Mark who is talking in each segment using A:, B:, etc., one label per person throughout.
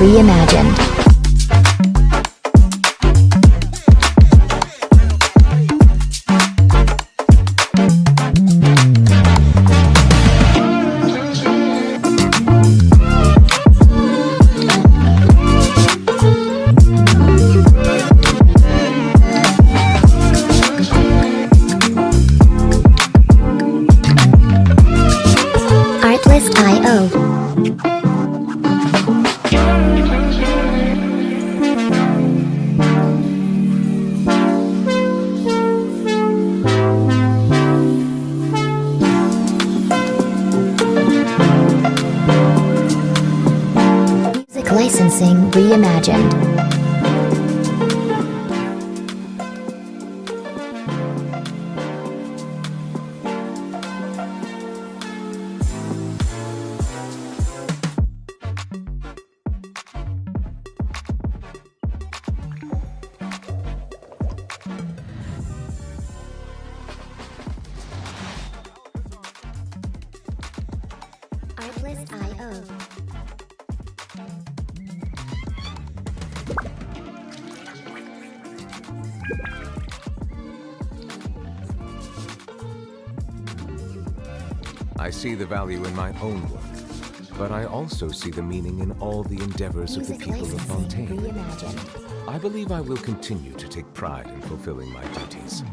A: reimagined. Artlist.io. Music licensing reimagined. Artlist.io.
B: I see the value in my own work, but I also see the meaning in all the endeavors of the
A: Music
B: people of
A: licensing
B: Fontaine.
A: reimagined.
B: I believe I will continue to take pride in fulfilling my duties.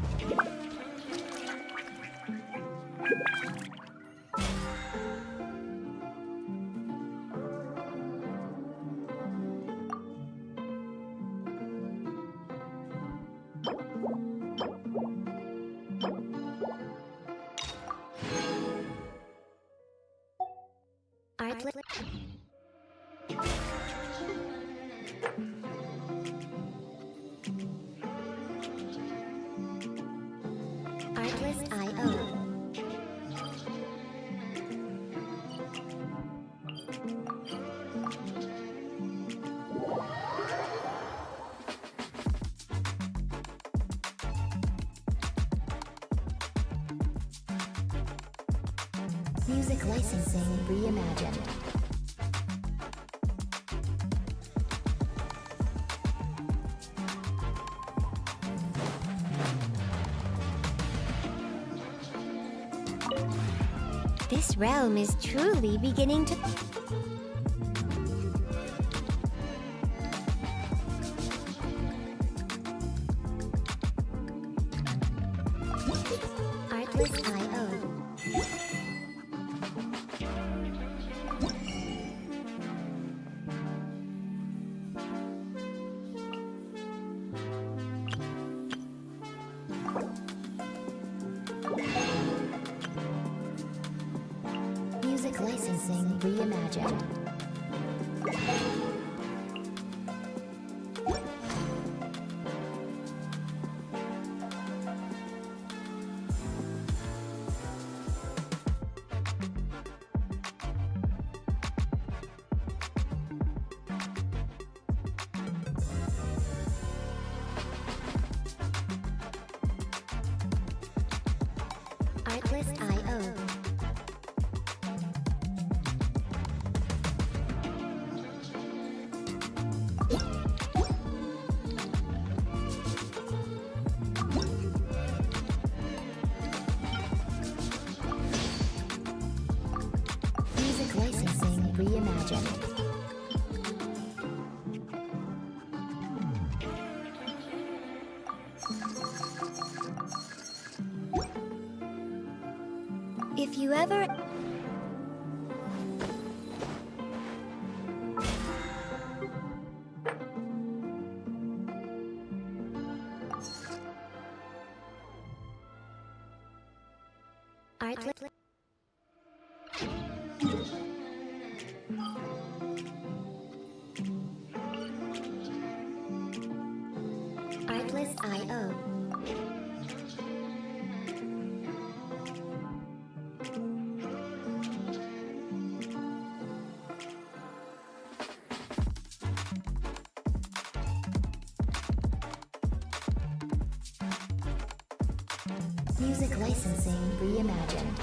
A: Artlist.io. Music licensing reimagined. This realm is truly beginning to... Artlist.io. Music licensing reimagined. Artlist.io. Music licensing reimagined. If you ever... Artlist... Artlist.io. Music licensing reimagined.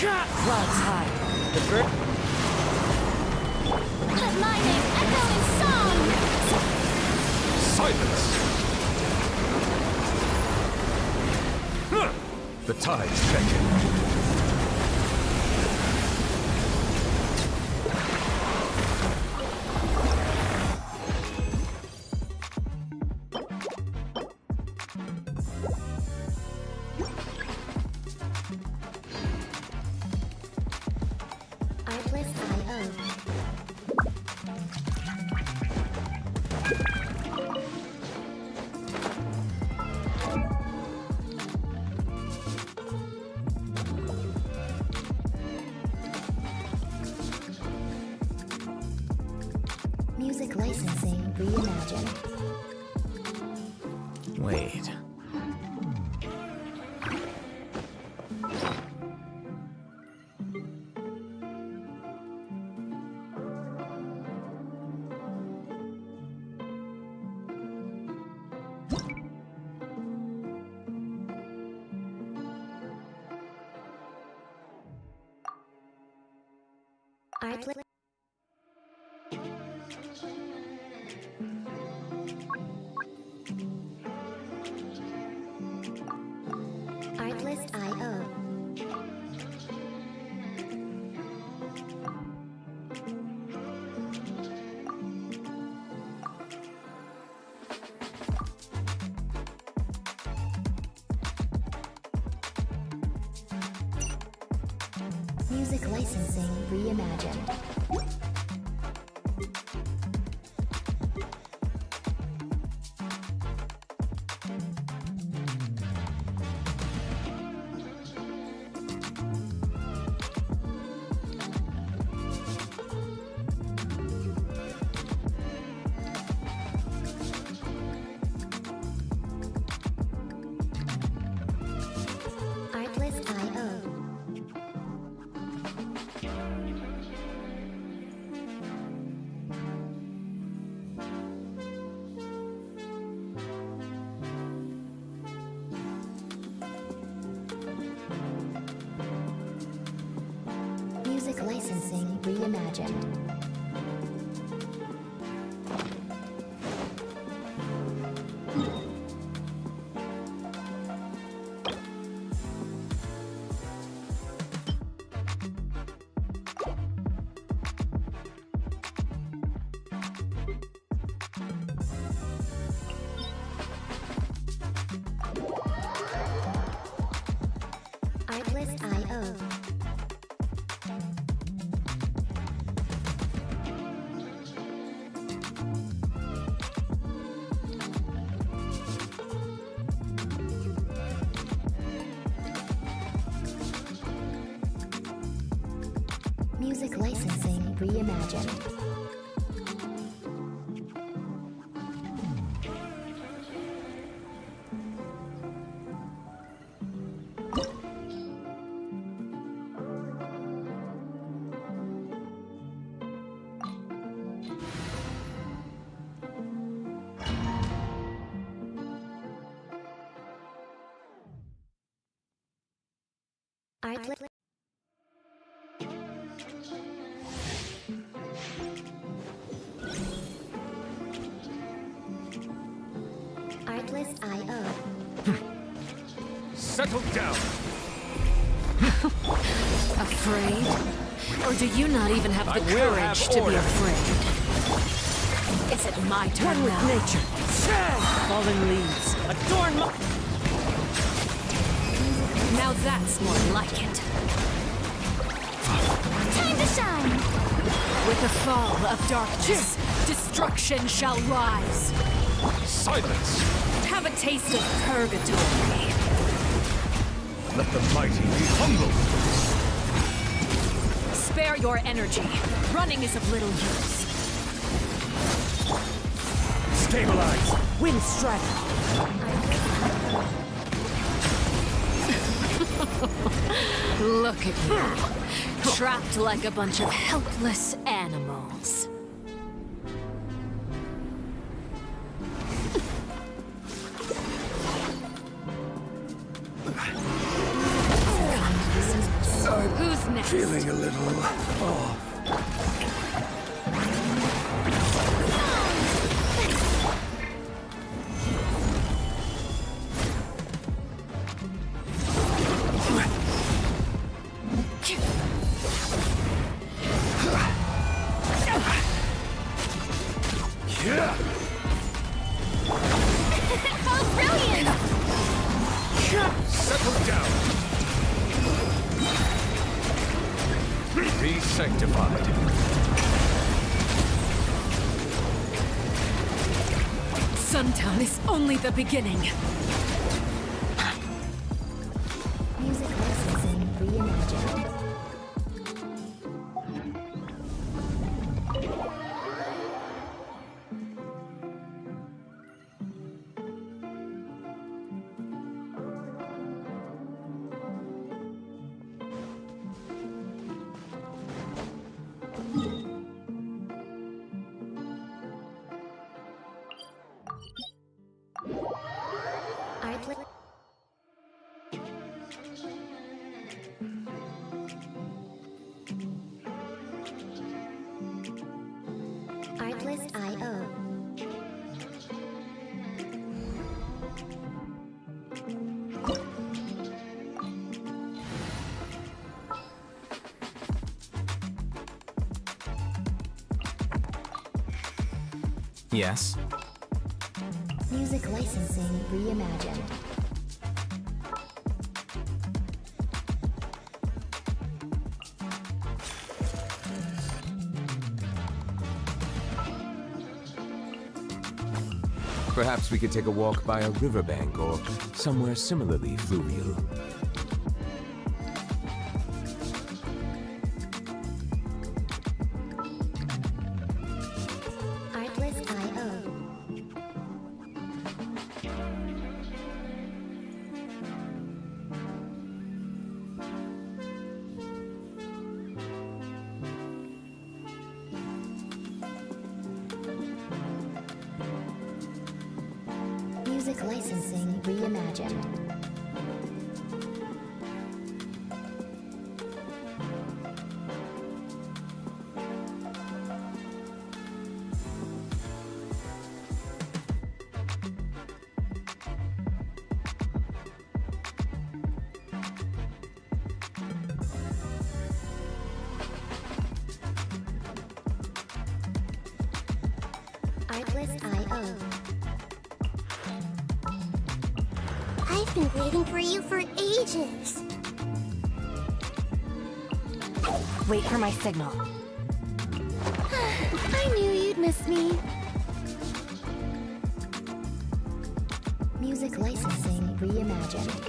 C: Clouds high. The bird.
A: Let my name echo in song!
B: Silence! The tides beckon.
A: Artlist.io. Music licensing reimagined.
B: Wait.
A: Artlist. Artlist.io. Music licensing reimagined. Artlist.io. Music licensing reimagined. Artlist.io. Music licensing reimagined. Artlist. Artlist.io.
B: Settle down!
C: Afraid? Or do you not even have the
B: I will have
C: courage to be
B: order.
C: afraid? Is it my turn
D: One with
C: now?
D: nature. Fallen leaves. Adorn my...
C: Now that's more like it.
A: Time to shine!
C: With the fall of darkness, destruction shall rise.
B: Silence!
C: Have a taste of purgatory.
B: Let the mighty be humbled!
C: Spare your energy. Running is of little use.
D: Stabilize. Wind strike.
C: Look at you. Trapped like a bunch of helpless animals. Whose
E: Feeling a little off.
A: How brilliant!
B: Settle down. Be sanctified.
C: Sundown is only the beginning.
A: Music licensing reimagined. Artlist. Artlist.io.
B: Yes?
A: Music licensing reimagined.
B: Perhaps we could take a walk by a riverbank or somewhere similarly fluvial.
A: Artlist.io. Music licensing reimagined. Artlist.io. I've been waiting for you for ages.
C: Wait for my signal.
A: I knew you'd miss me. Music licensing reimagined.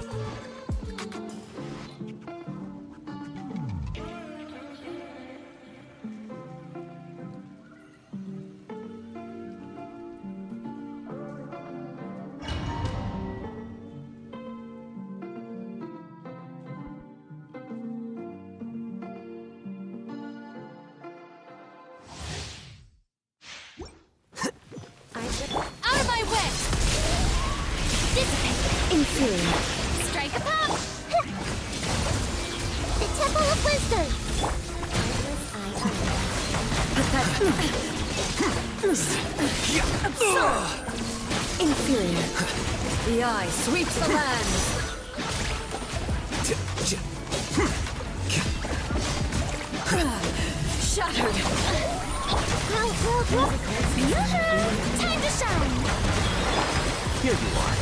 C: Out of my way!
A: Dissipate. Inferior.
C: Strike a pop!
A: The Temple of Wisdom. Inferior.
C: The eye sweeps the land! Shattered!
A: Time to shine.
E: Here you are.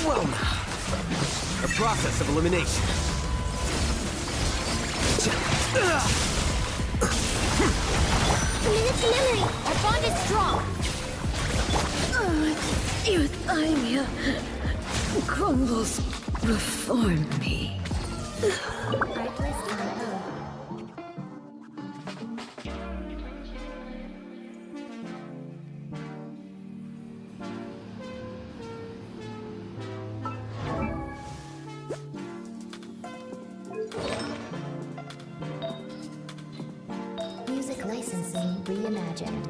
E: Well now. A process of elimination.
A: Commit to memory.
C: Our bond is strong!
F: Your thymia crumbles before me.
A: Artlist.io. Music licensing reimagined.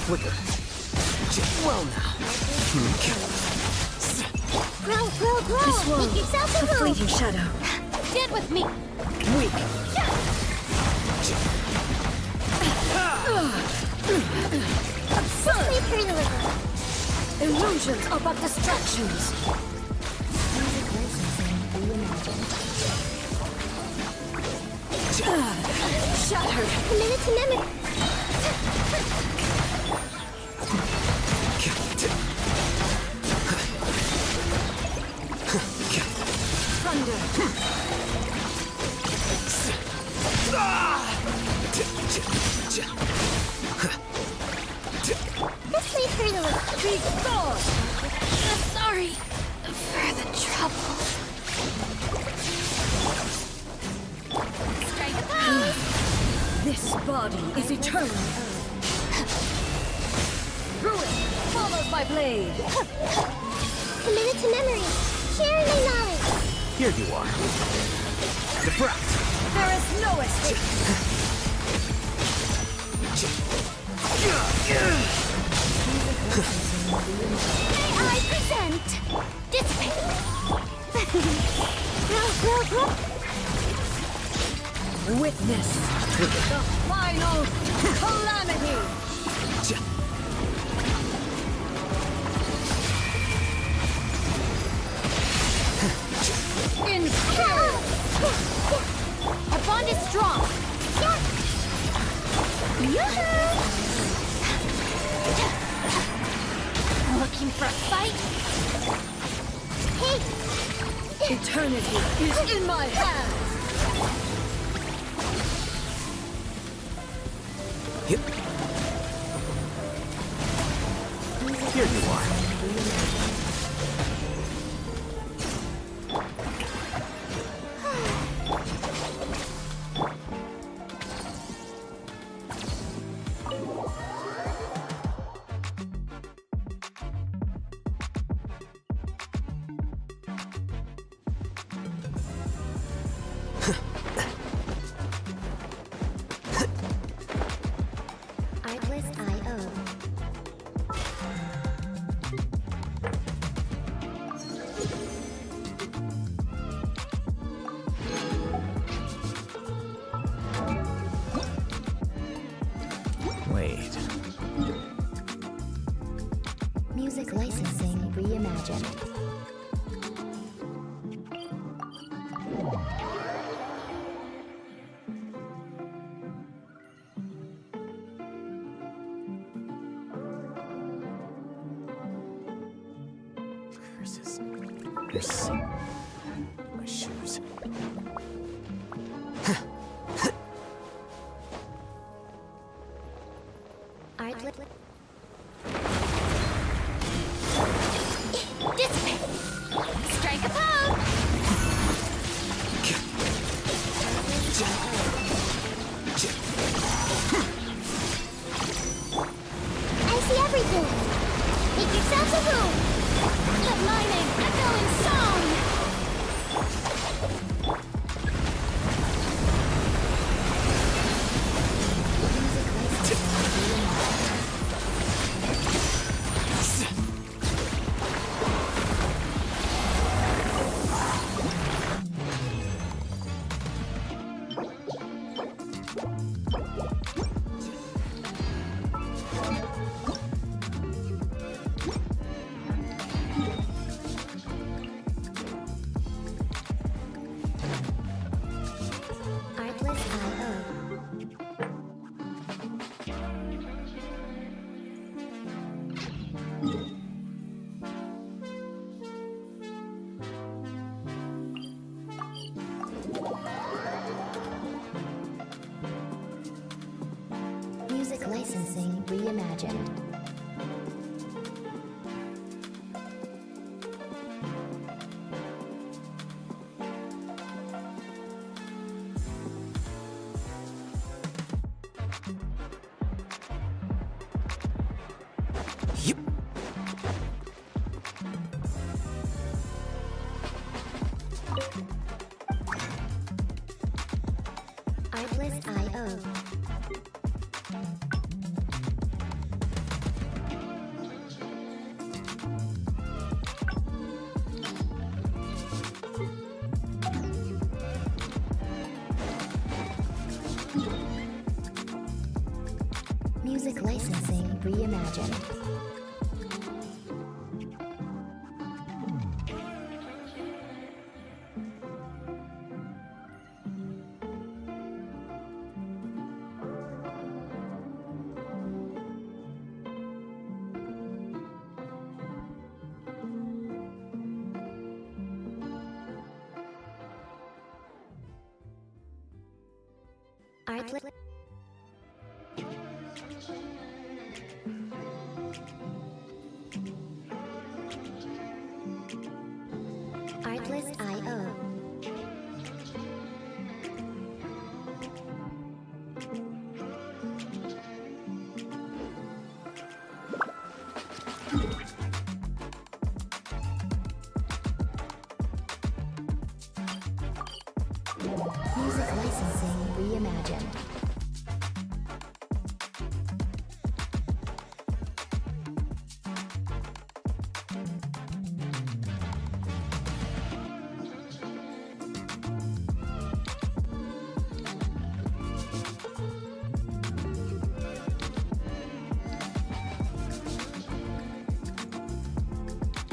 E: flicker. Well now.
A: Grow, grow, grow!
F: This world,
A: Make yourself
F: a
A: a room!
F: fleeting shadow.
C: Stand with me!
F: Weak.
A: Absurd! Sleep through the river.
F: Illusions are but distractions. Shattered.
A: A minute to memory.
F: Thunder.
A: Just sleep through the river.
F: Be gone.
C: Sorry for the trouble.
A: Strike a pose.
F: This body is eternal. Ruin follows my blade.
A: A minute to memory. Sharing my knowledge.
E: Here you are. Defract.
F: There is no escape.
A: May I present? Dissipate. Grow, grow, grow.
F: Witness the final calamity. Imperial.
C: Our bond is strong. Looking for a fight?
A: Hey,
F: Eternity is in my hands.
E: Here you are.
A: Artless I.O.
E: Wait.
A: Music licensing reimagined.
E: Curses. Here's my shoes.
A: Artless. Dissipate. Strike a pose. I see everything. Make yourself a room. Let my name echo in song. Artless I.O. Music licensing reimagined.
E: Yep.
A: Artless I.O. Music licensing reimagined. Artlist.io. Music licensing reimagined.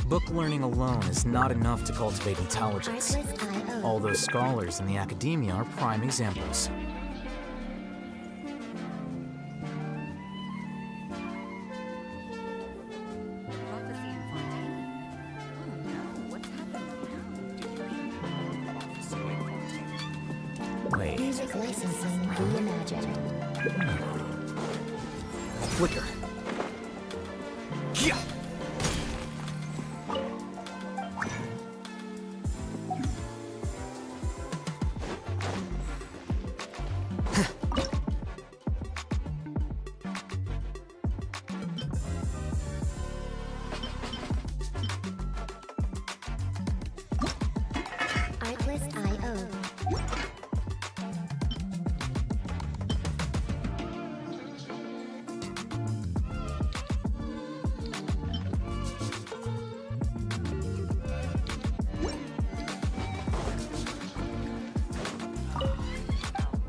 E: Book learning alone is not enough to cultivate intelligence.
A: Artlist.io.
E: All those scholars in the academia are prime examples. Wait,
A: Music licensing reimagined.
E: flicker. Yeah.
A: Artlist.io.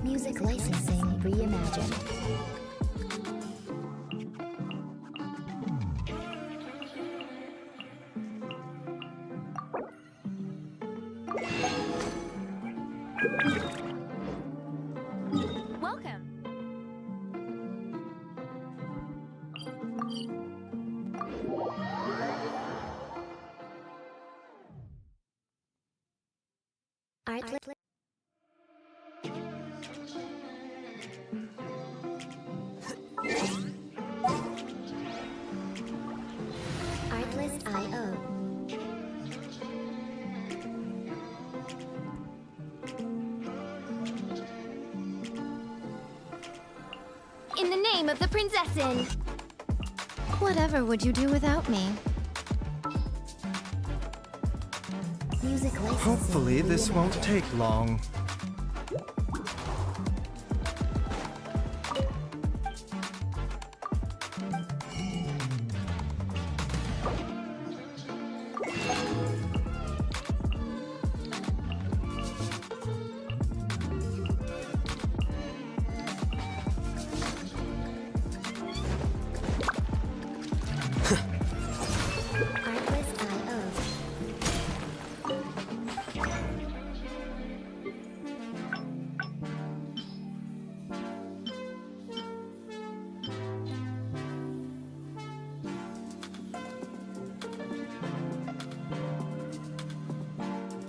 A: Music licensing reimagined.
C: Welcome.
A: Artlist. Artlist.io.
G: In the name of the Prinzessin! Whatever would you do without me?
A: Music licensing
H: Hopefully this won't
A: reimagined.
H: take long.
A: Artlist.io.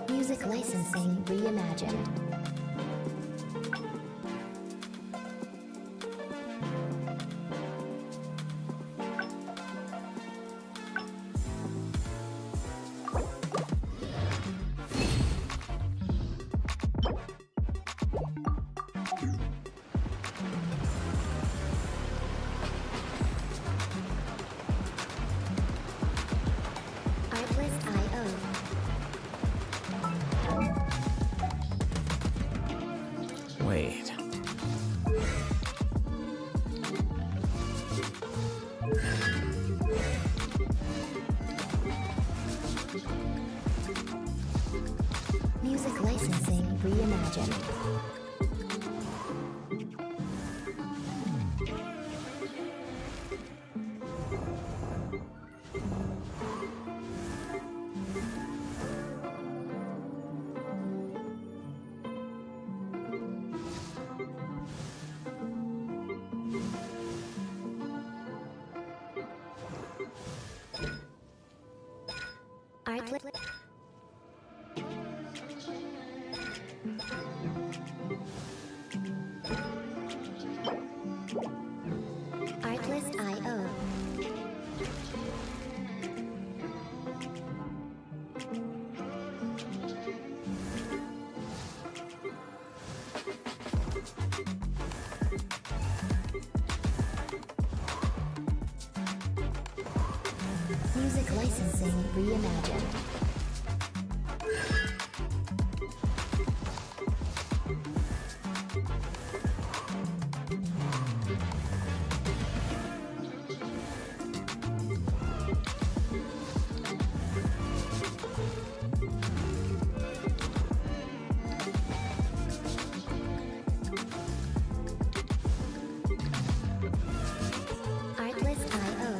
A: Music licensing reimagined. Artlist.io.
E: Wait.
A: Music licensing reimagined.
G: Artlist.io. Music licensing reimagined. Artlist.io.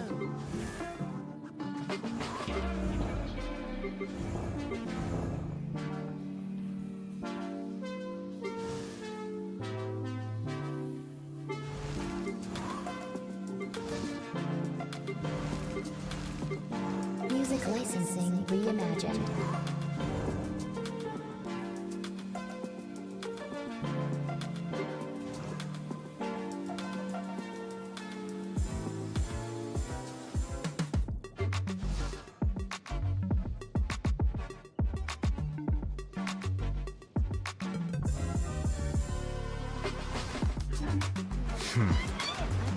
G: Music licensing reimagined.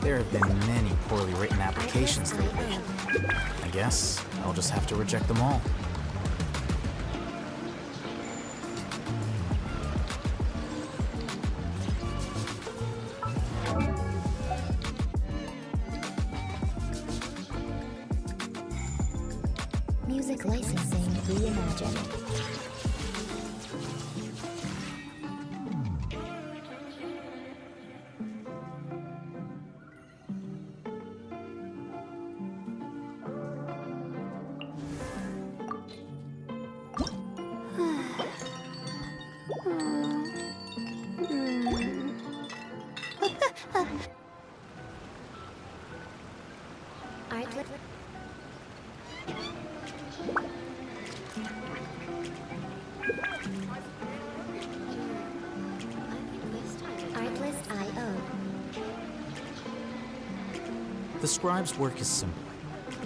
E: There have been many poorly written applications lately. I guess I'll just have to reject them all.
G: Music licensing reimagined. Artlist. Artlist.io.
E: The scribe's work is simple,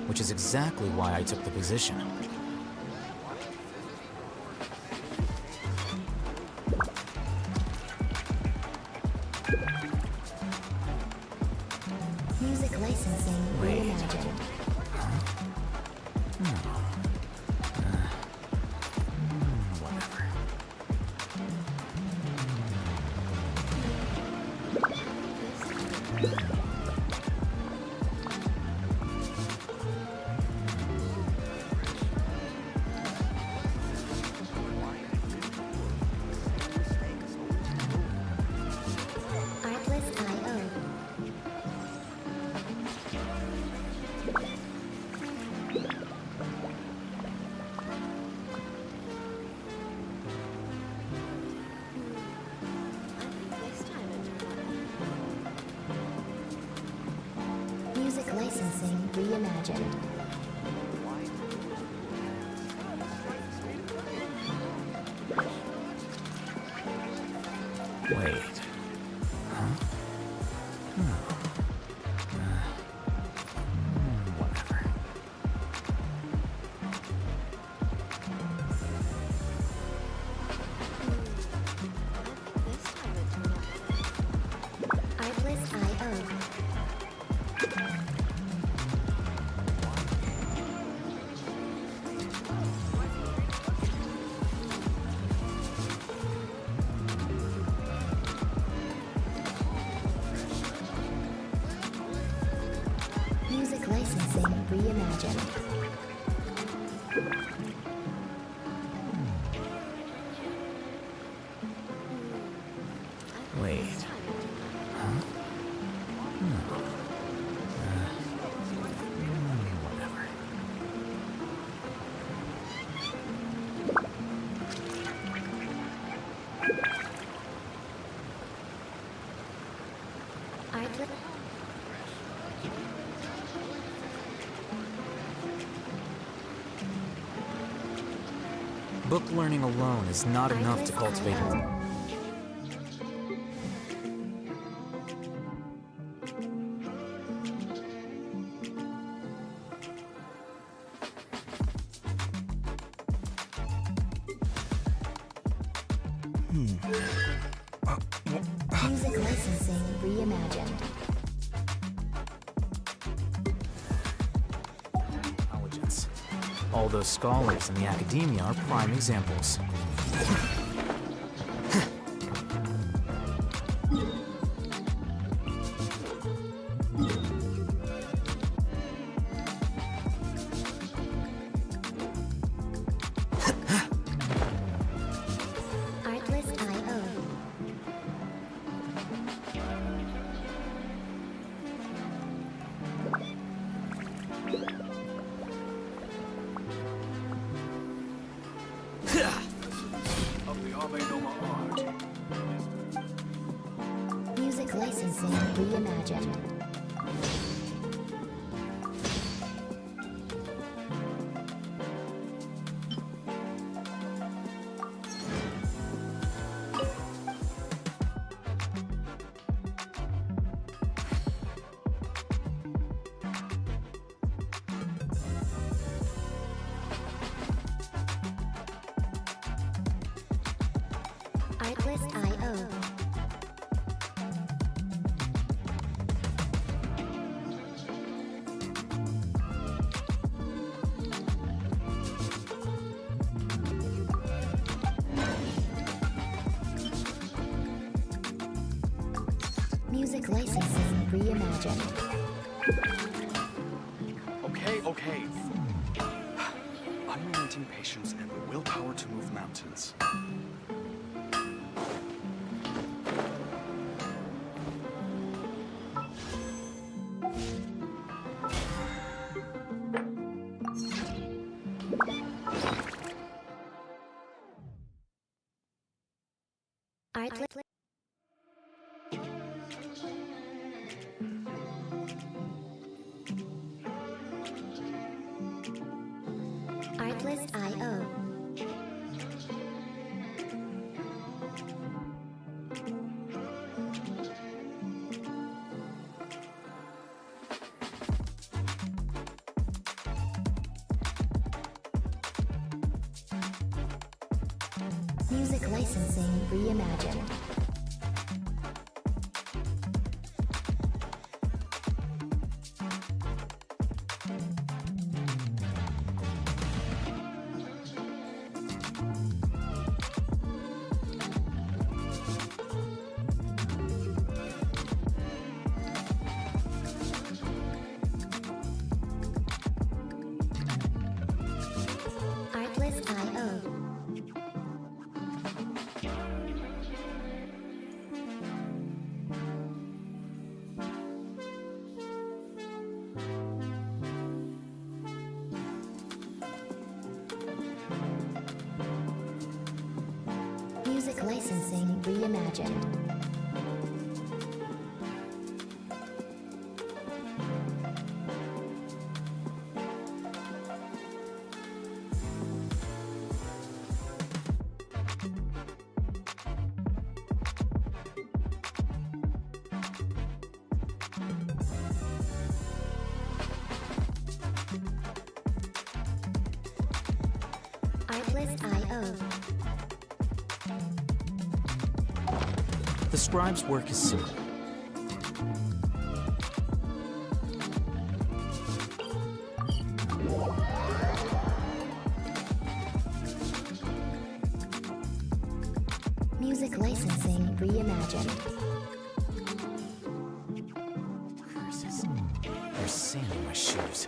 E: which is exactly why I took the position.
G: Music licensing reimagined.
E: Whatever.
G: Artlist.io. Music licensing reimagined.
E: Wait. Huh? Whatever.
G: Artlist.io. Music licensing reimagined.
E: Wait. Huh? Whatever.
G: Artlist.
E: Book learning alone is not enough to cultivate.
G: Artlist.io.
E: All those scholars in the academia are prime examples.
G: Artlist.io.
E: Of the Ave Noma art.
G: Music licensing reimagined. Artlist.io. Music licensing reimagined.
H: Okay. Unrelenting patience and the willpower to move mountains.
G: Artlist. Artlist.io. Music licensing reimagined. Artlist.io. Music licensing reimagined. Artlist.io.
E: The scribe's work is simple.
G: Music licensing reimagined.
E: There's sand in my shoes.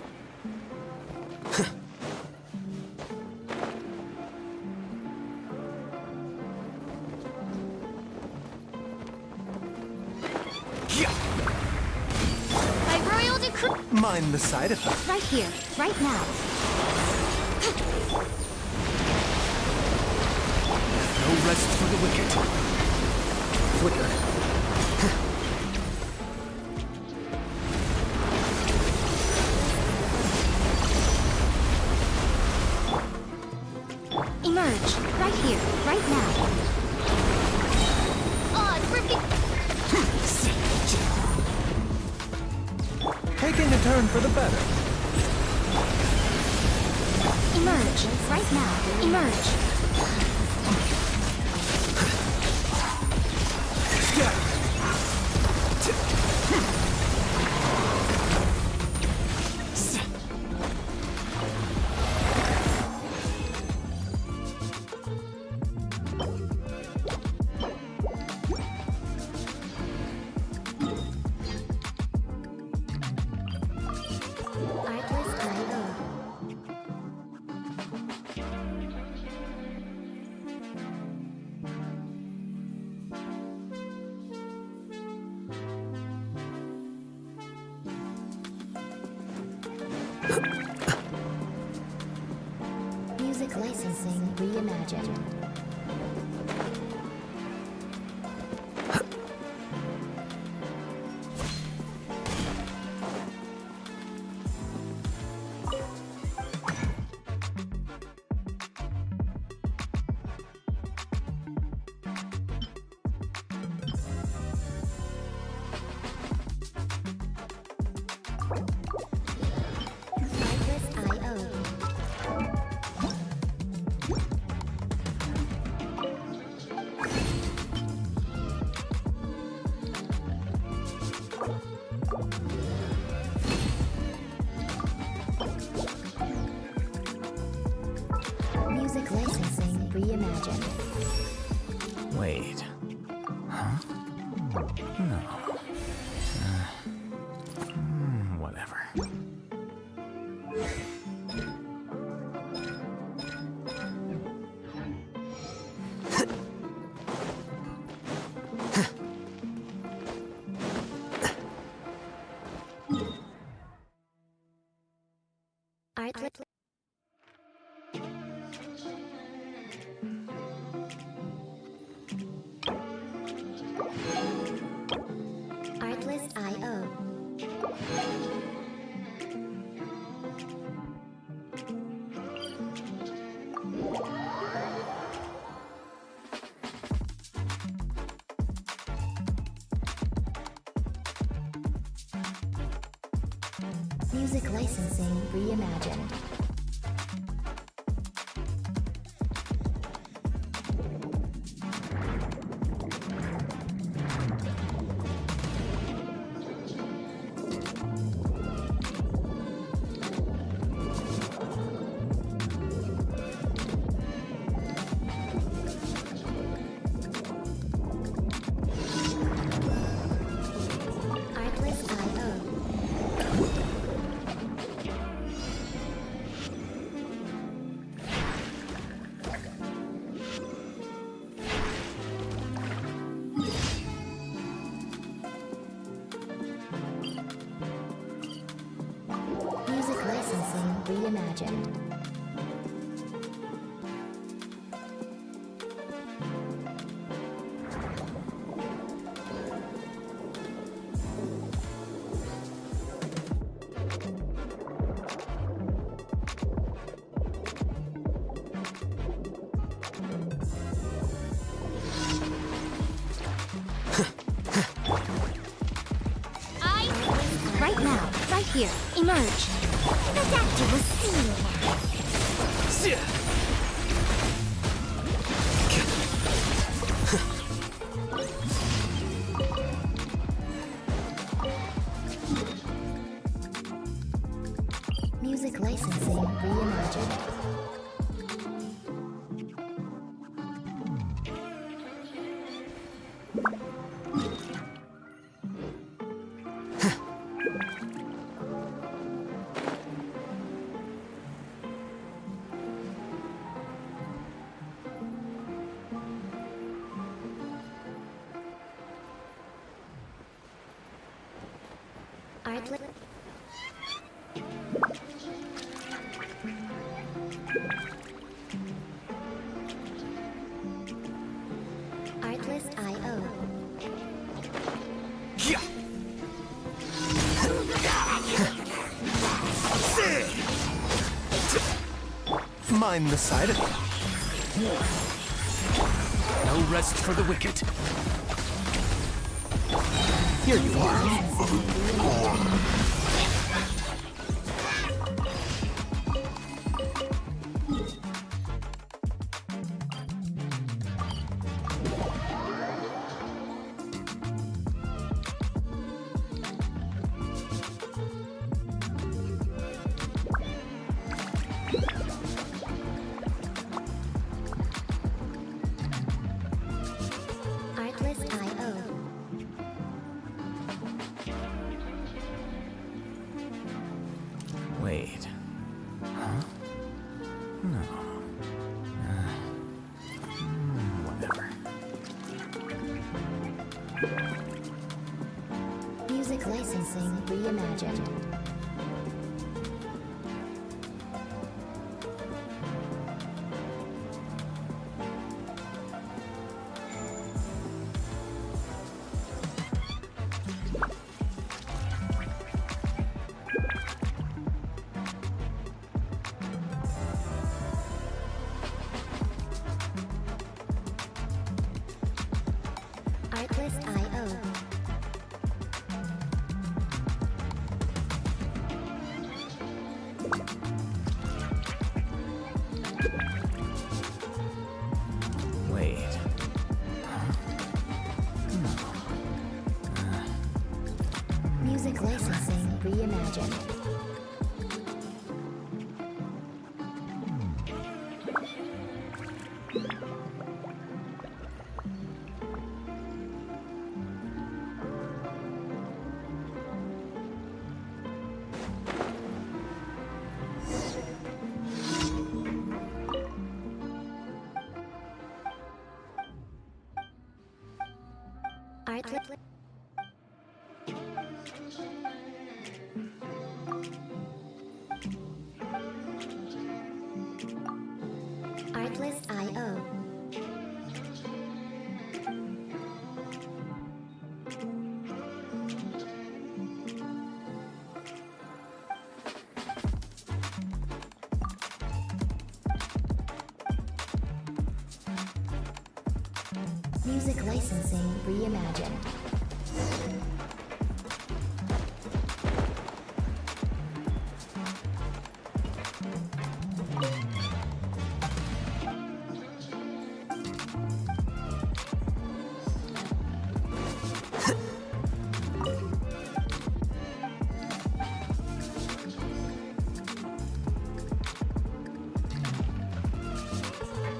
G: By royal decree.
H: Mind the side effect.
G: Right here, right now.
H: No rest for the wicked. Flicker.
G: Emerge, right here, right now. Odds
H: Taking a turn for the better.
G: Emerge, right now. Emerge.
A: Music licensing reimagined. Music licensing reimagined.
E: Wait. Huh? No. Whatever.
A: Artlist. Artlist.io. Music licensing reimagined. Artlist.io. Music licensing reimagined.
G: Right now, right here, emerge. The doctor will see you now.
A: Music licensing reimagined. Artlist. Artlist.io.
H: Mind the side of it. No rest for the wicked. Here you are.
A: Artlist.io.
E: Wait. Huh? No. Whatever.
A: Music licensing reimagined.
G: reimagined. Artlist. Artlist.io. Music licensing reimagined.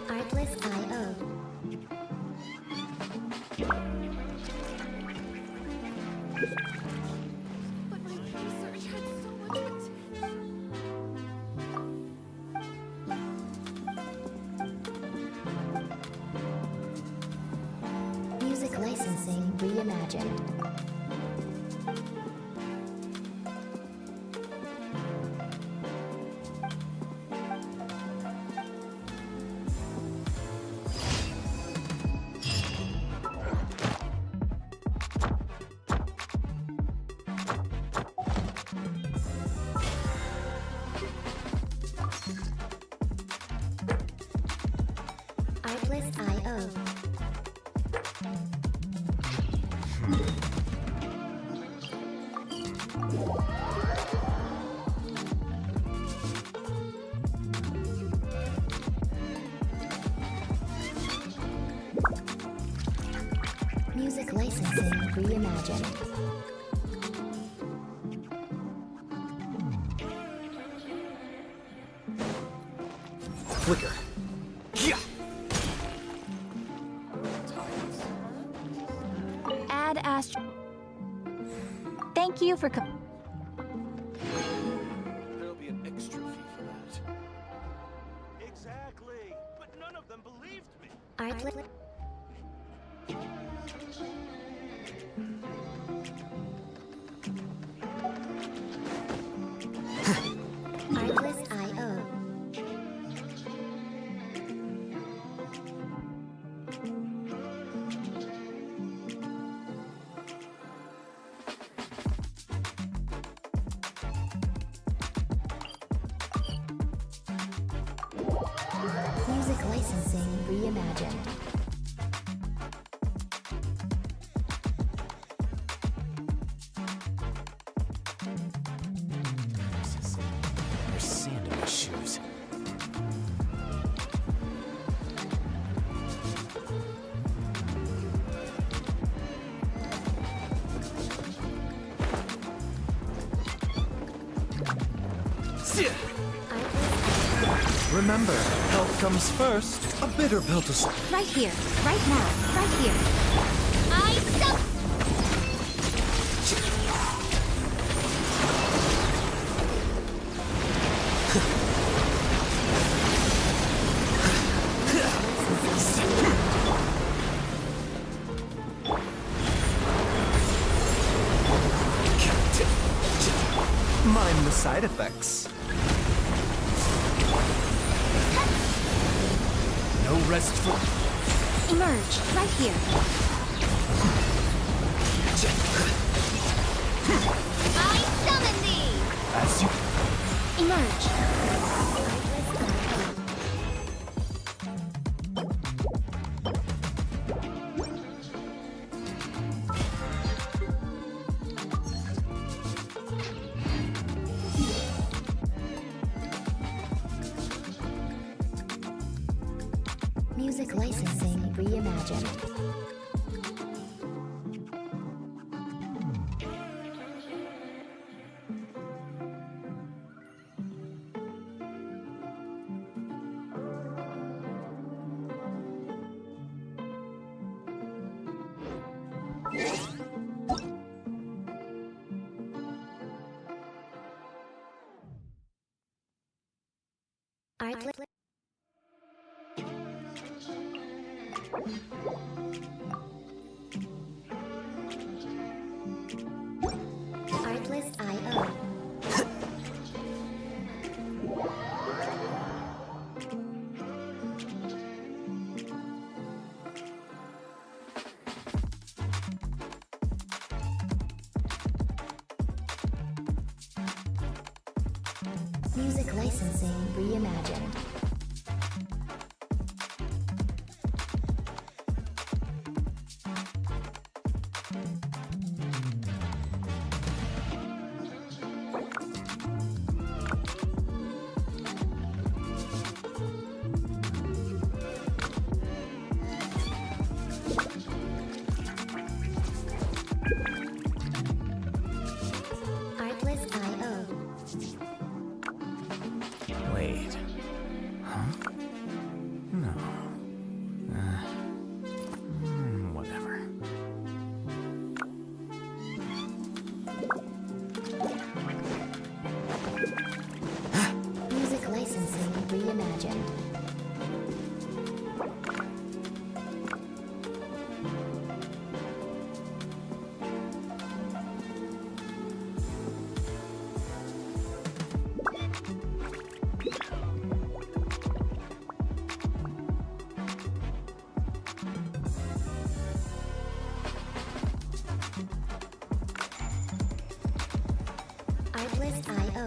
G: Artlist.io.
C: But my research had so much
G: Music licensing reimagined. Artlist.io. Music licensing reimagined.
E: Flicker. Yeah.
G: Add Astro. Thank you for.
H: There'll be an extra fee for that. Exactly. But none of them believed me.
G: Artlist. Artlist.io. Music licensing reimagined.
E: There's sand in my shoes.
H: Remember, health comes first. A bitter pill to swallow.
G: Right here, right now, right here.
A: I suck.
H: Mind the side effects. No rest for.
G: Emerge, right here.
A: I summon thee.
H: As you.
G: Emerge. Music licensing reimagined. Artlist. Artlist.io. Music licensing reimagined. Artlist.io.
E: Wait. Huh? No. Whatever.
G: Music licensing reimagined. Artlist.io.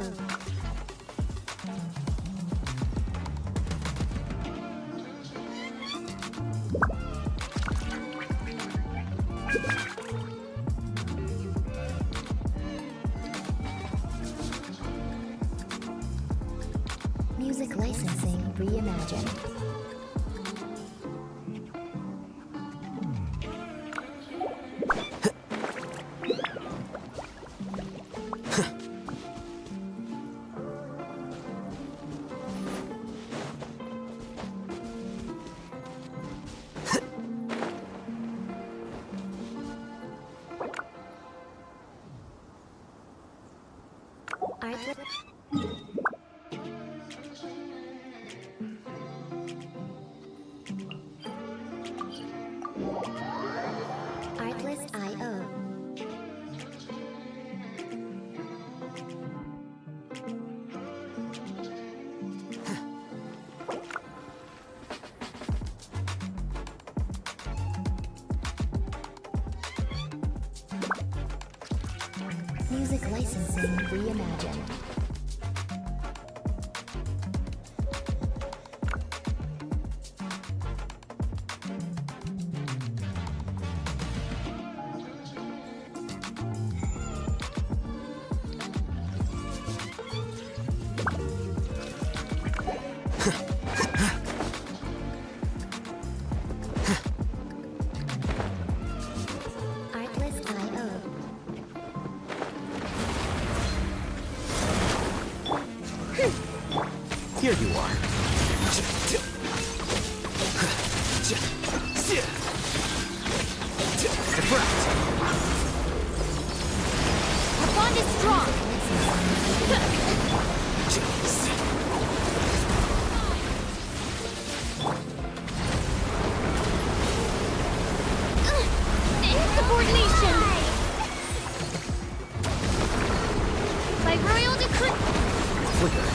G: Music licensing reimagined. Artlist.io. Music licensing reimagined. Artlist.io.
E: Here you are. Surprise!
C: Our bond is strong.
A: Insubordination! By royal decree!
E: Flicker.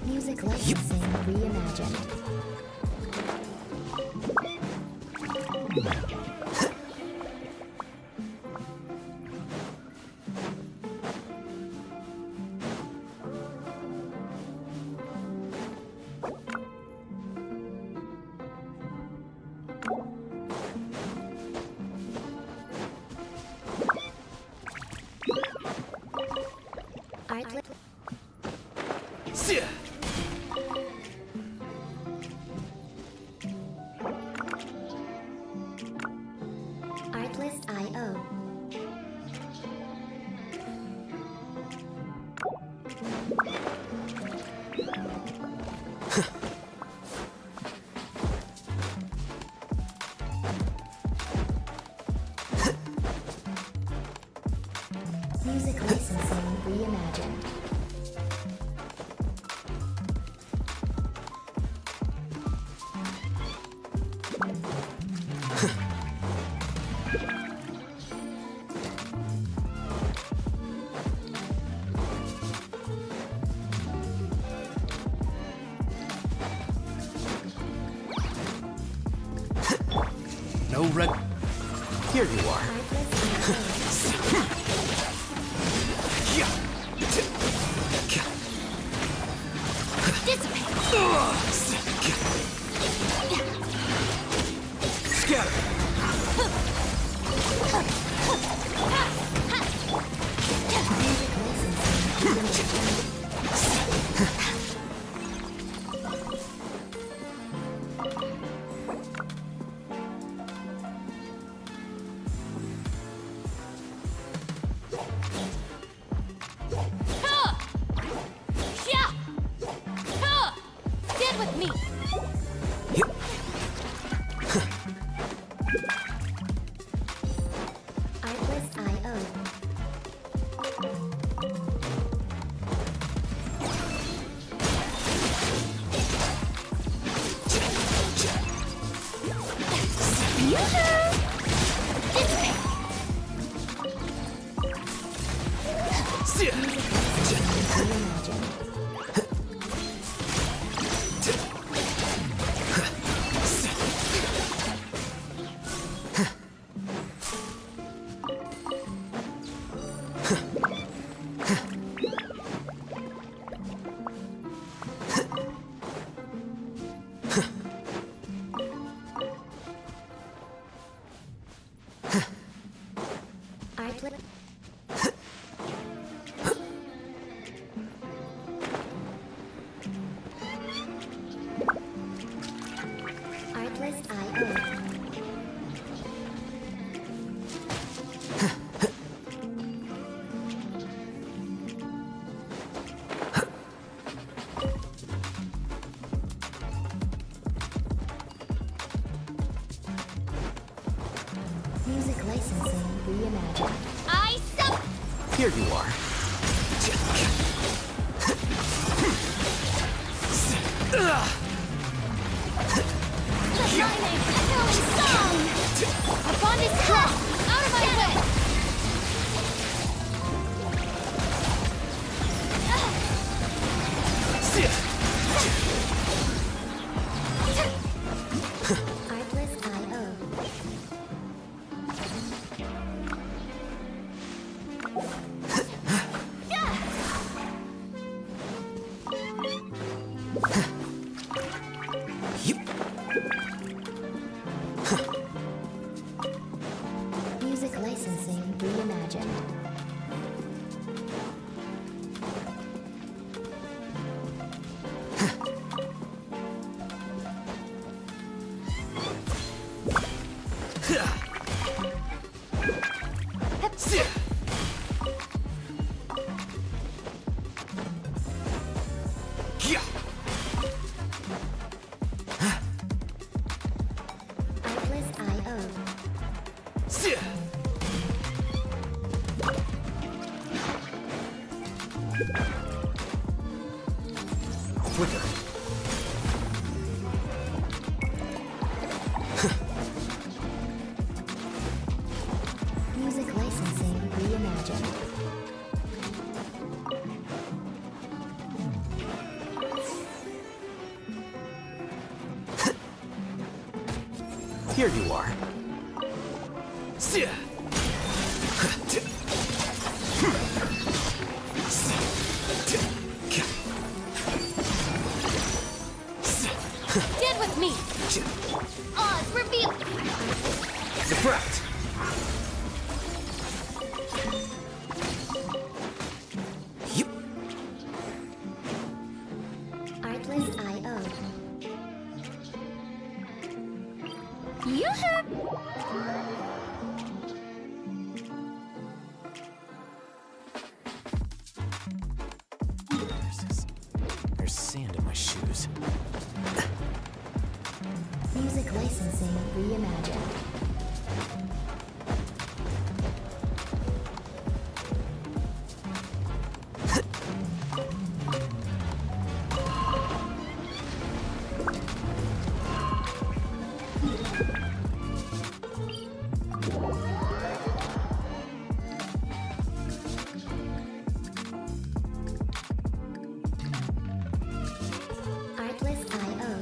G: Music licensing reimagined. Artlist. Music licensing reimagined.
H: No red.
E: Here you are.
H: Scatter.
C: Stand with me!
G: Artlist.io. Artlist. Artlist.io. Music licensing reimagined.
A: I suck.
E: Here you are.
A: The lightning echoing song. A bond is strong. Out of my way.
G: Artlist.io. Music licensing reimagined. Artlist.io.
E: Quicker.
G: Music licensing reimagined.
E: Here you are.
C: Stand with me!
A: Oz, reveal.
E: Subtract.
G: Artlist.io.
E: There's sand in my shoes.
G: Music licensing reimagined. Artlist.io.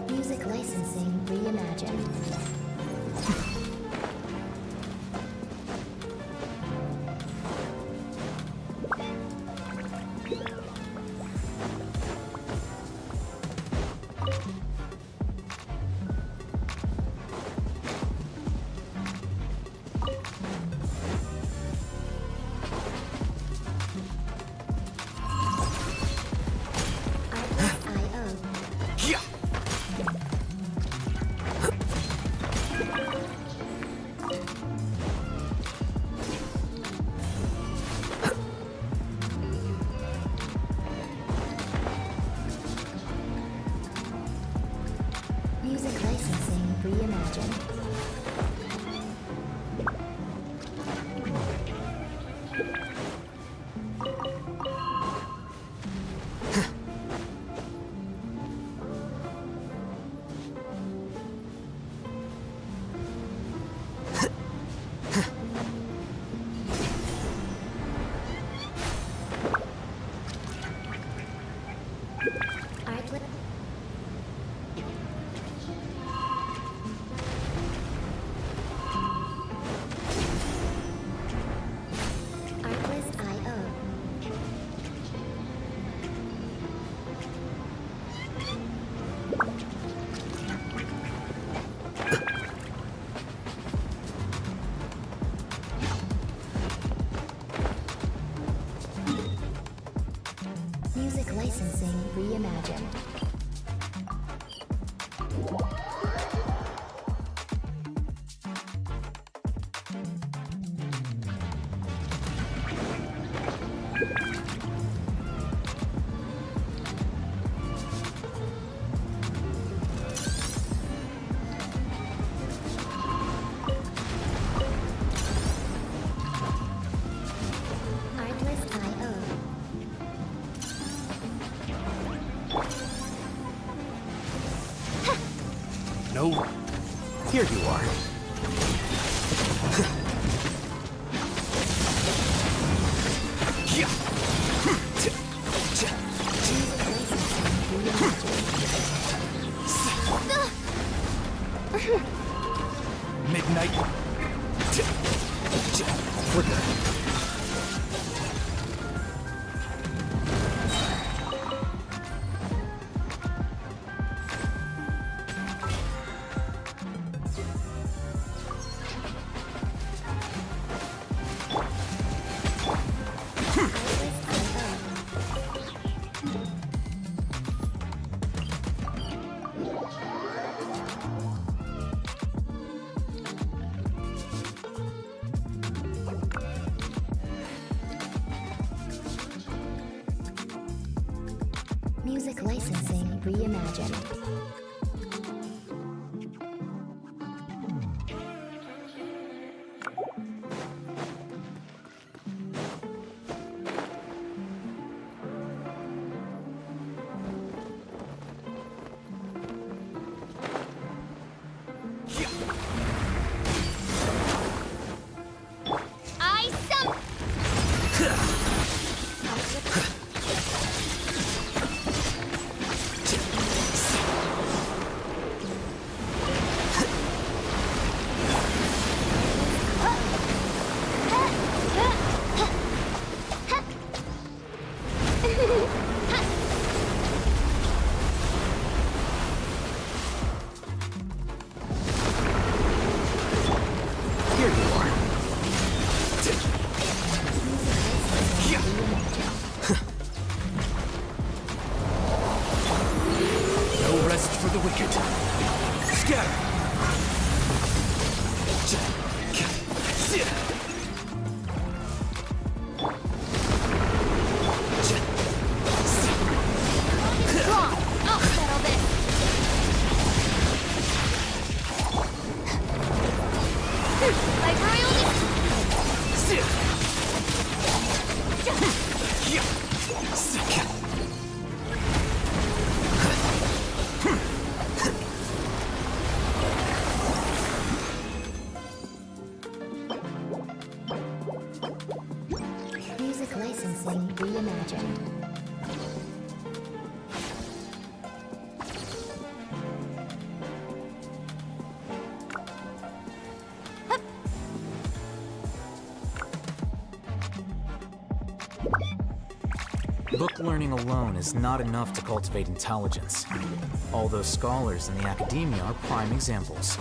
G: Music licensing reimagined. Artlist.io.
E: Yeah.
G: Music licensing reimagined. Artlist. Artlist.io. Music licensing reimagined. Artlist.io.
H: No.
E: Here you are. Yeah. Midnight. Flicker.
G: Music licensing reimagined.
A: I some.
H: wicked. Scatter.
A: Wrong. I'll settle this. Like royalty.
G: Music licensing reimagined.
E: Book learning alone is not enough to cultivate intelligence. All those scholars in the academia are prime examples.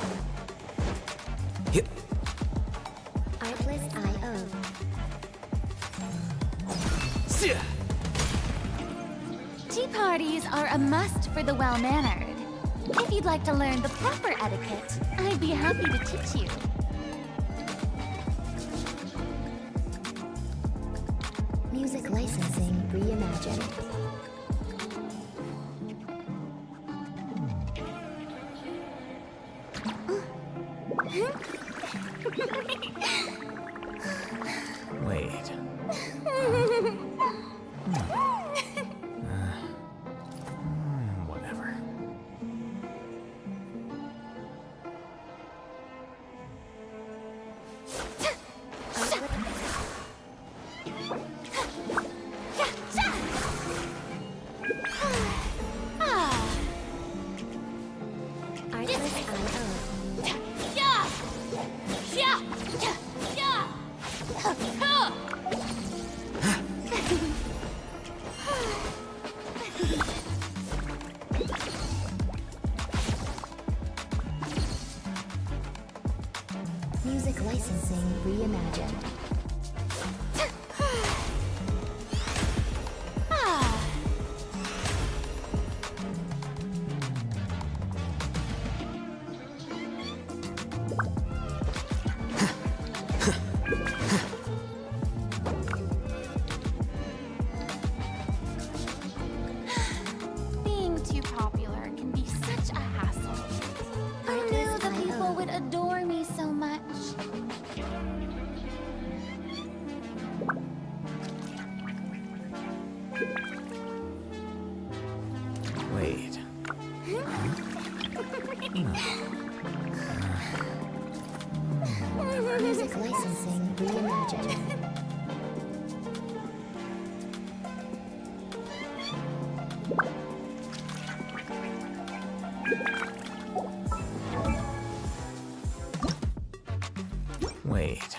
G: Artlist.io.
A: Tea parties are a must for the well-mannered. If you'd like to learn the proper etiquette, I'd be happy to teach you.
G: Music licensing reimagined.
E: Wait. Whatever.
G: Music licensing reimagined.
A: Being too popular can be such a hassle. I knew the people would adore me so much.
E: Wait.
G: Music licensing reimagined.
E: Wait.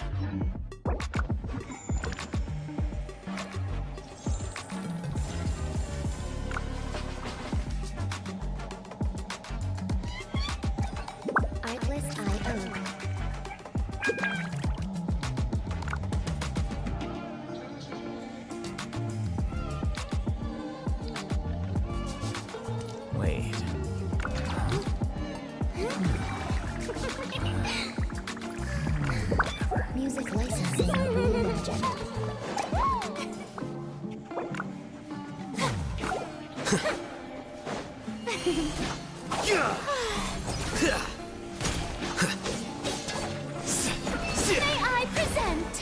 G: Artlist.io.
E: Wait.
G: Music licensing reimagined.
A: May I present?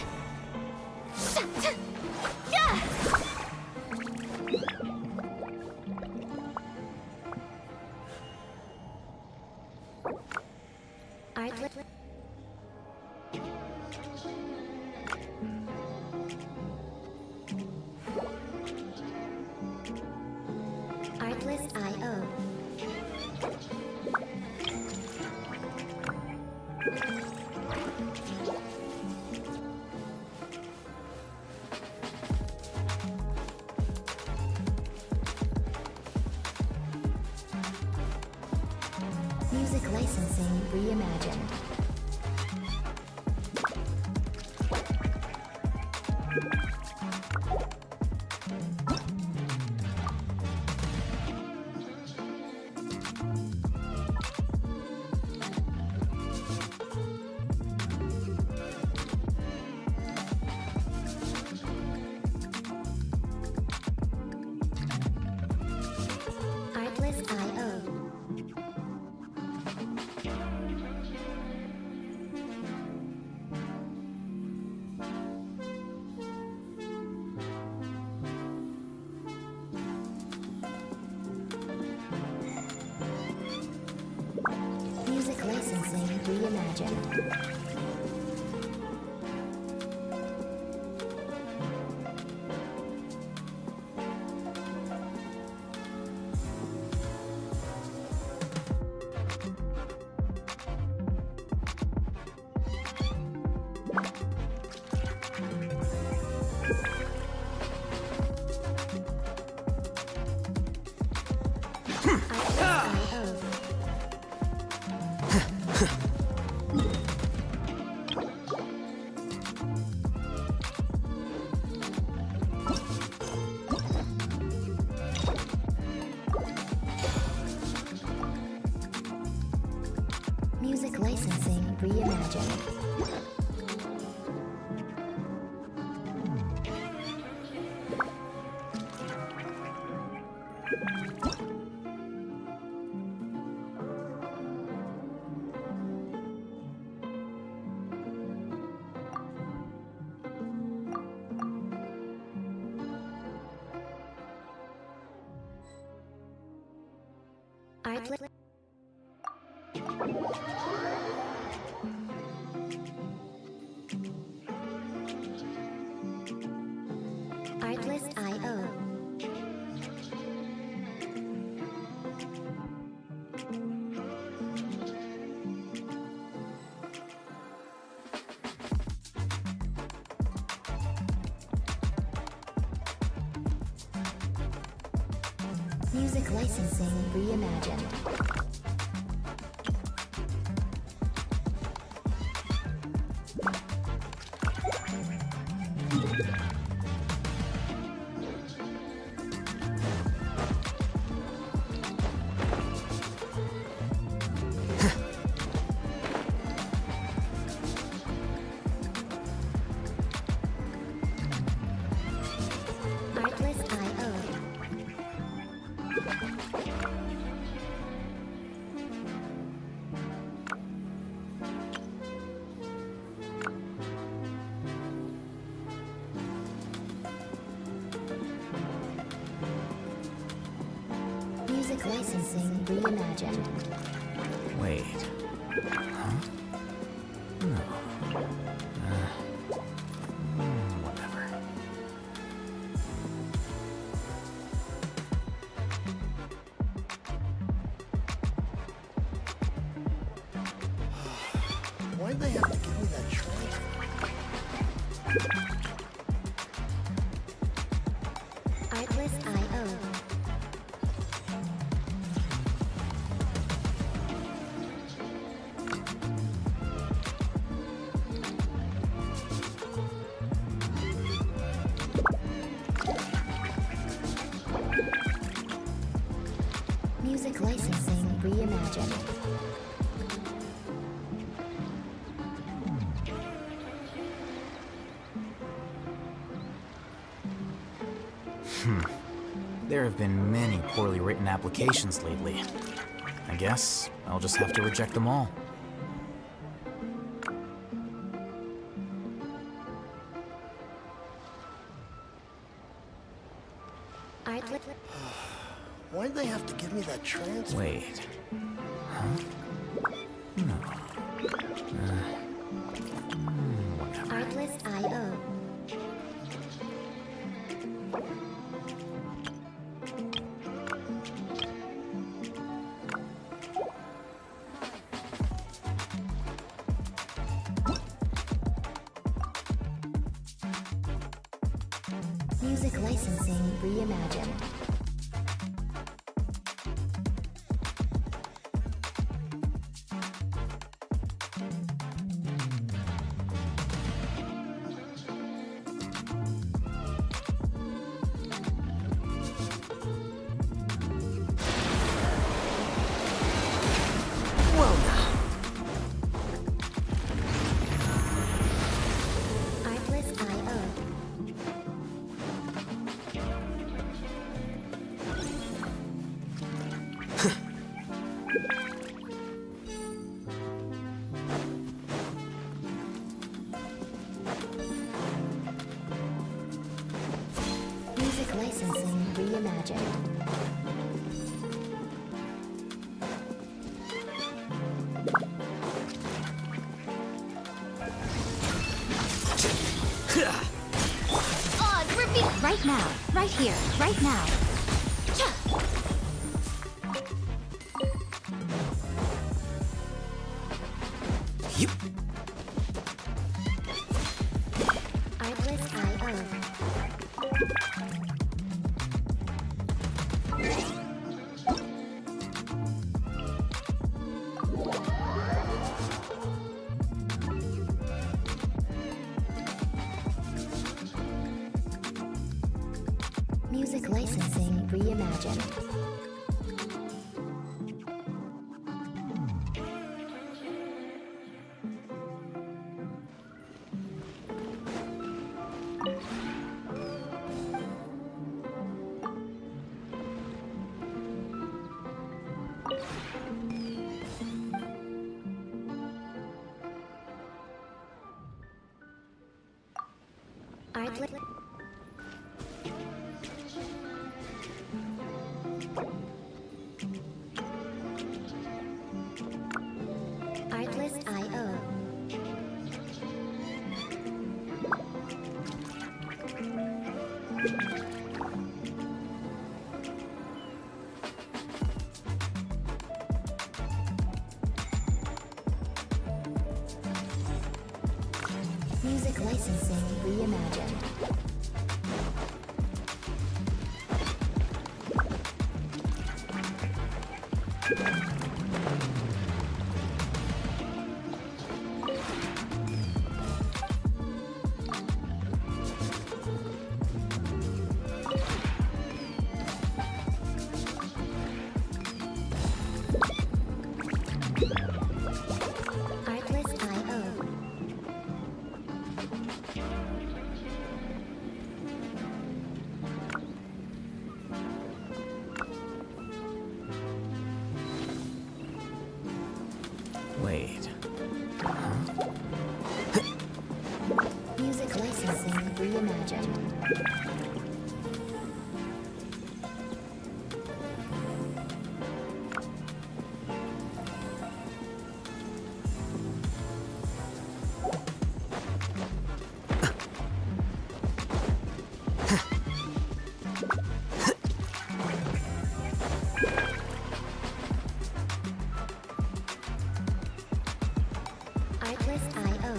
G: Artlist. Artlist.io. Music licensing reimagined. licensing reimagined. Music licensing reimagined. Artlist.io. Music licensing reimagined. Artlist.io. Music licensing reimagined.
E: Wait. Huh? No. Whatever.
I: Why'd they have to give me that transfer?
G: Artlist.io. Music licensing reimagined.
E: There have been many poorly written applications lately. I guess I'll just have to reject them all.
G: Artlist.
I: Why'd they have to give me that transfer?
E: Wait. Huh? No. Whatever.
G: Artlist.io. Music licensing reimagined.
I: Well now.
G: Artlist.io. Music licensing reimagined. here, right now.
E: Yep.
G: Artlist.io. Music licensing reimagined. Artlist. Artlist.io. Music licensing reimagined. Artlist.io.
E: Wait.
G: Music licensing reimagined. Artlist.io.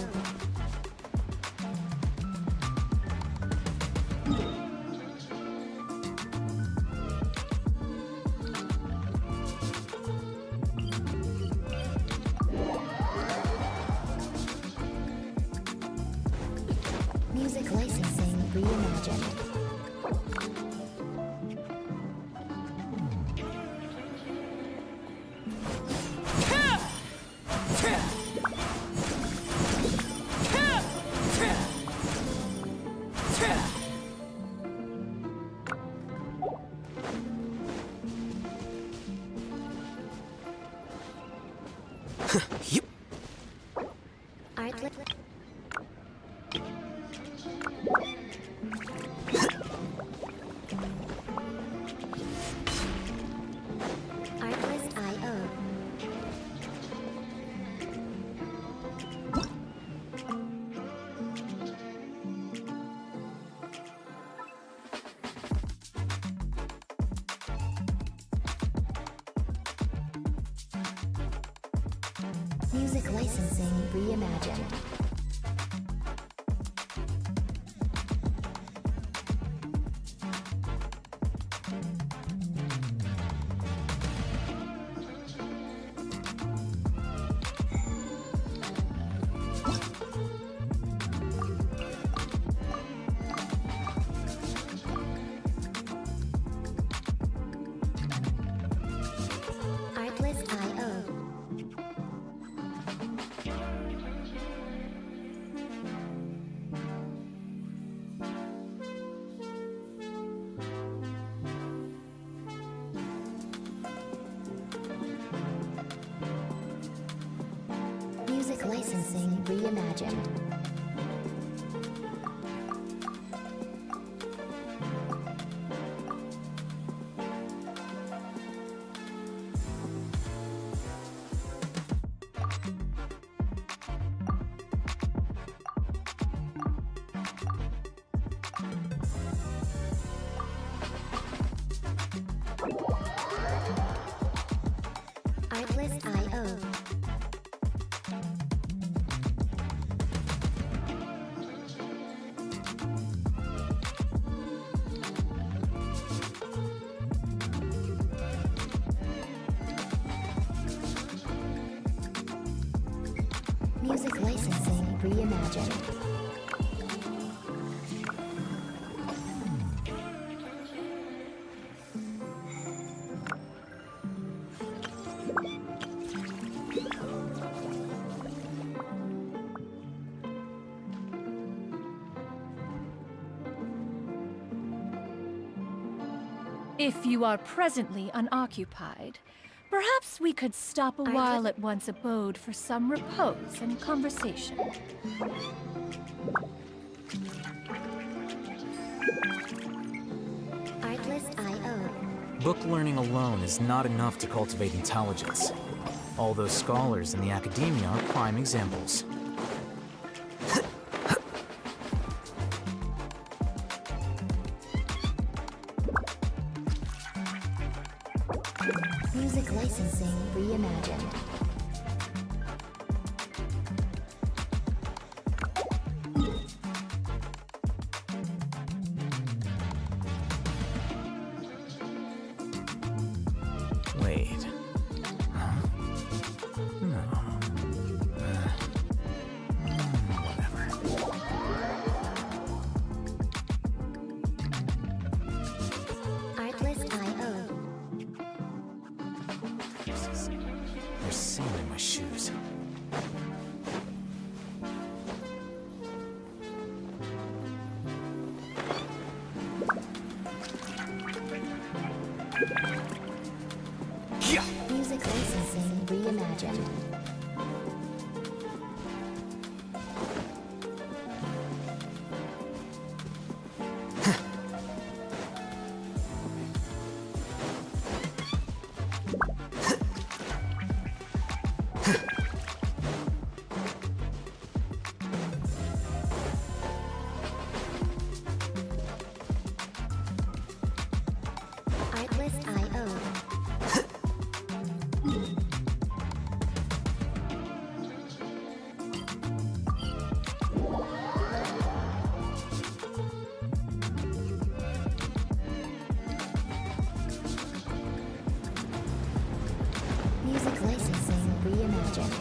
G: Music licensing reimagined.
E: Yep.
G: Artlist. Artlist.io. Music licensing reimagined. Artlist.io. Music licensing reimagined. Artlist.io. Music licensing reimagined.
J: If you are presently unoccupied, perhaps we could stop a while at one's abode for some repose and conversation.
G: Artlist.io.
E: Book learning alone is not enough to cultivate intelligence. All those scholars in the academia are prime examples.
G: Music licensing reimagined.
E: Wait. Huh? No. Whatever.
G: Artlist.io.
E: There's sand in my shoes.
G: Music licensing reimagined. Artlist.io. Music licensing reimagined.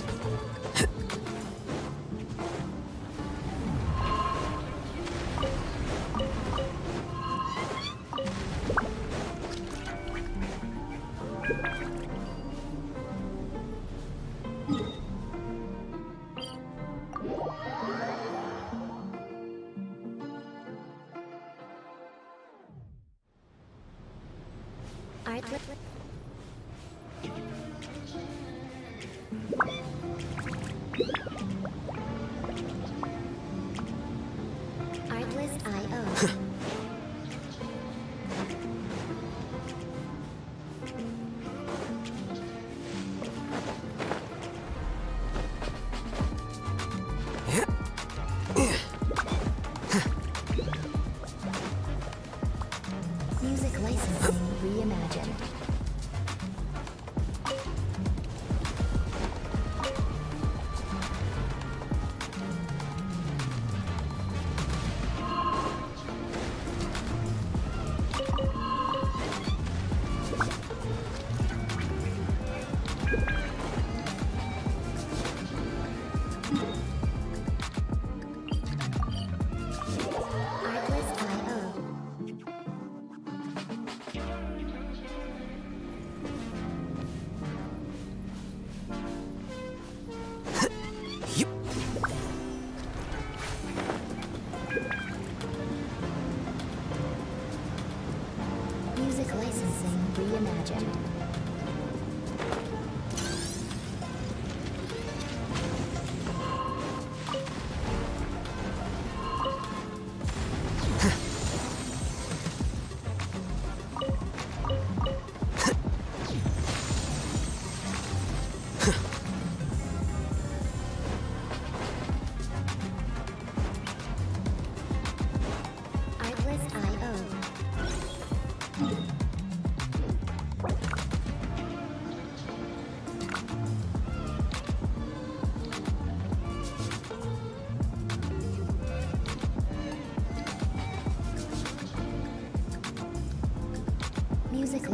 G: Artlist. Artlist.io. Music licensing reimagined. Artlist.io. Music licensing reimagined. Artlist.io.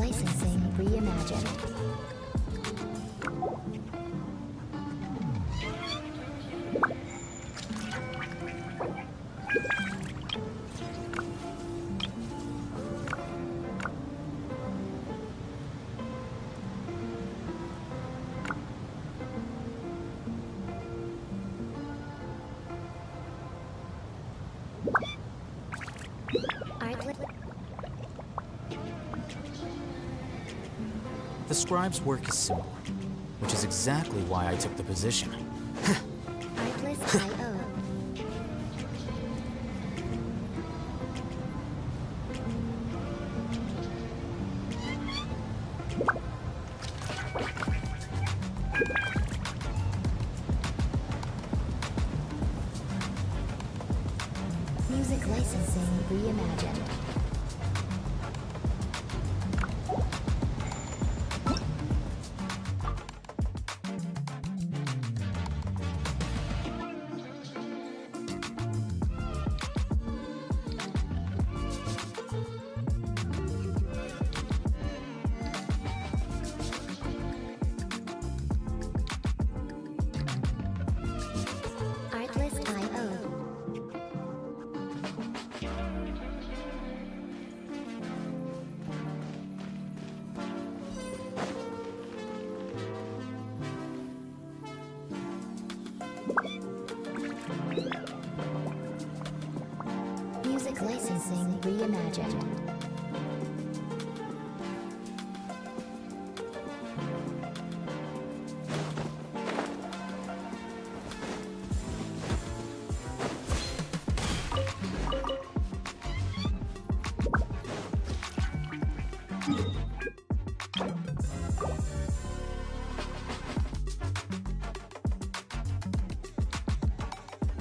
G: licensing reimagined.
E: The scribe's work is simple, which is exactly why I took the position.
G: Artlist.io. Music licensing reimagined. Artlist.io. Music licensing reimagined.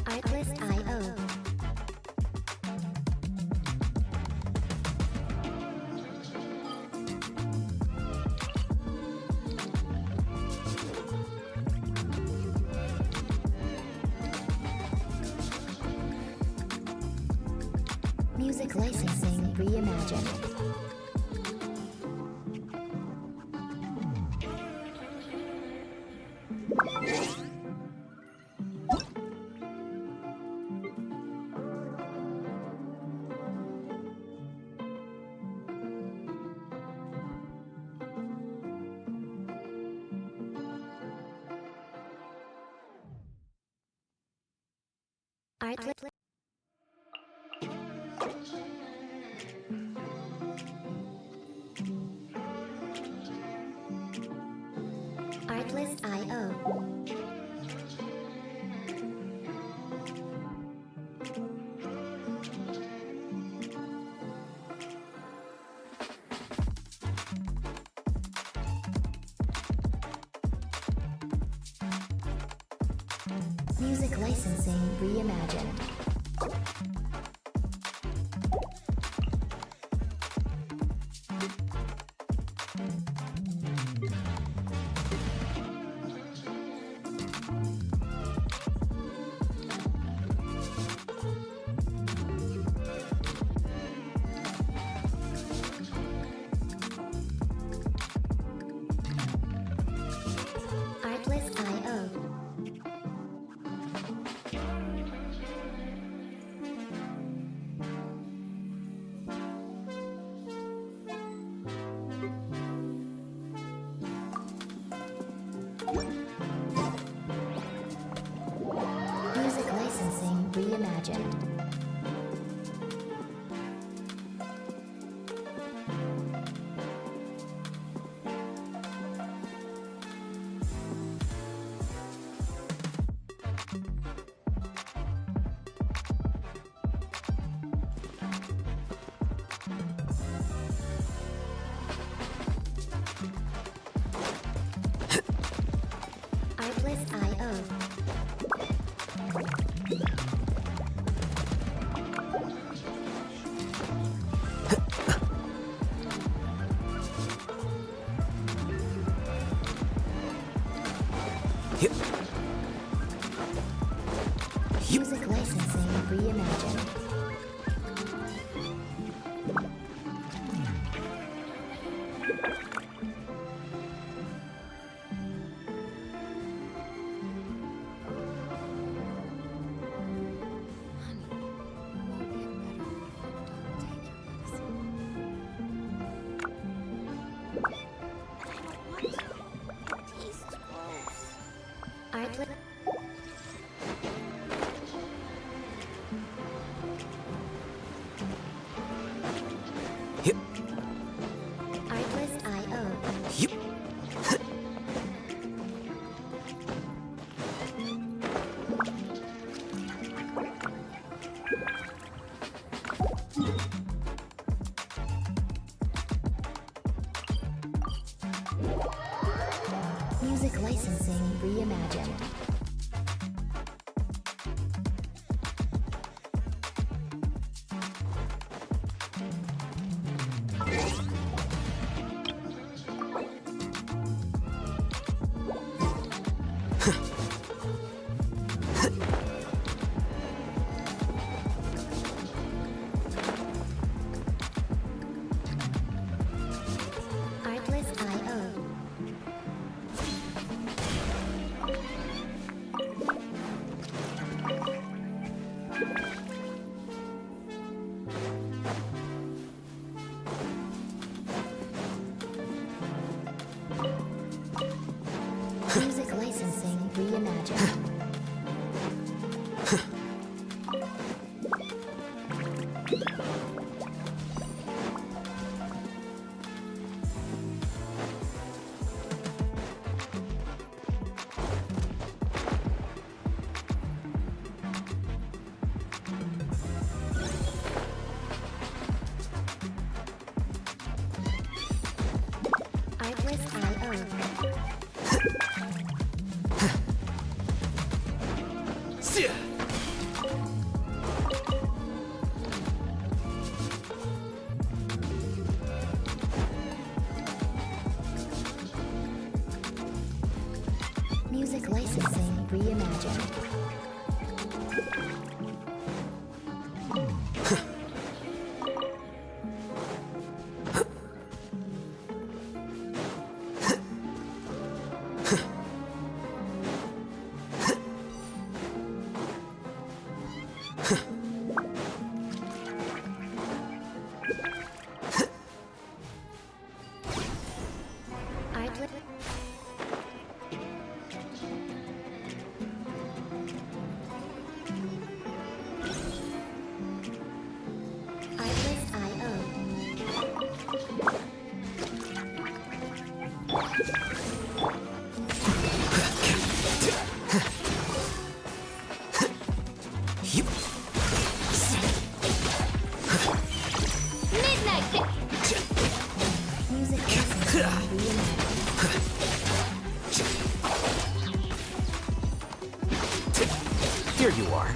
G: Artlist.io. Music licensing reimagined. Artlist. Artlist.io. Music licensing reimagined. Artlist.io. Music licensing reimagined. Artlist.io. Music licensing reimagined.
E: Yep.
G: Artlist I.O.
E: Yep.
G: Music licensing reimagined. Artlist I.O. Music licensing reimagined. Artlist I.O. Music licensing reimagined. Artlist Artlist I.O.
E: Yep.
G: Midnight. Music licensing reimagined.
E: Here you are.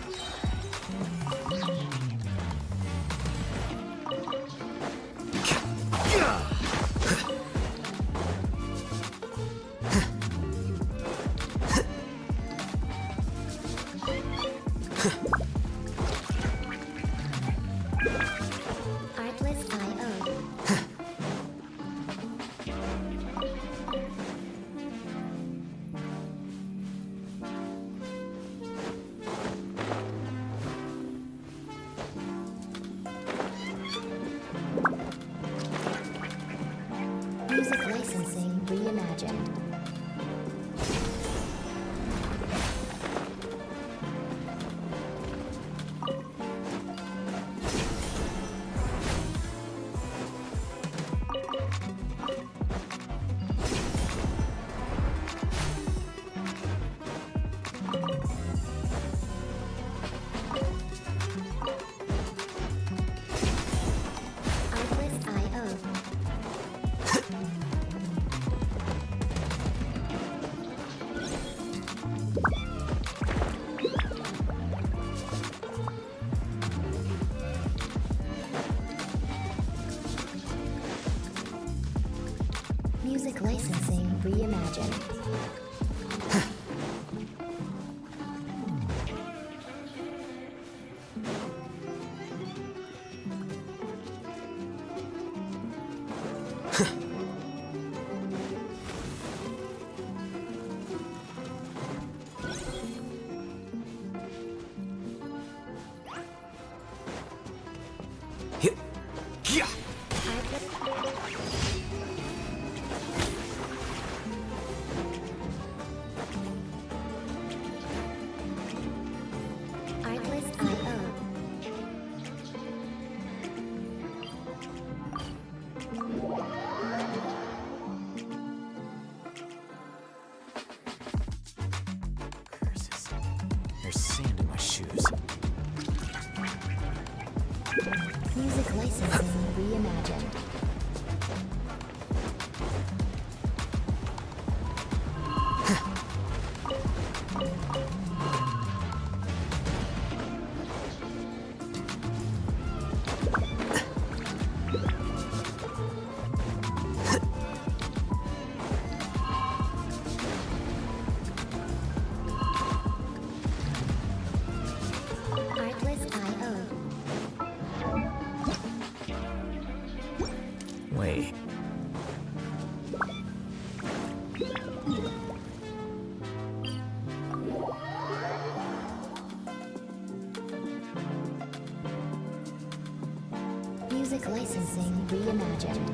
G: Artlist I.O. Music licensing reimagined. Artlist I.O. Music licensing reimagined. licensing reimagined.
E: Wait.
G: Music licensing reimagined.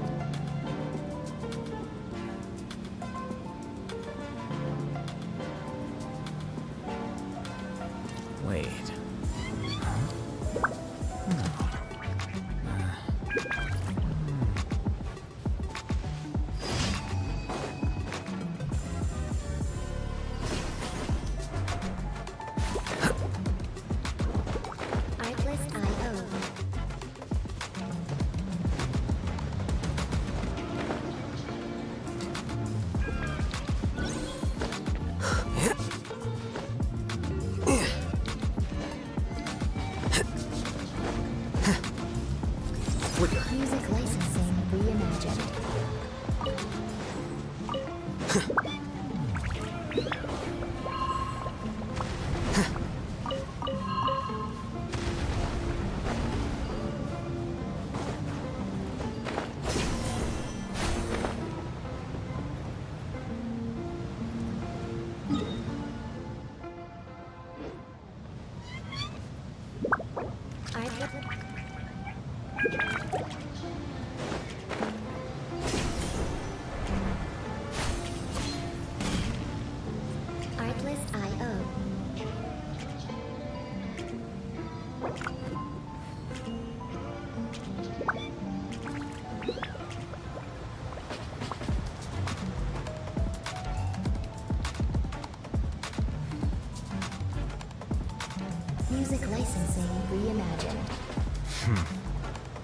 E: Wait.
G: Music licensing reimagined. Artlist.io. Music licensing reimagined.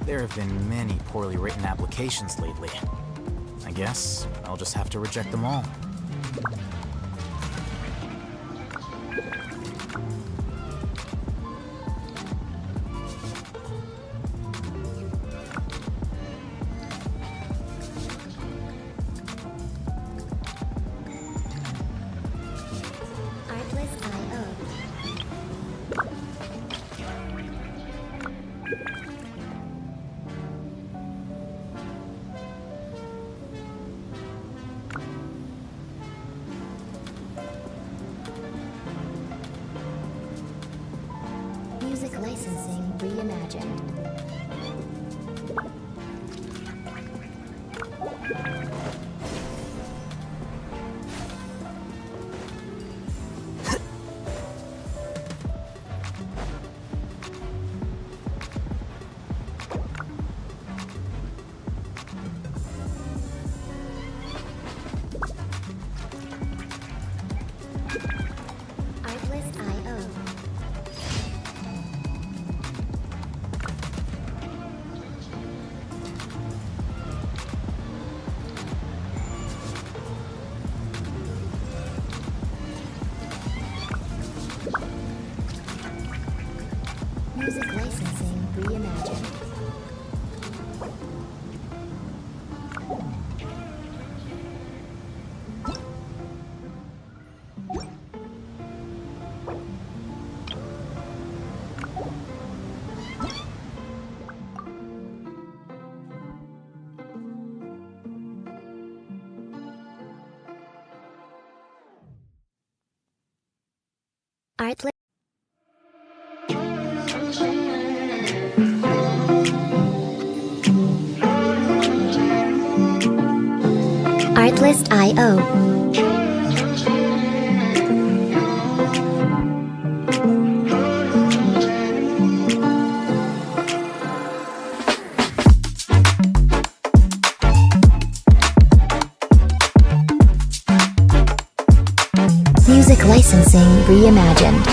E: There have been many poorly written applications lately. I guess I'll just have to reject them all.
G: Artlist.io. Music licensing reimagined. Artlist.io. Music licensing reimagined. Artlist. Artlist.io. Music licensing reimagined.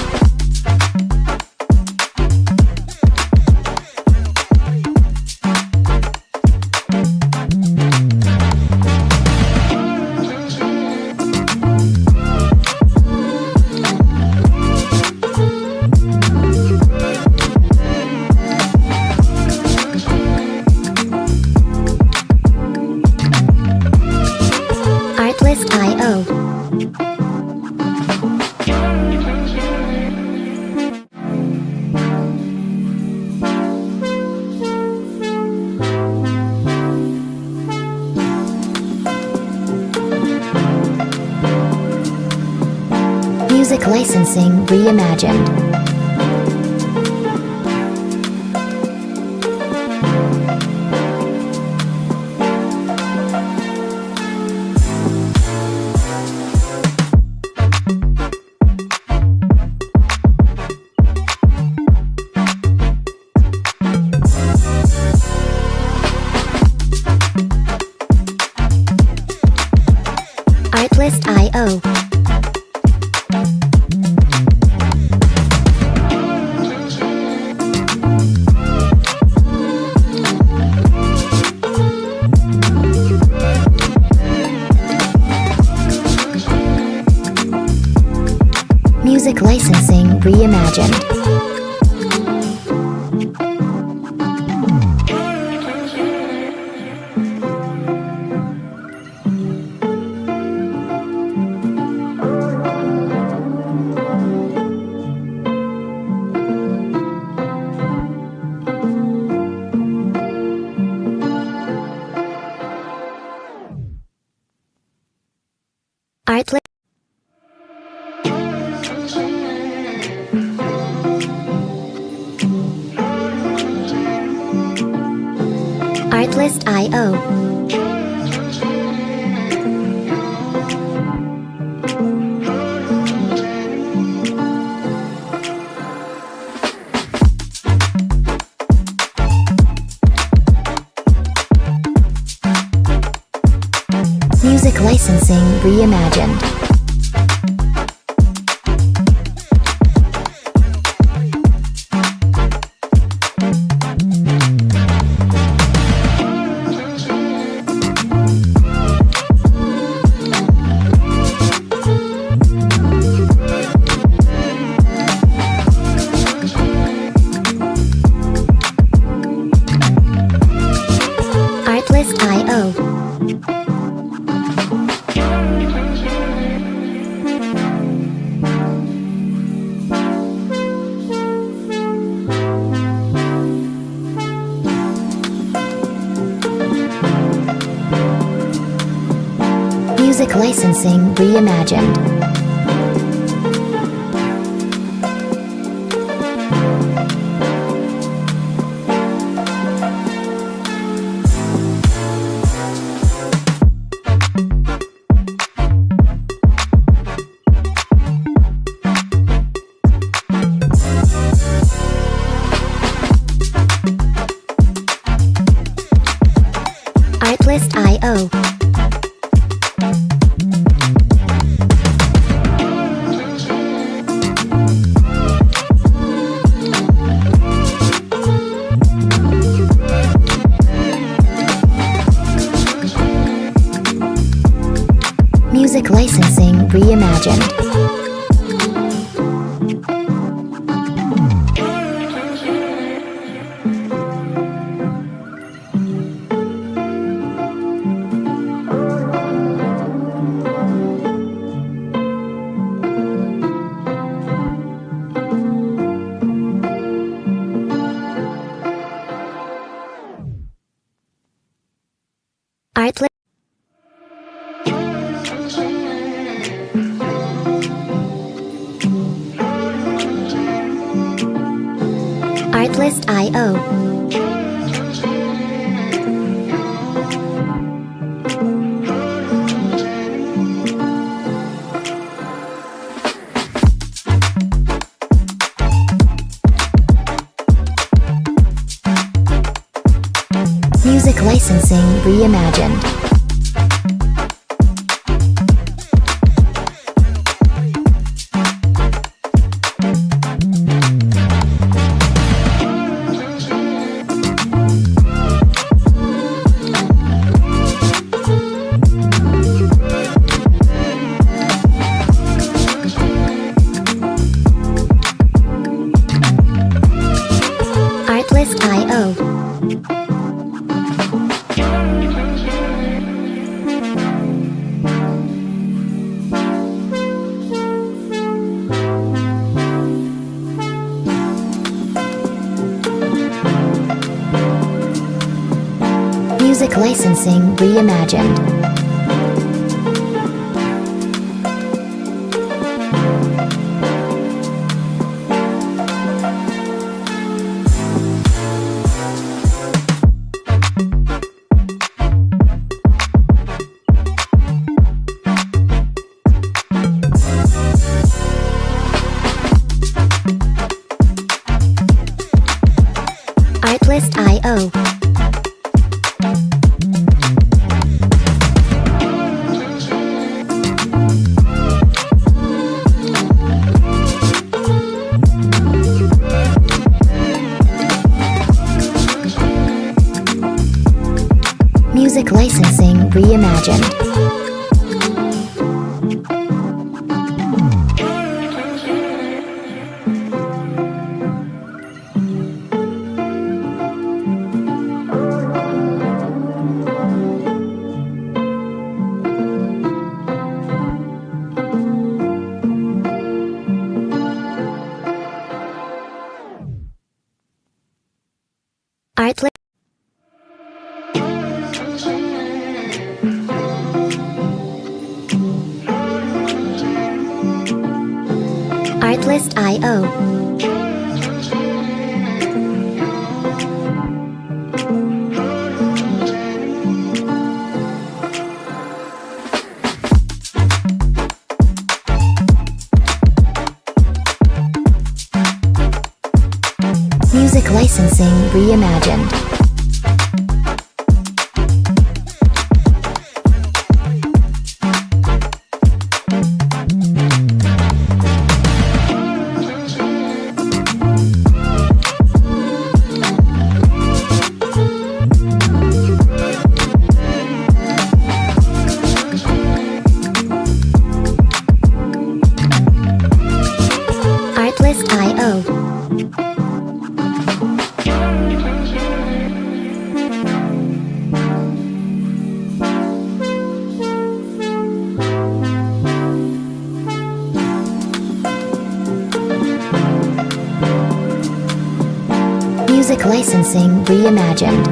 G: Music licensing reimagined. Artlist.io. Music licensing reimagined. Artlist. Artlist.io. Music licensing reimagined. Artlist.io. Music licensing reimagined. Artlist.io. Music licensing reimagined. Artlist. Artlist.io. Music licensing reimagined. Artlist.io. Music licensing reimagined. reimagined. Artlist Artlist.io. Music licensing reimagined. Artlist.io. Music licensing reimagined.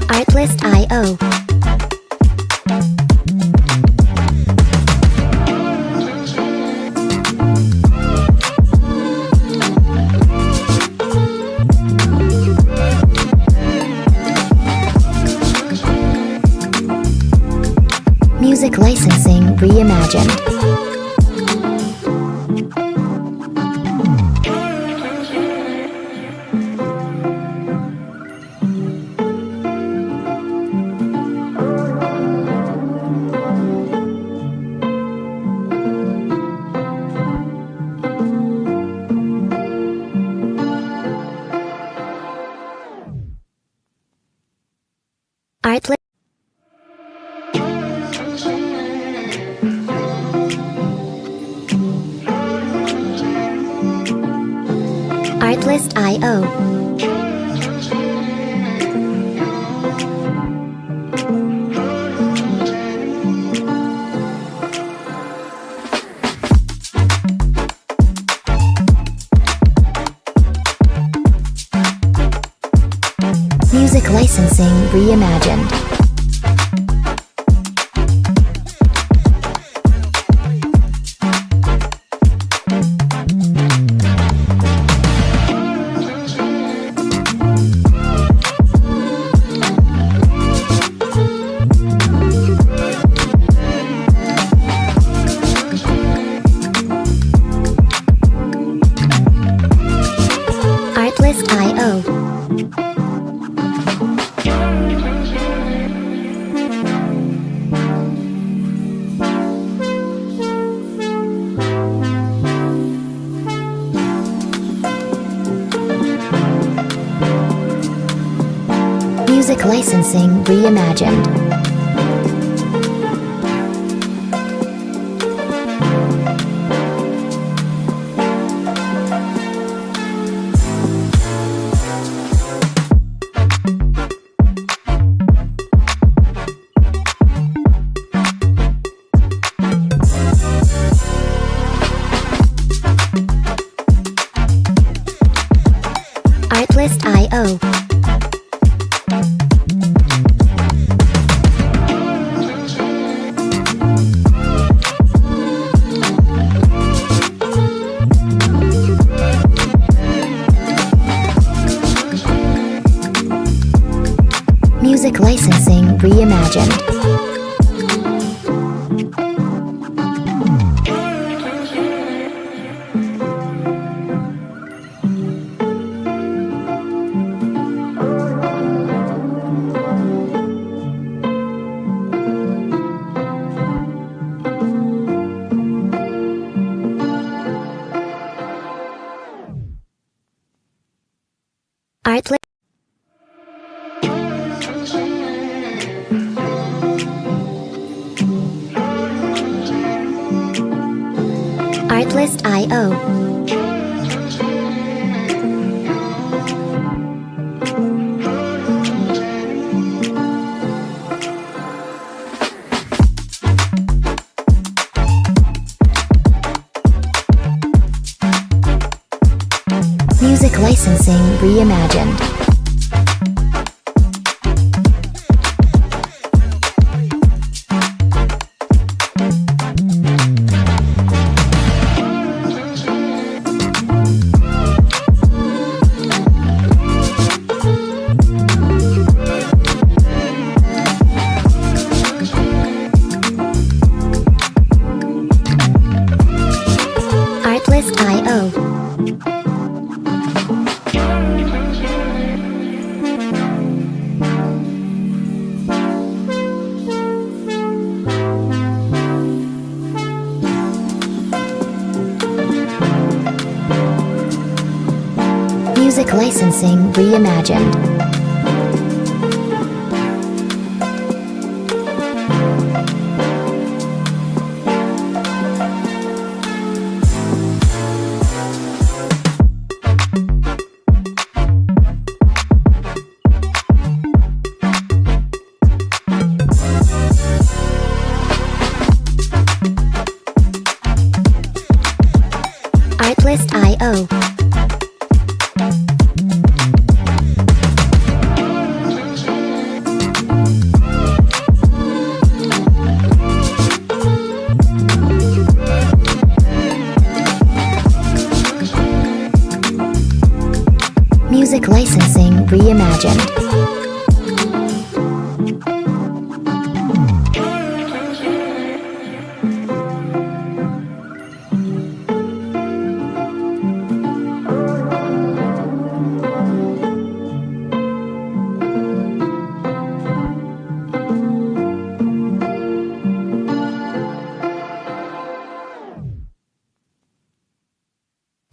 G: Artlist.io. Music licensing reimagined. Artlist Artlist.io. Music licensing reimagined. Artlist.io. Music licensing reimagined. Artlist.io. Music licensing reimagined. Artlist. Artlist.io. Music licensing reimagined. Artlist.io. Music licensing reimagined. Artlist.io. Music licensing reimagined.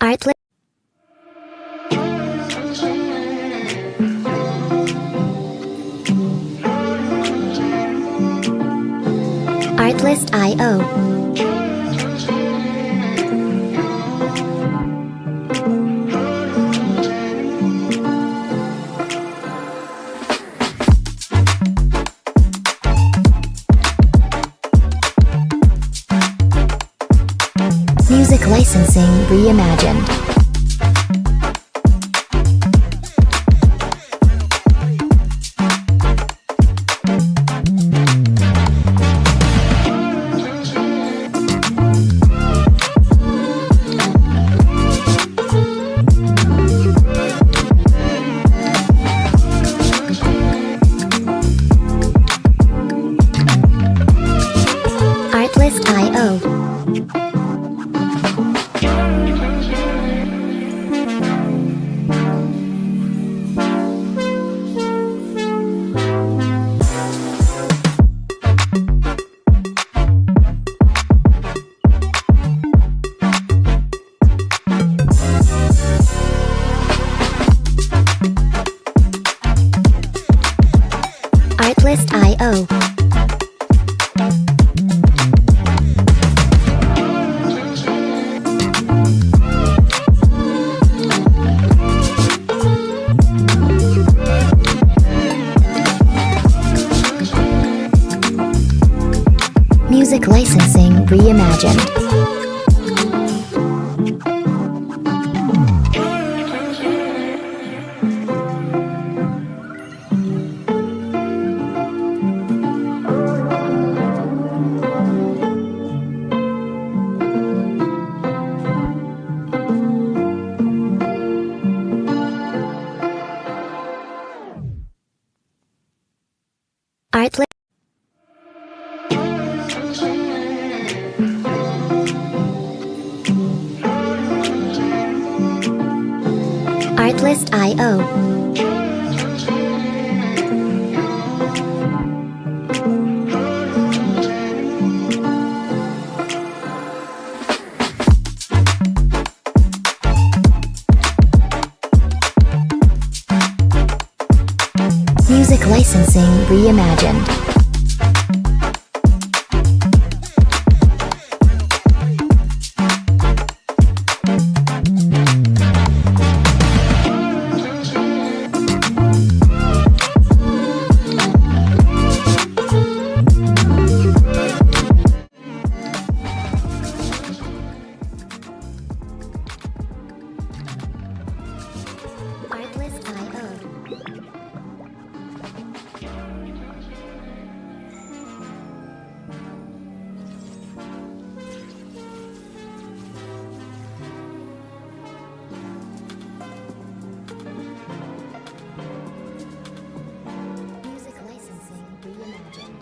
G: Artlist. Artlist.io. Music licensing reimagined. Artlist.io. Artlist.io. Music licensing reimagined. Artlist. Artlist.io. licensing reimagined. Music licensing reimagined.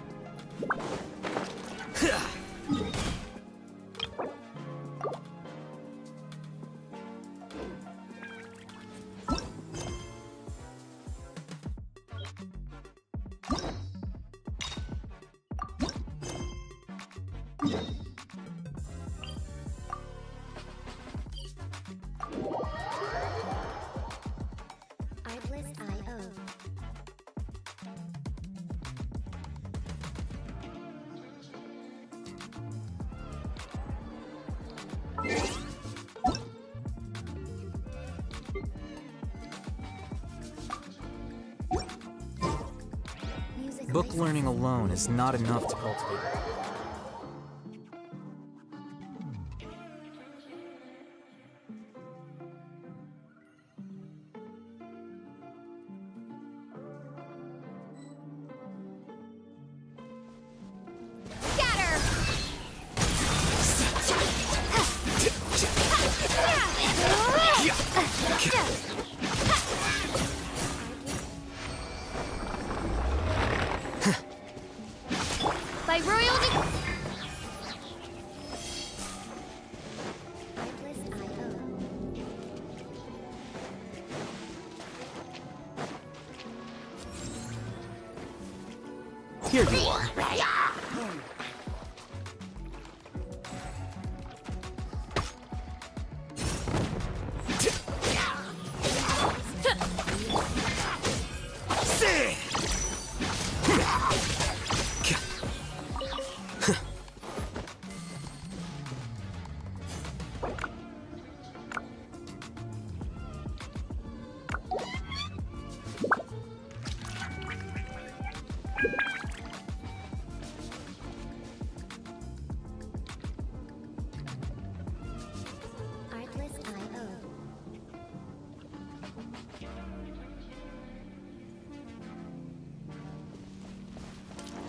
G: Artlist.io.
E: Book learning alone is not enough to cultivate.
A: By royal
E: Here you are.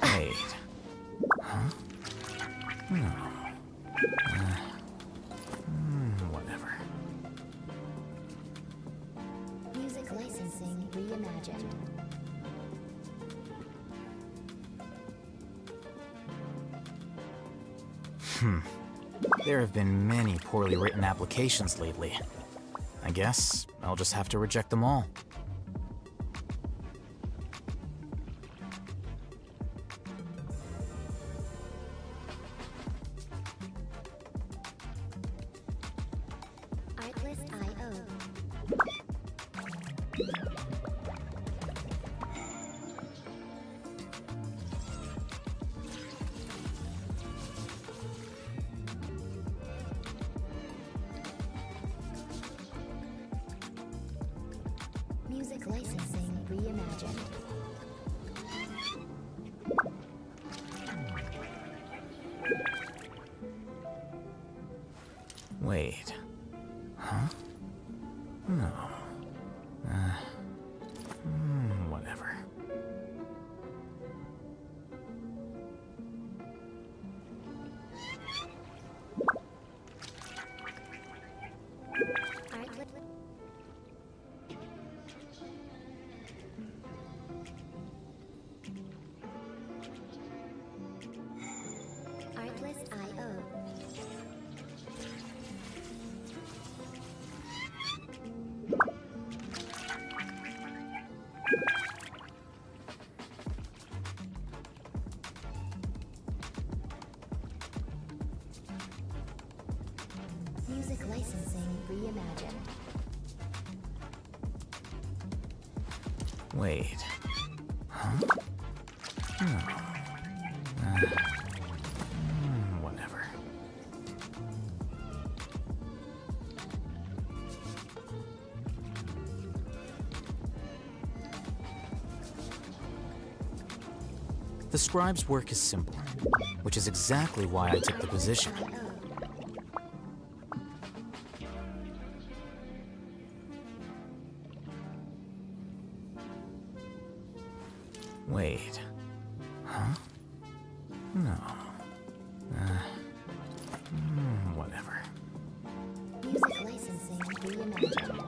E: Wait. Huh? No. Whatever.
G: Music licensing reimagined.
E: There have been many poorly written applications lately. I guess I'll just have to reject them all.
G: Artlist.io. Music licensing reimagined.
E: Wait. Huh? No. Whatever.
G: Artlist.io. Music licensing reimagined.
E: Wait. Whatever. The scribe's work is simple, which is exactly why I took the position. Wait. Huh? No. Whatever.
G: Music licensing reimagined.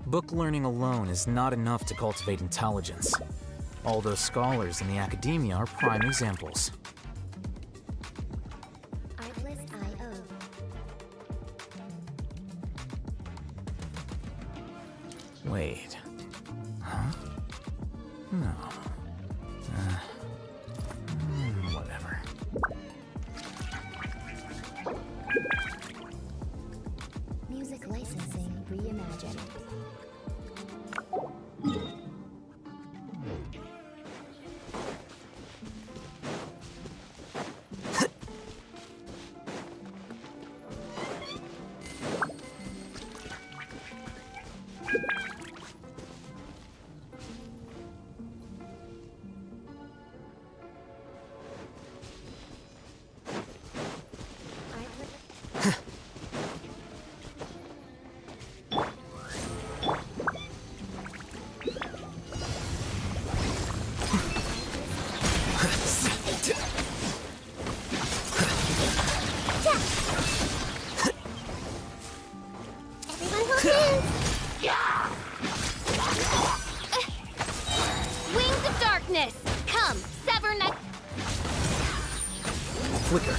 E: Book learning alone is not enough to cultivate intelligence. All those scholars in the academia are prime examples.
G: Artlist.io.
E: Wait. Huh? No. Whatever.
G: Music licensing reimagined.
A: Wings of darkness! Come, sever neck.
E: Flicker.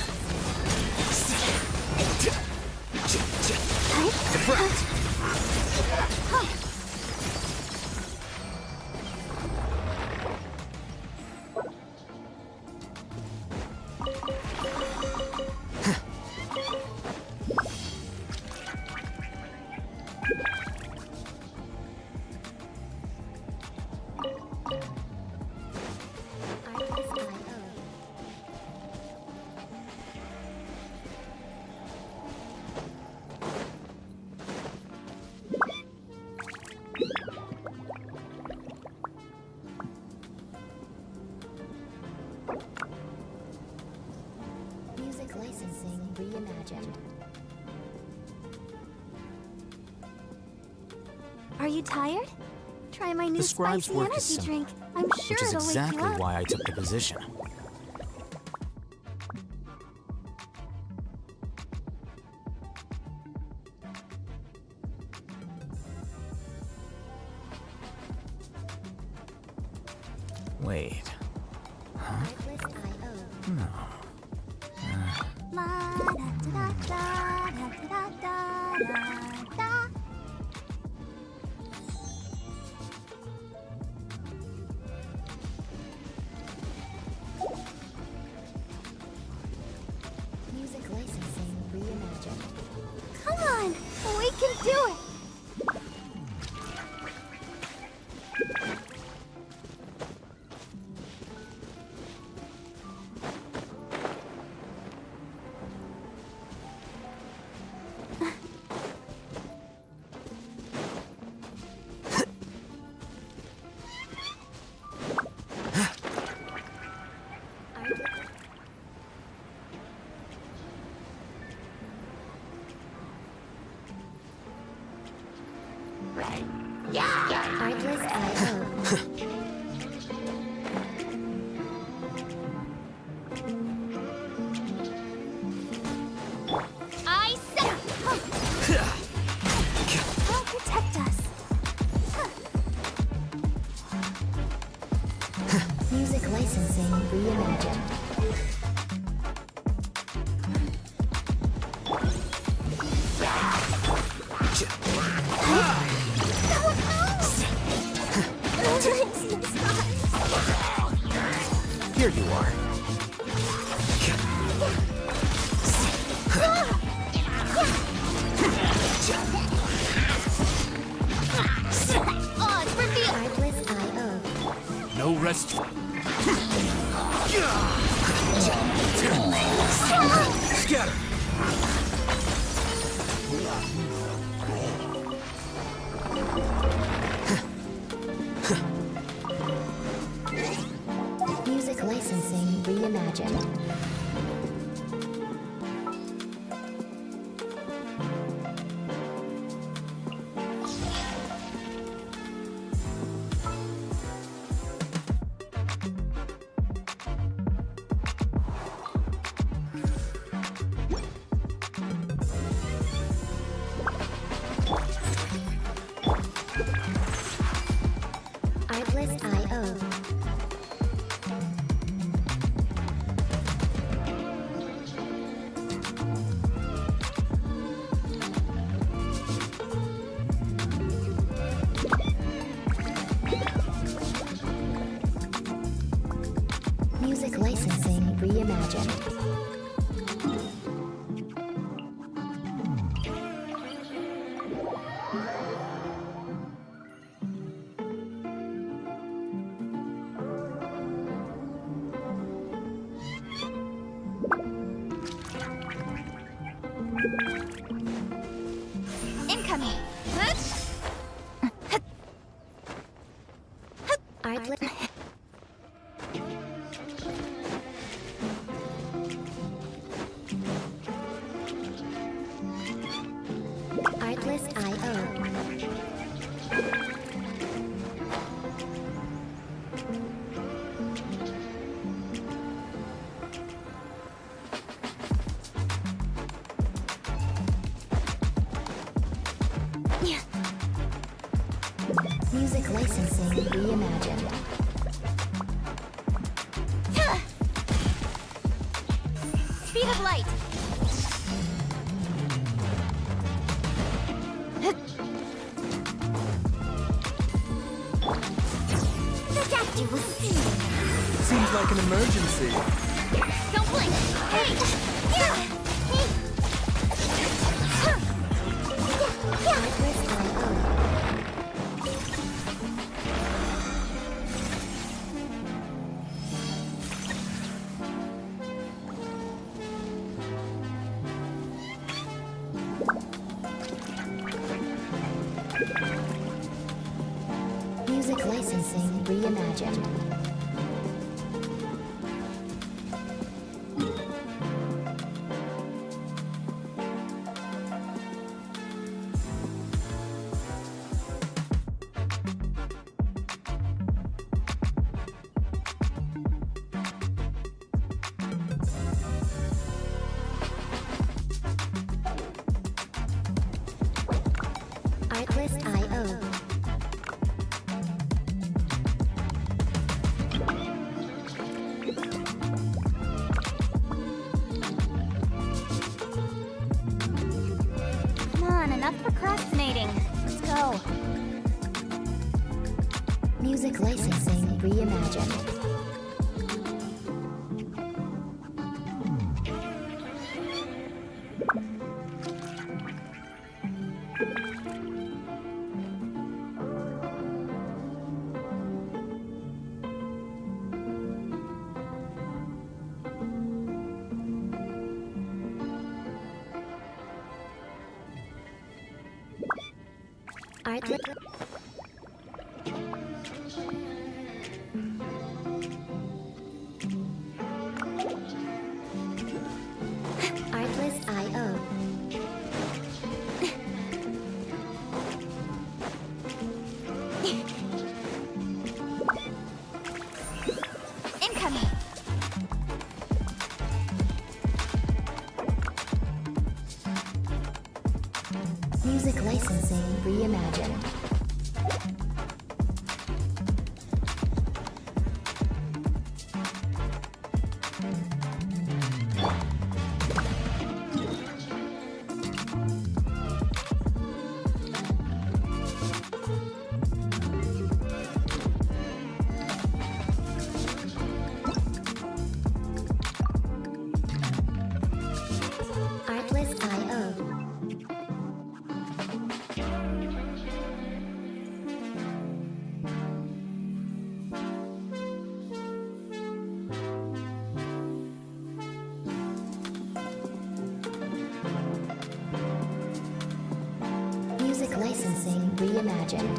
G: Music licensing reimagined. Are you tired? Try my new
E: The scribe's
G: spicy
E: work
G: energy
E: is simple,
G: drink. I'm sure
E: which is
G: it'll wake you
E: exactly
G: up.
E: why I took the position. Wait. Huh?
G: Artlist.io.
E: No.
G: La da da da da da da da da. Music licensing reimagined. Come on, we can do it. Artlist.io.
A: I said.
G: Help protect us. Music licensing reimagined.
E: Here you are.
A: Odds reveal.
G: Artless I.O.
H: No rest.
E: Scatter!
G: Music licensing reimagined. Artless I.O. Music licensing reimagined.
A: Incoming.
G: Artless. Artless I.O. Music licensing reimagined.
A: Speed of light.
G: The doctor will see.
H: Seems like an emergency.
A: Don't blink. Hey.
G: Artless I.O. Music licensing reimagined. Artless I.O.
A: Come on, enough procrastinating. Let's go.
G: Music licensing reimagined. Artless. Artless I.O.
A: Incoming.
G: Music licensing reimagined. reimagined.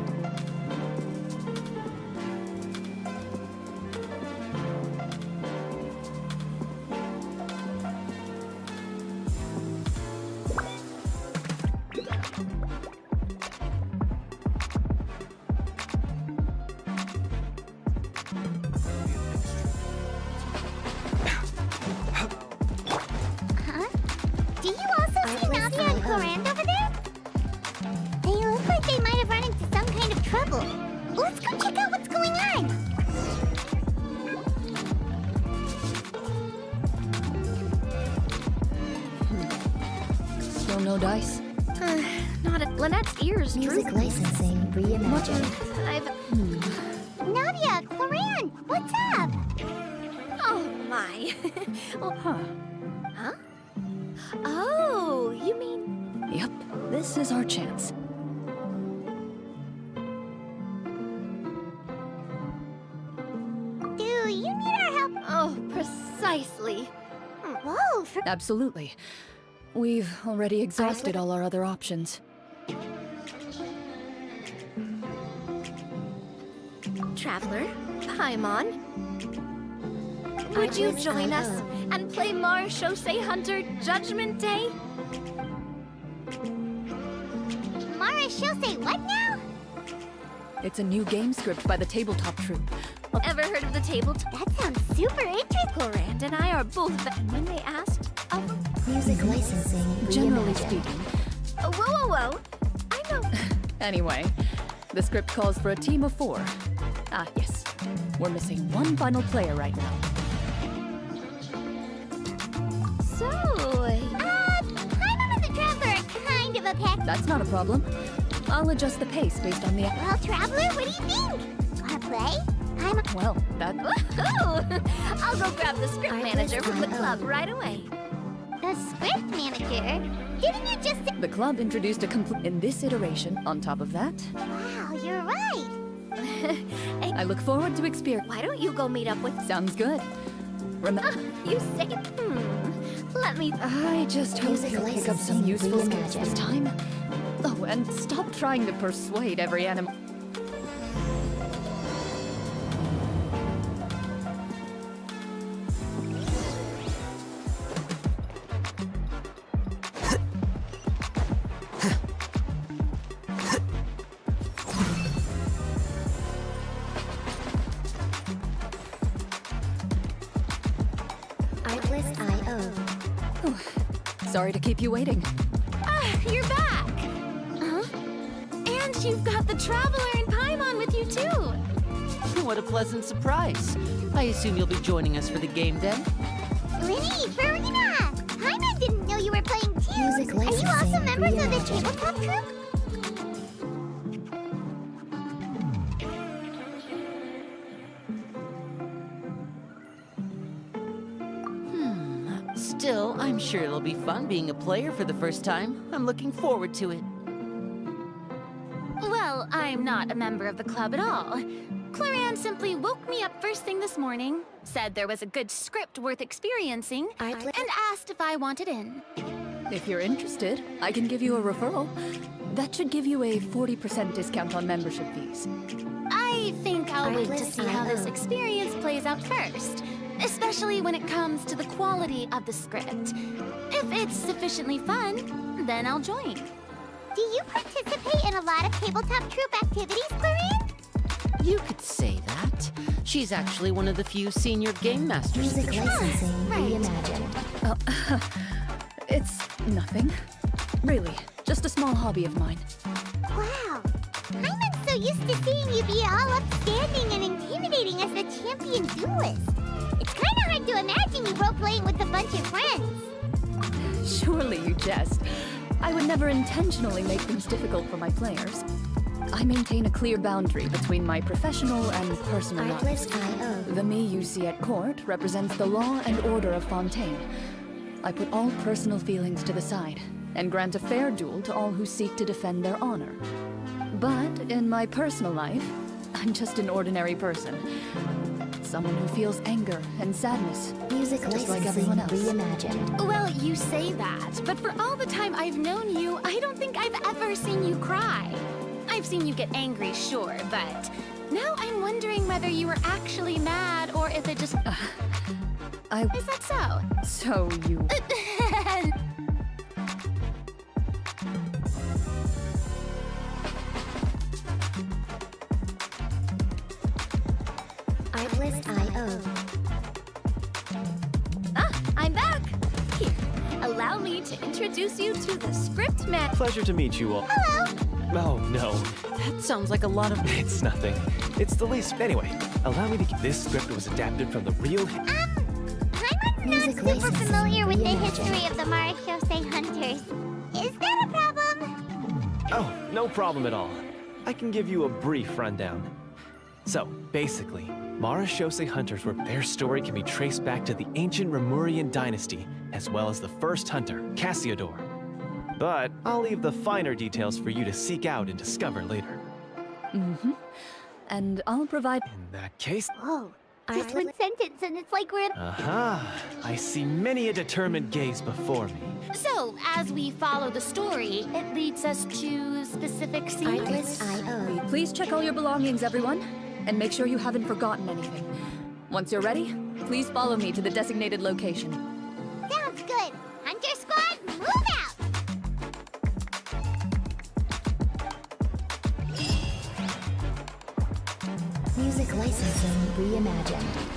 A: Huh? Do you also see Nadia and Corand over there? They look like they might have run into some kind of trouble. Let's go check out what's going on.
J: Still no dice?
C: Not at Lynette's ears,
G: Music licensing reimagined.
A: Nadia, Corand, what's up?
C: Oh my.
J: Huh.
C: Huh? Oh, you mean...
J: Yep, this is our chance.
A: Do you need our help?
C: Oh, precisely.
A: Whoa,
J: Absolutely. We've already exhausted all our other options.
C: Traveler, Paimon, would you join us and play Mars Chaussee Hunter Judgment Day?
A: Mara Chaussee, what now?
J: It's a new game script by the tabletop troupe.
C: Ever heard of the tabletop?
A: That sounds super interesting.
C: Corand and I are both. And when they asked,
G: Music licensing
J: Generally
G: reimagined.
J: speaking.
C: whoa. I know.
J: Anyway, the script calls for a team of 4. Ah, yes. We're missing one final player right now.
C: So,
A: Paimon and the Traveler are kind of a pack.
J: That's not a problem. I'll adjust the pace based on the...
A: Well, Traveler, what do you think? Wanna play?
J: Well, that...
C: woohoo! I'll go grab the script manager from the club right away.
A: The script manager? Didn't you just say...
J: The club introduced a complete... In this iteration, on top of that,
A: Wow, you're right.
J: I look forward to experience...
C: Why don't you go meet up with...
J: Sounds good. Remember...
C: You say... Let me...
J: I just hope
G: Music
J: you'll pick up some
G: licensing
J: useful skills
G: reimagined.
J: this time. Oh, and stop trying to persuade every animal...
G: Artlist.io.
J: Sorry to keep you waiting.
C: You're back! Huh? And you've got the Traveler and Paimon with you, too!
D: What a pleasant surprise. I assume you'll be joining us for the game then?
A: Linny, Farina! Paimon didn't know you were playing tunes.
G: Music
A: Are you also
G: licensing
A: members of the
G: reimagined.
A: tabletop troupe?
D: Still, I'm sure it'll be fun being a player for the first time. I'm looking forward to it.
A: Well, I'm not a member of the club at all. Claran simply woke me up first thing this morning, said there was a good script worth experiencing, and asked if I wanted in.
J: If you're interested, I can give you a referral. That should give you a 40% discount on membership fees.
A: I think I'll wait to see how this
G: Artlist.io.
A: experience plays out first, especially when it comes to the quality of the script. If it's sufficiently fun, then I'll join. Do you participate in a lot of tabletop troupe activities, Clarion?
D: You could say that. She's actually one of the few senior game masters of the
G: Music
D: troupe.
G: licensing
A: right.
G: reimagined.
J: It's nothing. Really, just a small hobby of mine.
A: Wow. I'm so used to seeing you be all upstanding and intimidating as the champion duelist. It's kind of hard to imagine you role-playing with a bunch of friends.
J: Surely you jest. I would never intentionally make things difficult for my players. I maintain a clear boundary between my professional and personal lives.
G: Artlist.io.
J: The me you see at court represents the law and order of Fontaine. I put all personal feelings to the side and grant a fair duel to all who seek to defend their honor. But in my personal life, I'm just an ordinary person. Someone who feels anger and sadness,
G: Music
J: just like
G: licensing
J: everyone else.
G: reimagined.
A: Well, you say that, but for all the time I've known you, I don't think I've ever seen you cry. I've seen you get angry, sure, but now I'm wondering whether you were actually mad or if it just... Is that so?
J: So you...
G: Artlist.io.
C: I'm back! Here, allow me to introduce you to the script man.
K: Pleasure to meet you all.
G: Hello.
K: Oh, no.
D: That sounds like a lot of...
K: It's nothing. It's the least... Anyway, allow me to... This script was adapted from the real...
G: I'm not super familiar with the history of the Marachose hunters. Is that a problem?
K: Oh, no problem at all. I can give you a brief rundown. So, basically, Marachose hunters were... Their story can be traced back to the ancient Remurian dynasty, as well as the first hunter, Cassiodor. But I'll leave the finer details for you to seek out and discover later.
J: And I'll provide...
K: In that case...
G: Whoa. Just one sentence and it's like we're...
K: Aha! I see many a determined gaze before me.
A: So, as we follow the story, it leads us to specific scenes.
G: Artlist.io.
J: Please check all your belongings, everyone, and make sure you haven't forgotten anything. Once you're ready, please follow me to the designated location.
G: Sounds good. Hunter Squad, move out! Music licensing reimagined.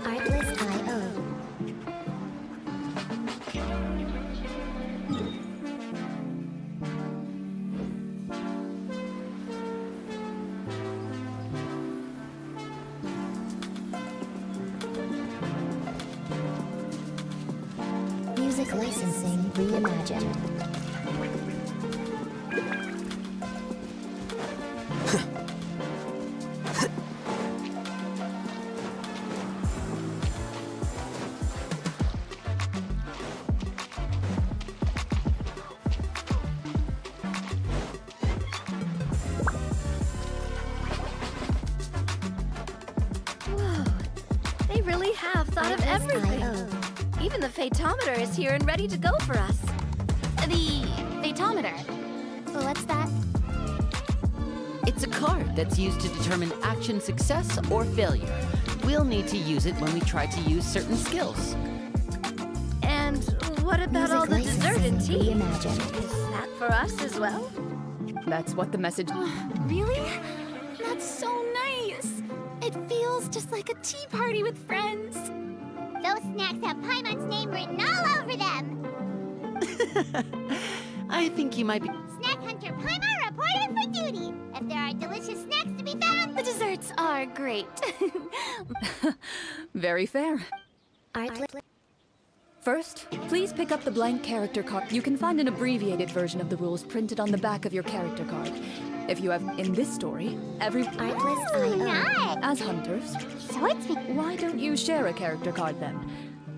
G: Artlist.io. Music licensing reimagined.
C: Whoa, they really have thought of everything.
G: Artlist.io.
C: Even the Fatometer is here and ready to go for us.
A: The Fatometer. What's that?
D: It's a card that's used to determine action success or failure. We'll need to use it when we try to use certain skills.
C: And what about
G: Music
C: all the dessert and
G: licensing
C: tea?
G: reimagined.
C: Is that for us as well?
J: That's what the message...
A: Really? That's so nice. It feels just like a tea party with friends.
G: Those snacks have Paimon's name written all over them.
D: I think you might be...
G: Snack Hunter Paimon reported for duty. If there are delicious snacks to be found...
A: The desserts are great.
J: Very fair.
G: Artlist.
J: First, please pick up the blank character card. You can find an abbreviated version of the rules printed on the back of your character card. If you have, in this story, every...
G: Artlist.io. Nice.
J: As hunters,
G: So it's...
J: why don't you share a character card then?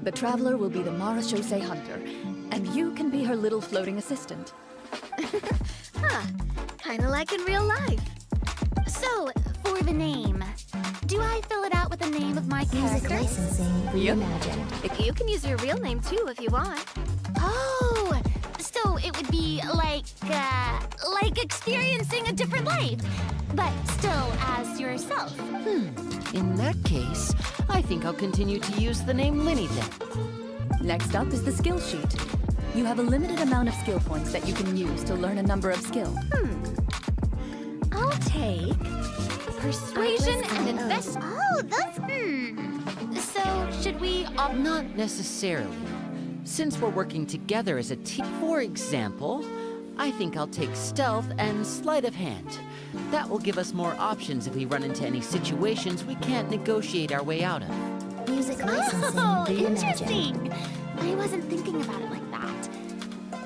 J: The Traveler will be the Marachose hunter, and you can be her little floating assistant.
C: Huh, kinda like in real life.
A: So, for the name, do I fill it out with the name of my
G: Music
A: character?
G: licensing reimagined.
C: You can use your real name too if you want.
A: Oh, so it would be like experiencing a different life, but still as yourself.
D: In that case, I think I'll continue to use the name Linny then.
J: Next up is the skill sheet. You have a limited amount of skill points that you can use to learn a number of skills.
C: I'll take persuasion and invest.
G: Oh, those...
A: So, should we all...
D: Not necessarily. Since we're working together as a team, for example, I think I'll take stealth and sleight of hand. That will give us more options if we run into any situations we can't negotiate our way out of.
G: Music licensing
A: Oh,
G: reimagined.
A: interesting. I wasn't thinking about it like that.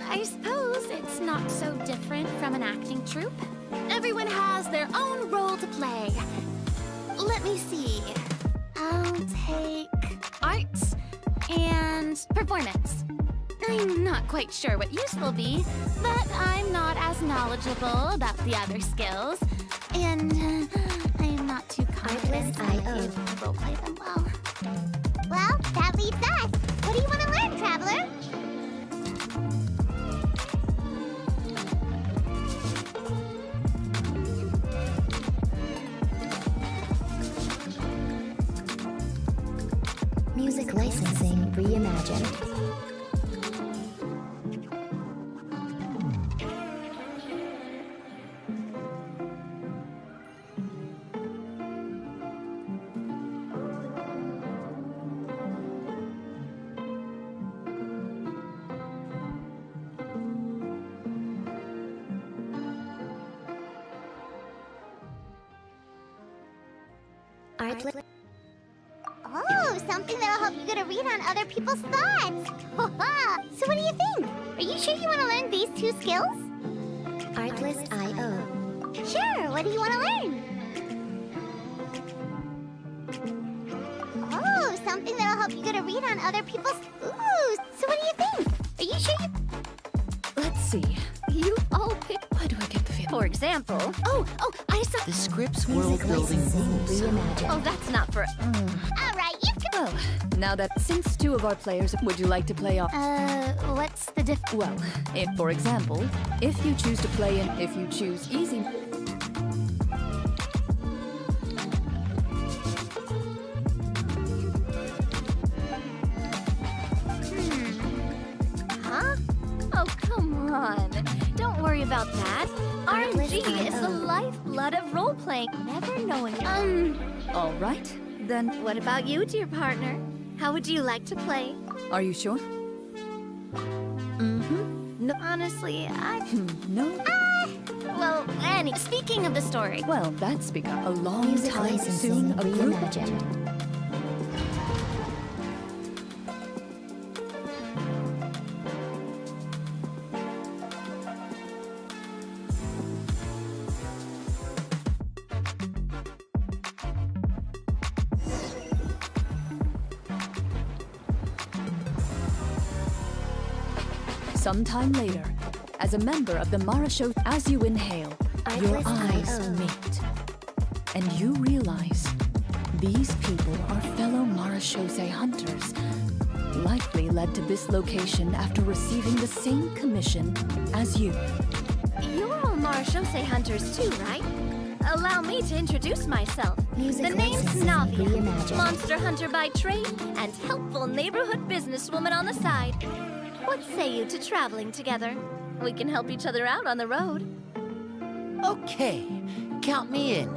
A: I suppose it's not so different from an acting troupe. Everyone has their own role to play. Let me see. I'll take arts and performance. I'm not quite sure what use will be, but I'm not as knowledgeable about the other skills, and I'm not too confident I'll be able to roleplay them well.
G: Well, that leaves us. What do you want to learn, Traveler?
L: Music licensing reimagined.
G: Oh, something that'll help you get a read on other people's thoughts. So what do you think? Are you sure you want to learn these 2 skills?
L: Artlist.io.
G: Sure, what do you want to learn? Oh, something that'll help you get a read on other people's... Ooh, so what do you think? Are you sure you...
J: Let's see.
C: You all pick.
J: Why do I get the feeling?
C: For example.
A: I saw...
D: The script's world-building rules.
C: Oh, that's not for.
G: All right, you can...
J: Well, now that since 2 of our players, would you like to play off?
A: what's the diff...
J: Well, if, for example, if you choose to play in, if you choose easy...
C: Huh? Oh, come on. Don't worry about that. RNG is the lifeblood of role-playing. Never knowing.
J: All right, then,
C: What about you, dear partner? How would you like to play?
J: are you sure?
C: No, honestly,
J: No?
A: Well, speaking of the story...
J: Well, that's become a long
L: Music
J: time
L: licensing
J: soon. A group
L: reimagined.
J: Sometime later, as a member of the Mara Show, as you inhale, your eyes meet. And you realize these people are fellow Marachose hunters, likely led to this location after receiving the same commission as you.
C: You're all Marachose hunters too, right? Allow me to introduce myself.
L: Music
C: The name's
L: licensing
C: Navia,
L: reimagined.
C: monster hunter by trade and helpful neighborhood businesswoman on the side. What say you to traveling together? We can help each other out on the road.
D: Okay, count me in.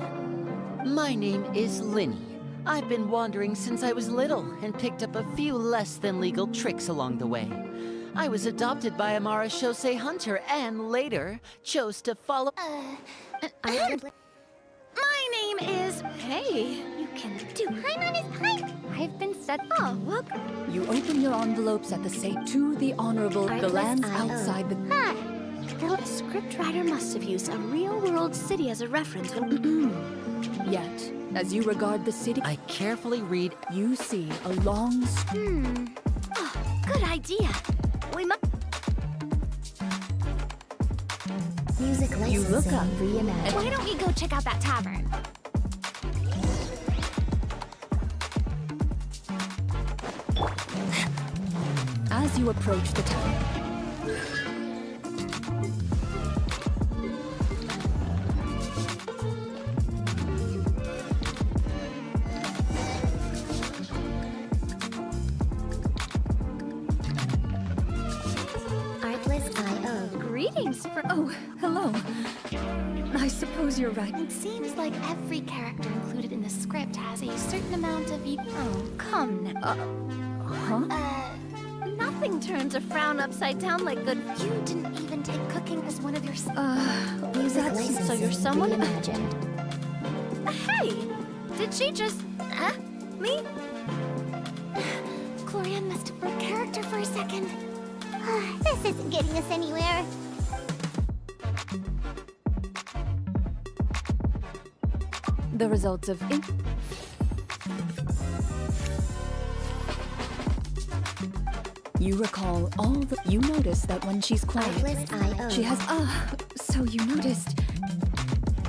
D: My name is Linny. I've been wandering since I was little and picked up a few less than legal tricks along the way. I was adopted by a Marachose hunter and later chose to follow...
A: My name is...
C: Hey, you can do...
G: Paimon is Paimon.
A: I've been said...
C: Oh, look.
J: You open your envelopes at the same to the Honorable Galans outside the...
C: The scriptwriter must have used a real-world city as a reference when...
J: Yet, as you regard the city,
D: I carefully read...
J: you see a long...
C: Oh, good idea. We must...
L: Music licensing
J: You look up.
L: reimagined.
A: Why don't we go check out that tavern?
J: As you approach the town,
L: Artlist.io.
C: Greetings for...
J: oh, hello. I suppose you're right.
A: It seems like every character included in the script has a certain amount of...
C: Oh, come now.
J: Huh?
C: Nothing turns a frown upside down like good...
A: You didn't even take cooking as one of your...
L: Music
C: that's-
L: licensing
C: so you're someone-
L: reimagined.
C: Hey! Did she just... Me?
A: Glorian must have broke character for a second.
G: This isn't getting us anywhere.
J: The results of... You recall all the... You notice that when she's quiet,
L: Artlist.io.
J: she has... so you noticed...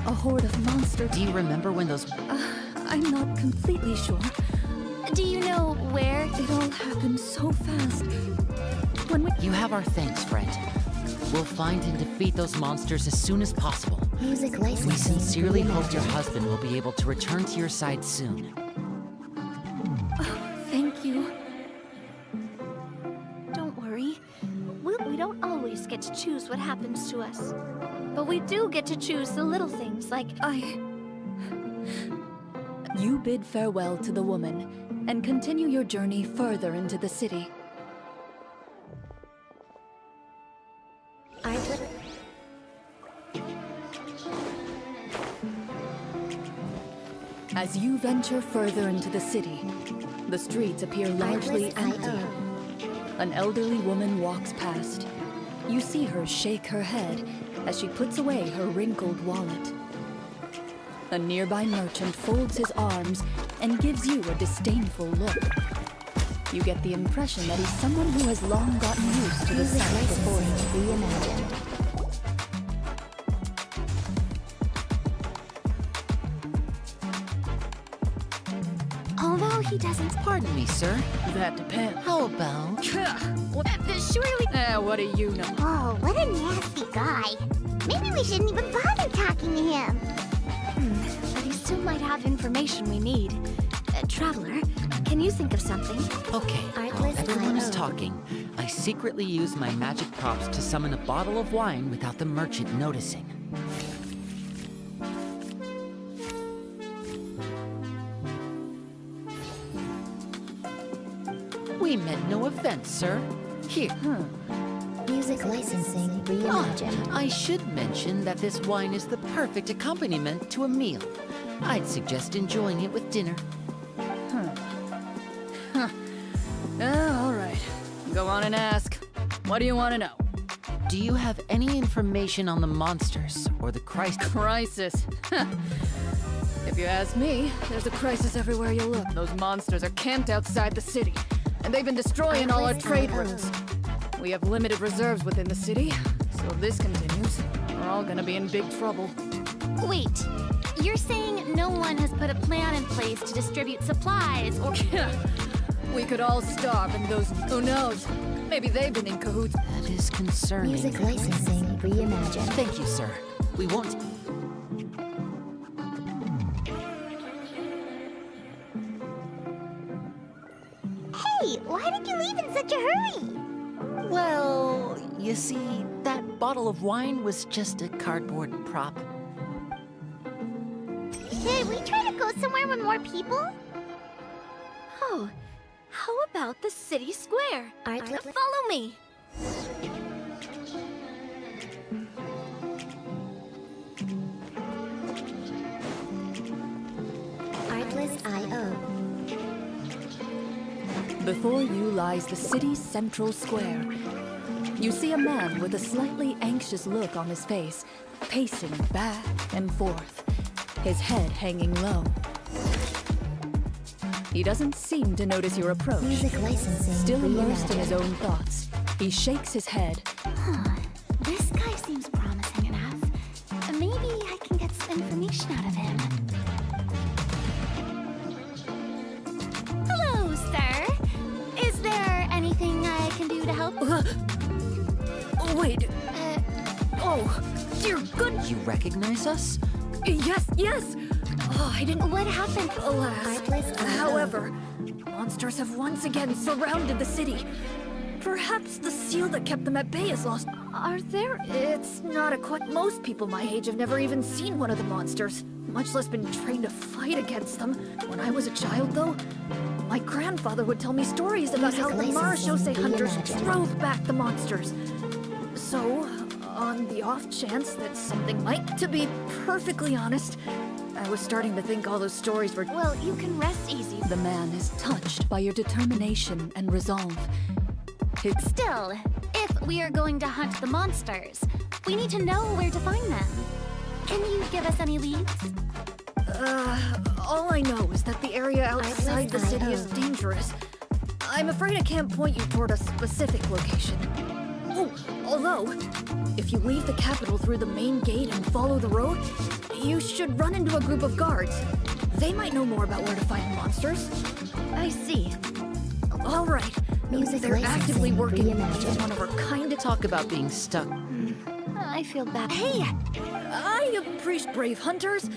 J: a horde of monsters.
D: Do you remember when those...
J: I'm not completely sure.
A: Do you know where?
J: It all happened so fast. When we...
D: You have our thanks, friend. We'll find and defeat those monsters as soon as possible.
L: Music licensing.
D: We sincerely hope
L: reimagined.
D: your husband will be able to return to your side soon.
J: Thank you.
C: Don't worry. We don't always get to choose what happens to us. But we do get to choose the little things like...
J: You bid farewell to the woman and continue your journey further into the city.
L: Artlist.
J: As you venture further into the city, the streets appear largely empty. An elderly woman walks past. You see her shake her head as she puts away her wrinkled wallet. A nearby merchant folds his arms and gives you a disdainful look. You get the impression that he's someone who has long gotten used to the
L: Music
J: sight before
L: licensing
J: him.
L: reimagined.
A: Although he doesn't...
D: Pardon me, sir.
J: That depends.
D: How about...
A: Surely...
J: What do you know?
G: Oh, what a nasty guy. Maybe we shouldn't even bother talking to him.
C: But he still might have information we need. Traveler, can you think of something?
D: Okay, while
L: Artlist
D: everyone is
L: IO.
D: talking, I secretly use my magic props to summon a bottle of wine without the merchant noticing. We meant no offense, sir. Here.
L: Music licensing
D: Ah,
L: reimagined.
D: I should mention that this wine is the perfect accompaniment to a meal. I'd suggest enjoying it with dinner.
J: All right. Go on and ask. What do you want to know?
D: Do you have any information on the monsters or the Christ?
J: Crisis. If you ask me, there's a crisis everywhere you look. Those monsters are camped outside the city, and they've been destroying all our trade routes. We have limited reserves within the city, so if this continues, we're all gonna be in big trouble.
A: Wait, you're saying no one has put a plan in place to distribute supplies or...
J: We could all starve, and those... Who knows? Maybe they've been in cahoots.
D: That is concerning.
L: Music licensing reimagined.
D: Thank you, sir. We won't...
G: Hey, why did you leave in such a hurry?
D: Well, you see, that bottle of wine was just a cardboard prop.
G: Should we try to go somewhere with more people?
C: Oh, how about the city square?
L: Artlist.
C: Follow me.
L: Artlist.io.
J: Before you lies the city's central square. You see a man with a slightly anxious look on his face, pacing back and forth, his head hanging low. He doesn't seem to notice your approach.
L: Music licensing
J: Still immersed in his
L: reimagined.
J: own thoughts, he shakes his head.
A: This guy seems promising enough. Maybe I can get some information out of him. Hello, sir. Is there anything I can do to help?
J: Wait. Oh, dear goodness.
D: You recognize us?
J: Yes. Oh, I didn't...
A: What happened?
J: Alas.
L: Artlist.io.
J: However, monsters have once again surrounded the city. Perhaps the seal that kept them at bay is lost.
C: Are there...
J: It's not a most people my age have never even seen one of the monsters, much less been trained to fight against them. When I was a child, though, my grandfather would tell me stories about how the
L: Music
J: Marashose
L: licensing
J: hunters
L: reimagined.
J: drove back the monsters. So, on the off chance that something might, to be perfectly honest, I was starting to think all those stories were...
C: Well, you can rest easy.
J: The man is touched by your determination and resolve.
A: Still, if we are going to hunt the monsters, we need to know where to find them. Can you give us any leads?
J: All I know is that the area outside the city is dangerous.
F: I'm afraid I can't point you toward a specific location. Oh, although, if you leave the capital through the main gate and follow the road, you should run into a group of guards. They might know more about where to find monsters.
C: I see.
F: All right.
L: Music
F: They're actively
L: licensing
F: working on
L: reimagined.
F: one of our kind of...
D: Talk about being stuck.
C: I feel bad.
F: Hey! I appreciate brave hunters.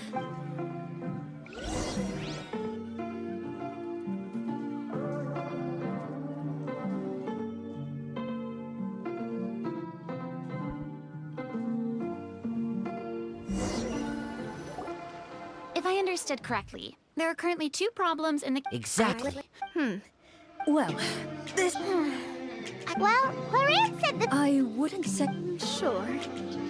A: If I understood correctly, there are currently 2 problems in the...
D: Exactly.
F: Well, this...
G: Well, Clarice said that
F: I wouldn't say...
C: Sure.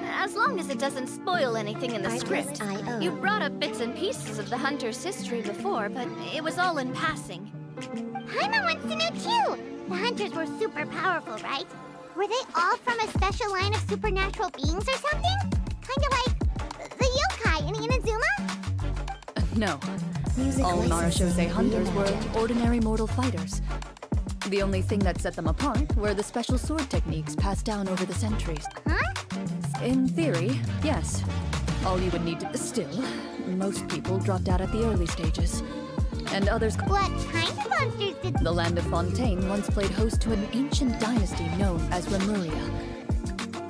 C: As long as it doesn't spoil anything in the script.
L: Artlist.io.
C: You brought up bits and pieces of the Hunter's history before, but it was all in passing.
G: Paimon wants to know too. The hunters were super powerful, right? Were they all from a special line of supernatural beings or something? Kind of like the yokai in Inazuma?
J: No.
L: Music
J: All
L: licensing
J: Marashose hunters were
L: reimagined.
J: ordinary mortal fighters. The only thing that set them apart were the special sword techniques passed down over the centuries.
G: Huh?
J: In theory, yes. All you would need to... Still, most people dropped out at the early stages. And others...
G: What kind of monsters did...
J: The land of Fontaine once played host to an ancient dynasty known as Remuria.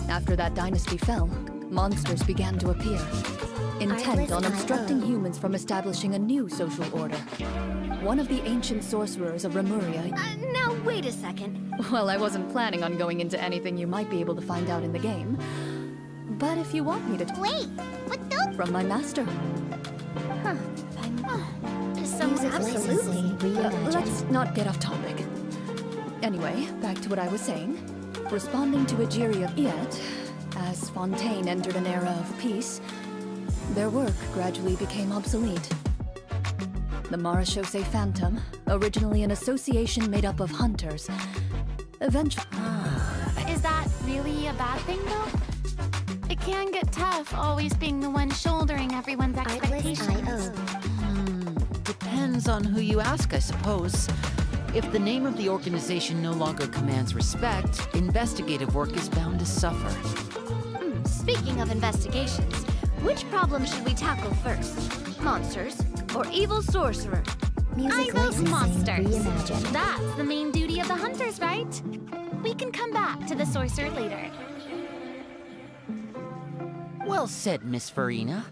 J: After that dynasty fell, monsters began to appear, intent on obstructing humans from establishing a new social order. One of the ancient sorcerers of Remuria...
C: Now, wait a second.
J: Well, I wasn't planning on going into anything you might be able to find out in the game. But if you want me to...
G: Wait, what those...
J: From my master.
C: So
L: Music licensing reimagined.
J: Let's not get off topic. Anyway, back to what I was saying. Responding to Egeria, yet, as Fontaine entered an era of peace, their work gradually became obsolete. The Marashose Phantom, originally an association made up of hunters, eventually...
A: Is that really a bad thing, though? It can get tough always being the one shouldering everyone's expectations.
L: Artlist.io.
D: Depends on who you ask, I suppose. If the name of the organization no longer commands respect, investigative work is bound to suffer.
C: Speaking of investigations, which problem should we tackle first? Monsters or evil sorcerer?
A: I
L: Music
A: vote
L: licensing
A: monsters.
L: reimagined.
A: That's the main duty of the hunters, right? We can come back to the sorcerer later.
D: Well said, Miss Farina.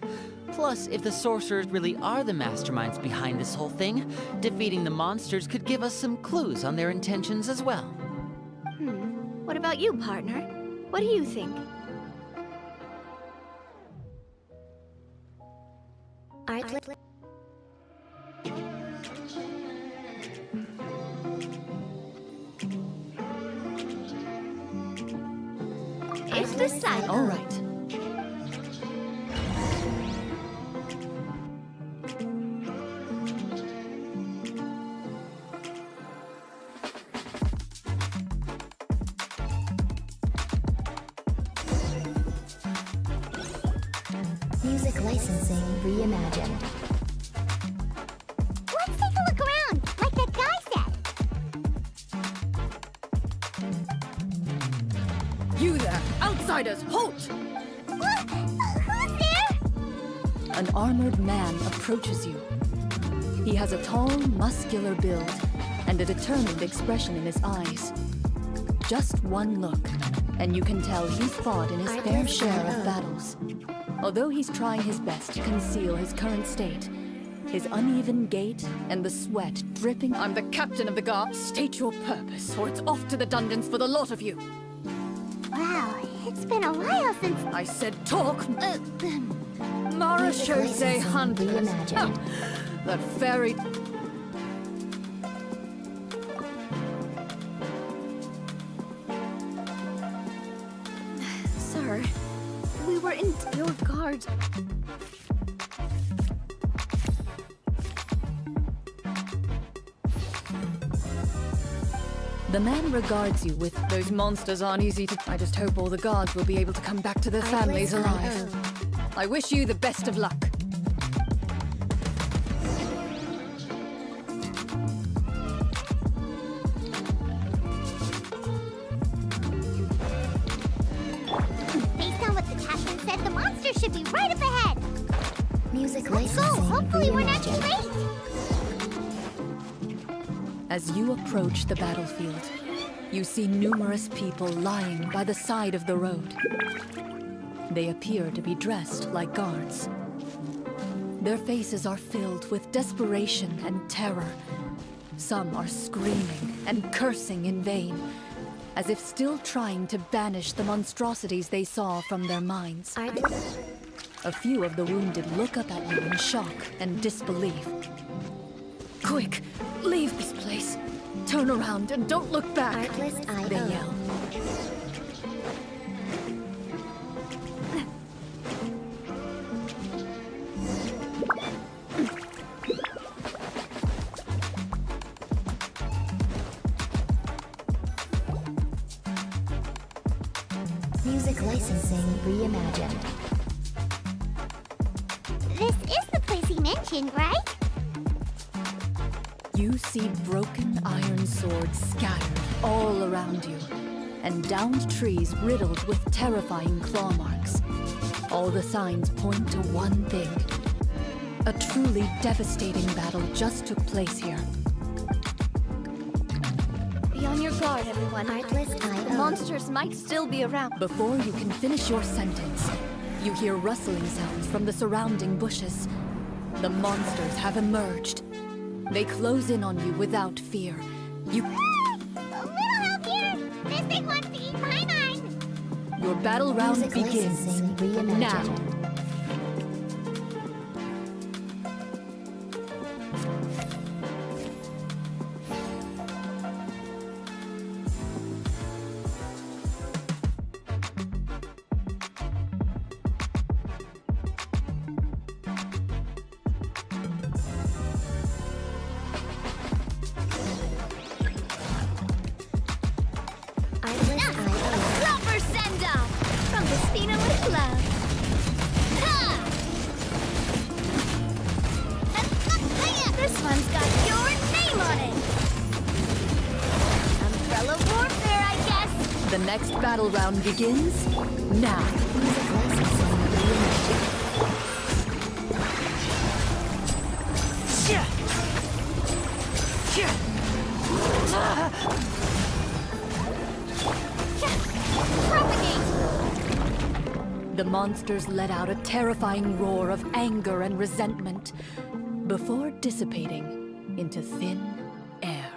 D: Plus, if the sorcerers really are the masterminds behind this whole thing, defeating the monsters could give us some clues on their intentions as well.
C: What about you, partner? What do you think?
L: Artlist.
C: It's decided.
J: All right.
L: Music licensing reimagined.
G: Let's take a look around, like that guy said.
F: You there! Outsiders, halt!
G: What? Who's there?
J: An armored man approaches you. He has a tall, muscular build and a determined expression in his eyes. Just one look, and you can tell he's fought in his fair share of battles. Although he's trying his best to conceal his current state, his uneven gait and the sweat dripping...
F: I'm the captain of the guard. State your purpose, or it's off to the dungeons for the lot of you.
G: Wow, it's been a while since...
F: I said talk. Marashose
L: licensing
F: hunters.
L: reimagined.
F: That fairy...
C: Sir, we were in your guard.
J: The man regards you with...
F: Those monsters aren't easy to... I just hope all the guards will be able to come back to their families alive. I wish you the best of luck.
G: should be right up ahead.
L: Music
G: Let's go.
L: licensing
G: Hopefully we're not too
L: reimagined.
G: late.
J: As you approach the battlefield, you see numerous people lying by the side of the road. They appear to be dressed like guards. Their faces are filled with desperation and terror. Some are screaming and cursing in vain, as if still trying to banish the monstrosities they saw from their minds. A few of the wounded look up at you in shock and disbelief. Quick, leave this place. Turn around and don't look back, they yell.
L: Music licensing reimagined.
G: This is the place he mentioned, right?
J: You see broken iron swords scattered all around you, and downed trees riddled with terrifying claw marks. All the signs point to one thing. A truly devastating battle just took place here.
C: Be on your guard, everyone. The monsters might still be around.
J: Before you can finish your sentence, you hear rustling sounds from the surrounding bushes. The monsters have emerged. They close in on you without fear. You...
G: A little help here! This thing wants to eat my mind!
J: Your battle round
L: Music
J: begins
L: licensing reimagined.
J: now.
C: Rubber send-off from Despina with love. Ha! This one's got your name on it. Umbrella warfare, I guess.
J: The next battle round begins now.
L: Music licensing reimagined.
J: The monsters let out a terrifying roar of anger and resentment before dissipating into thin air.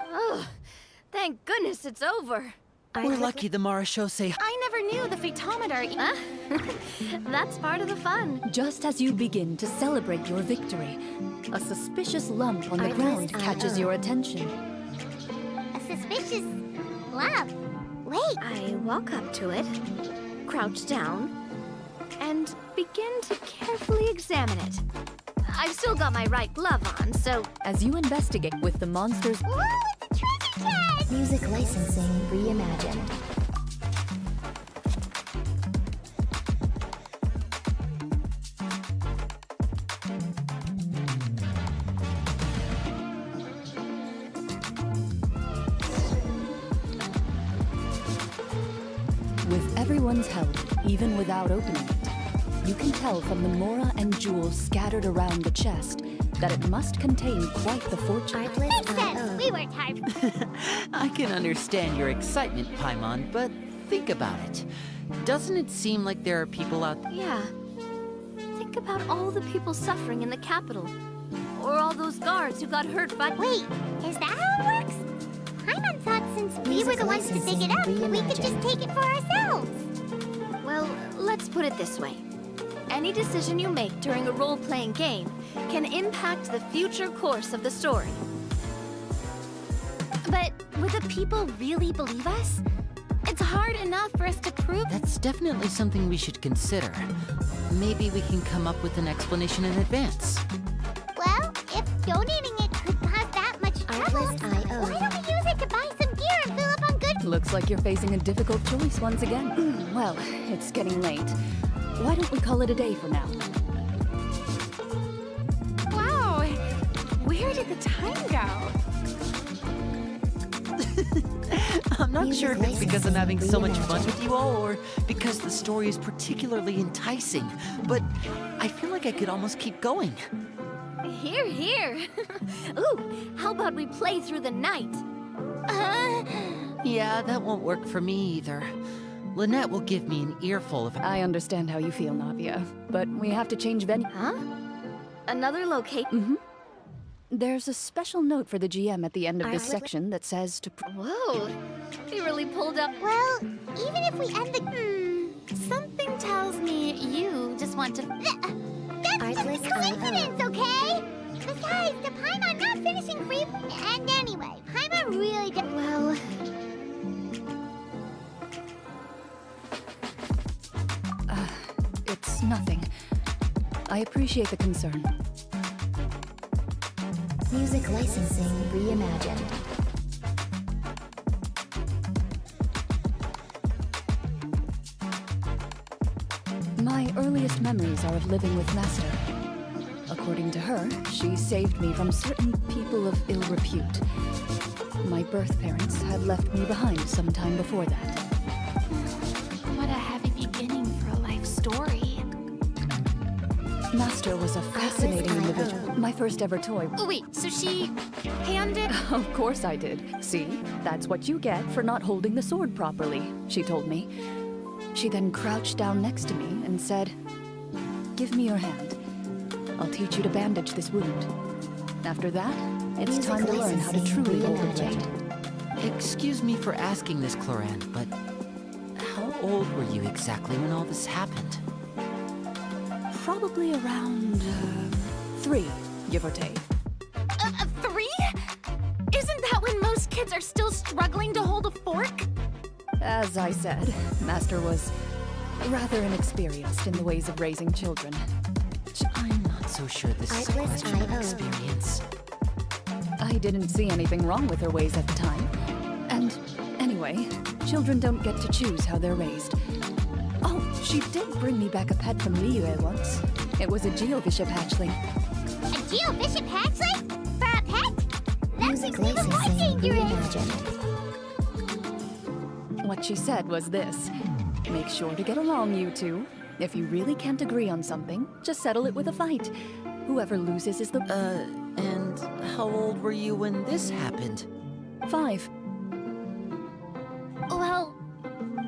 C: Oh, thank goodness it's over.
D: We're lucky the Marashose.
A: I never knew the photometer.
C: Huh? That's part of the fun.
J: Just as you begin to celebrate your victory, a suspicious lump on the ground catches your attention.
G: A suspicious lump. Wait,
C: I walk up to it, crouch down, and begin to carefully examine it. I've still got my right glove on, so...
J: As you investigate with the monsters...
G: ooh, it's a treasure chest!
L: Music licensing reimagined.
J: With everyone's help, even without opening it, you can tell from the mora and jewels scattered around the chest that it must contain quite the fortune.
G: Makes sense. We worked hard.
D: I can understand your excitement, Paimon, but think about it. Doesn't it seem like there are people out there?
C: Yeah. Think about all the people suffering in the capital. Or all those guards who got hurt by...
G: Wait, is that how it works? Paimon thought since we were the ones to dig it up, we could just take it for ourselves.
C: Well, let's put it this way. Any decision you make during a role-playing game can impact the future course of the story.
A: But would the people really believe us? It's hard enough for us to prove...
D: That's definitely something we should consider. Maybe we can come up with an explanation in advance.
G: Well, if donating it could cause that much trouble, why don't we use it to buy some gear and fill up on good...
J: Looks like you're facing a difficult choice once again. Well, it's getting late. Why don't we call it a day for now?
A: Wow! Where did the time go?
D: I'm not
L: Music
D: sure if it's because I'm having so much fun
L: reimagined.
D: with you all or because the story is particularly enticing, but I feel like I could almost keep going.
C: Here, here. Ooh, how about we play through the night?
D: Yeah, that won't work for me either. Lynette will give me an earful if
J: I understand how you feel, Navia, but we have to change venue.
C: Huh? Another location?
J: There's a special note for the GM at the end of this
C: I-
J: section that says to...
C: Whoa, he really pulled up.
G: Well, even if we end the...
A: Something tells me you just want to.
G: That's just a coincidence, okay? Besides, the Paimon not finishing free... And anyway, Paimon really did...
C: Well,
J: It's nothing. I appreciate the concern.
L: Music licensing reimagined.
J: My earliest memories are of living with Master. According to her, she saved me from certain people of ill repute. My birth parents had left me behind some time before that.
A: What a heavy beginning for a life story.
J: Master was a fascinating individual. My first ever toy.
A: Oh, wait, so she handed.
J: Of course I did. See? That's what you get for not holding the sword properly, she told me. She then crouched down next to me and said, "Give me your hand. I'll teach you to bandage this wound. After that, it's
L: Music
J: time to learn how to
L: licensing
J: truly hold a
L: reimagined.
J: blade."
D: Excuse me for asking this, Cloran, but how old were you exactly when all this happened?
J: Probably around 3, give or take.
A: 3? Isn't that when most kids are still struggling to hold a fork?
J: As I said, Master was rather inexperienced in the ways of raising children.
D: I'm not so sure this is a question of experience.
J: I didn't see anything wrong with her ways at the time. And anyway, children don't get to choose how they're raised. Oh, she did bring me back a pet from Liyue once. It was a Geovishap hatchling.
G: A Geovishap hatchling? For a pet?
L: Music
G: Even more
L: licensing
G: dangerous!
L: reimagined.
J: What she said was this: make sure to get along, you two. If you really can't agree on something, just settle it with a fight. Whoever loses is the...
D: And how old were you when this happened?
J: 5.
A: Well,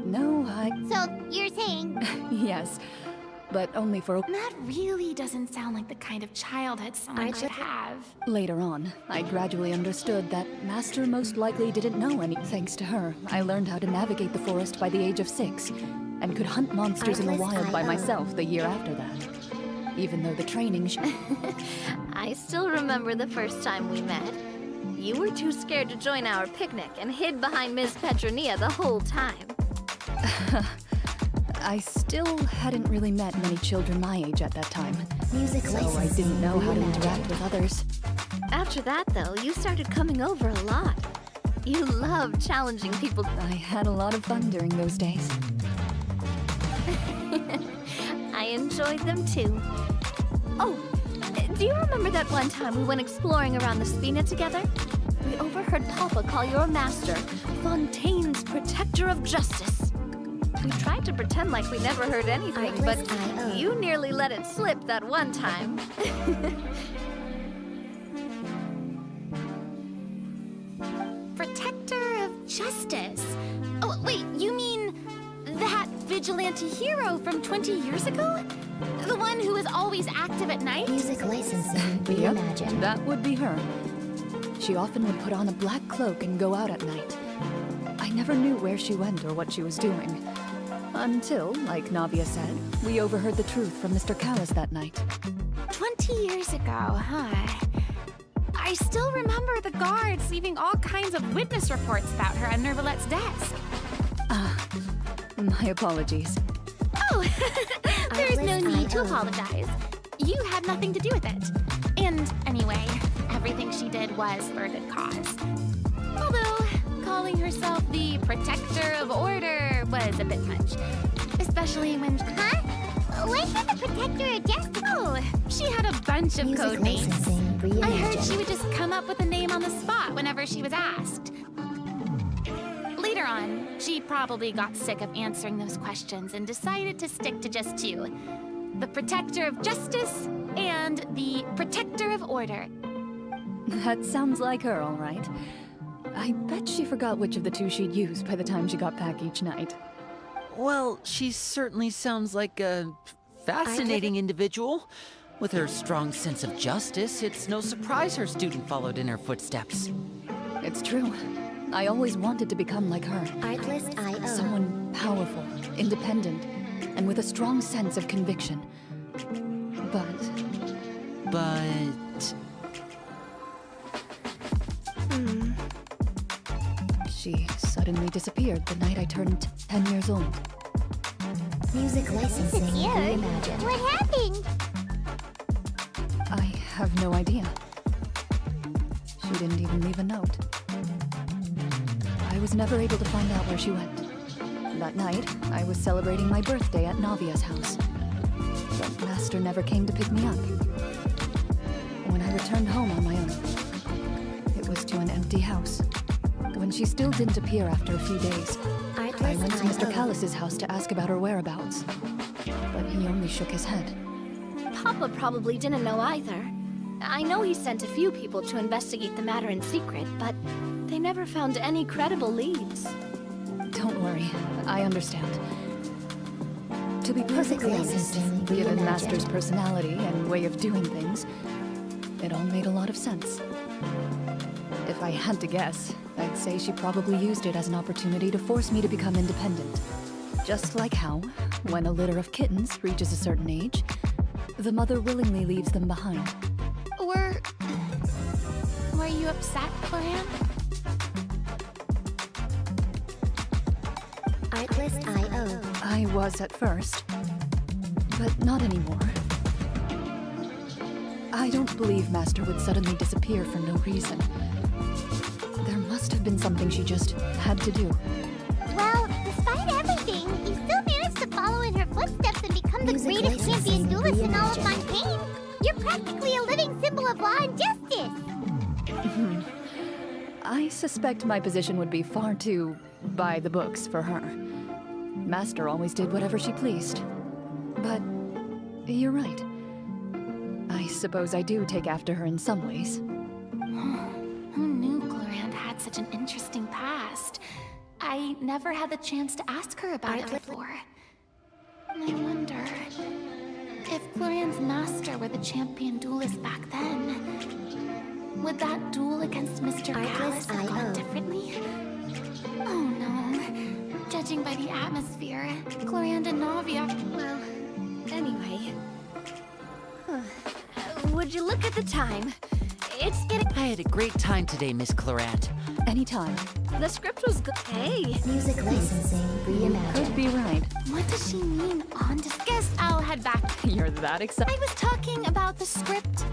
J: No,
G: So, you're saying...
J: yes. But only for...
A: that really doesn't sound like the kind of childhood someone should have.
J: Later on, I gradually understood that Master most likely didn't know any. Thanks to her, I learned how to navigate the forest by the age of 6, and could hunt monsters in the wild by myself the year after that. Even though the training
C: I still remember the first time we met. You were too scared to join our picnic and hid behind Miss Petronia the whole time.
J: I still hadn't really met many children my age at that time.
L: Music
J: So I
L: licensing
J: didn't know how to
L: reimagined.
J: interact with others.
C: After that, though, you started coming over a lot. You love challenging people.
J: I had a lot of fun during those days.
C: I enjoyed them too. Oh, do you remember that one time we went exploring around the Spina together? We overheard Papa call your master Fontaine's Protector of Justice. We tried to pretend like we never heard anything, but you nearly let it slip that one time.
A: Protector of justice. Oh, wait, you mean that vigilante hero from 20 years ago? The one who was always active at night?
L: Music licensing
J: Yep,
L: reimagined.
J: that would be her. She often would put on a black cloak and go out at night. I never knew where she went or what she was doing. Until, like Navia said, we overheard the truth from Mr. Callis that night.
A: 20 years ago, huh? I still remember the guards leaving all kinds of witness reports about her on Nervalette's desk.
J: My apologies.
A: Oh, there's no need to apologize. You had nothing to do with it. And anyway, everything she did was for a good cause. Although, calling herself the Protector of Order was a bit much. Especially when...
G: Huh? What's the Protector of Justice?
A: Oh, she had a bunch of
L: Music
A: code names.
L: licensing reimagined.
A: I heard she would just come up with a name on the spot whenever she was asked. Later She probably got sick of answering those questions and decided to stick to just two. The Protector of Justice and the Protector of Order.
J: That sounds like her, all right. I bet she forgot which of the two she'd use by the time she got back each night.
D: Well, she certainly sounds like a fascinating individual. With her strong sense of justice, it's no surprise her student followed in her footsteps.
J: It's true. I always wanted to become like her.
L: Artlist.io.
J: Someone powerful, independent, and with a strong sense of conviction. But she suddenly disappeared the night I turned 10 years old.
L: Music licensing reimagined.
G: What happened?
J: I have no idea. She didn't even leave a note. I was never able to find out where she went. That night, I was celebrating my birthday at Navia's house. But Master never came to pick me up. When I returned home on my own, it was to an empty house. When she still didn't appear after a few days, I went to Mr. Callus's house to ask about her whereabouts. But he only shook his head.
C: Papa probably didn't know either. I know he sent a few people to investigate the matter in secret, but they never found any credible leads.
J: Don't worry, I understand. To be perfectly honest, given Master's personality and way of doing things, it all made a lot of sense. If I had to guess, I'd say she probably used it as an opportunity to force me to become independent. Just like how, when a litter of kittens reaches a certain age, the mother willingly leaves them behind.
A: Were you upset, Cloran?
L: Artlist.io.
J: I was at first, but not anymore. I don't believe Master would suddenly disappear for no reason. There must have been something she just had to do.
G: Well, despite everything, you still managed to follow in her footsteps and become the
L: Music
G: greatest champion
L: licensing
G: duelist in all of
L: reimagined.
G: Fontaine. You're practically a living symbol of law and justice.
J: I suspect my position would be far too by the books for her. Master always did whatever she pleased. But you're right. I suppose I do take after her in some ways.
A: Who knew Cloran had such an interesting past? I never had the chance to ask her about it before. I wonder if Cloran's master were the champion duelist back then. Would that duel against Mr. Callus have gone differently? Oh no. Judging by the atmosphere, Cloran and Navia...
C: Well, anyway. Would you look at the time? It's getting...
D: I had a great time today, Miss Clorant.
J: Anytime.
C: The script was good. Hey!
L: Music licensing reimagined.
J: Could be right.
A: What does she mean on to... Guess I'll head back.
J: You're that excited.
A: I was talking about the script.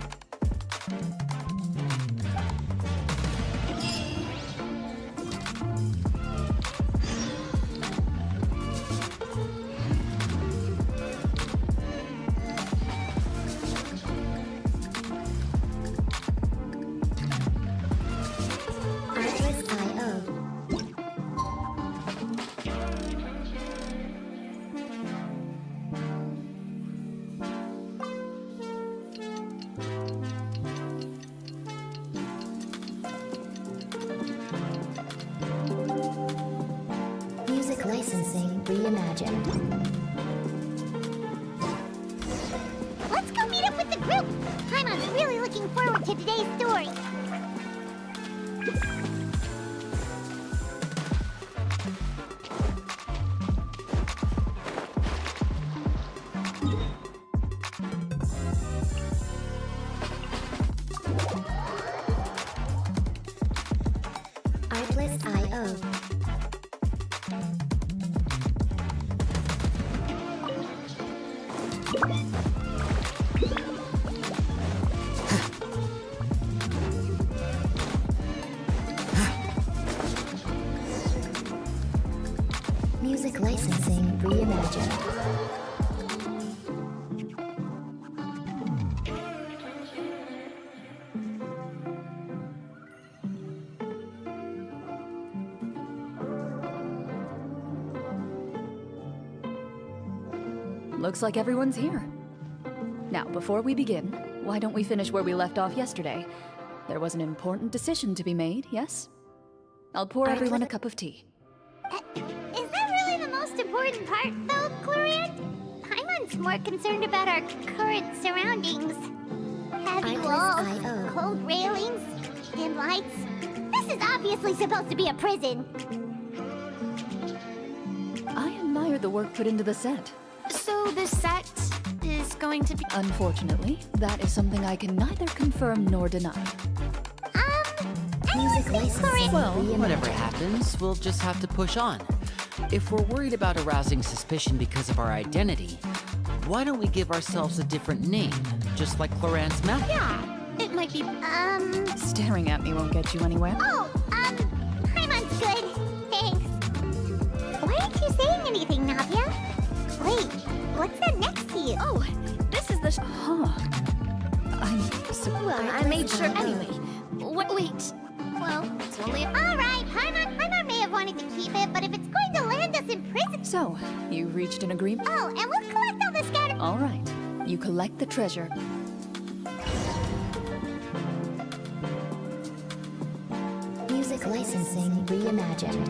L: Artlist.io. Music licensing reimagined.
G: Let's go meet up with the group. Paimon's really looking forward to today's story.
L: Artlist.io. Music licensing reimagined.
J: Looks like everyone's here. Now, before we begin, why don't we finish where we left off yesterday? There was an important decision to be made, yes? I'll pour everyone a cup of tea.
G: Is that really the most important part, though, Clorian? Paimon's more concerned about our current surroundings. Heavy walls, cold railings, dim lights. This is obviously supposed to be a prison.
J: I admire the work put into the set.
A: So the set is going to be...
J: Unfortunately, that is something I can neither confirm nor deny.
L: Music licensing
D: Well,
L: reimagined.
D: whatever happens, we'll just have to push on. If we're worried about arousing suspicion because of our identity, why don't we give ourselves a different name, just like Clorant's map?
A: Yeah, it might be...
J: Staring at me won't get you anywhere.
G: Paimon's good. Thanks. Why aren't you saying anything, Navia? Wait, what's that next to you?
C: Oh, this is the...
J: Huh. I'm surprised.
C: Well, I made sure anyway. Wait. Well, it's only...
G: Alright, Paimon may have wanted to keep it, but if it's going to land us in prison...
J: So, you reached an agreement?
G: Oh, and we'll collect all the scattered...
J: All right. You collect the treasure.
L: Music licensing reimagined.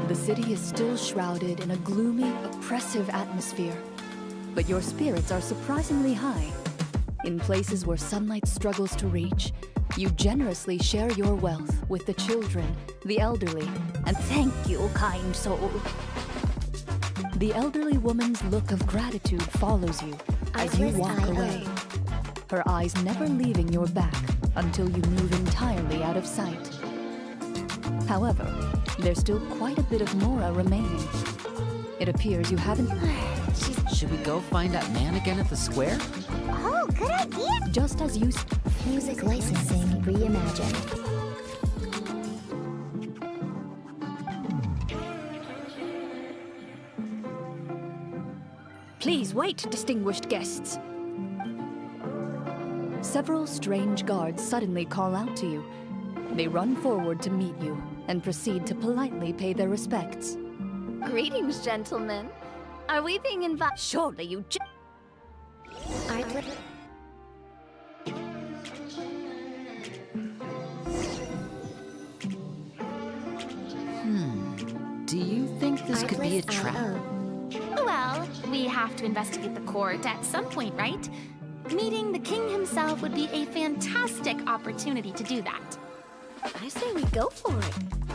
J: The city is still shrouded in a gloomy, oppressive atmosphere. But your spirits are surprisingly high. In places where sunlight struggles to reach, you generously share your wealth with the children, the elderly, and thank you, kind soul. The elderly woman's look of gratitude follows you as you walk away, her eyes never leaving your back until you move entirely out of sight. However, there's still quite a bit of Mora remaining. It appears you haven't...
D: Should we go find that man again at the square?
G: Oh, good idea!
J: Just as you...
L: Music licensing reimagined.
J: Please wait, distinguished guests. Several strange guards suddenly call out to you. They run forward to meet you and proceed to politely pay their respects.
C: Greetings, gentlemen. Are we being invited?
J: Surely you
D: Do you think this could be a trap?
A: Well, we have to investigate the court at some point, right? Meeting the king himself would be a fantastic opportunity to do that.
C: I say we go for it.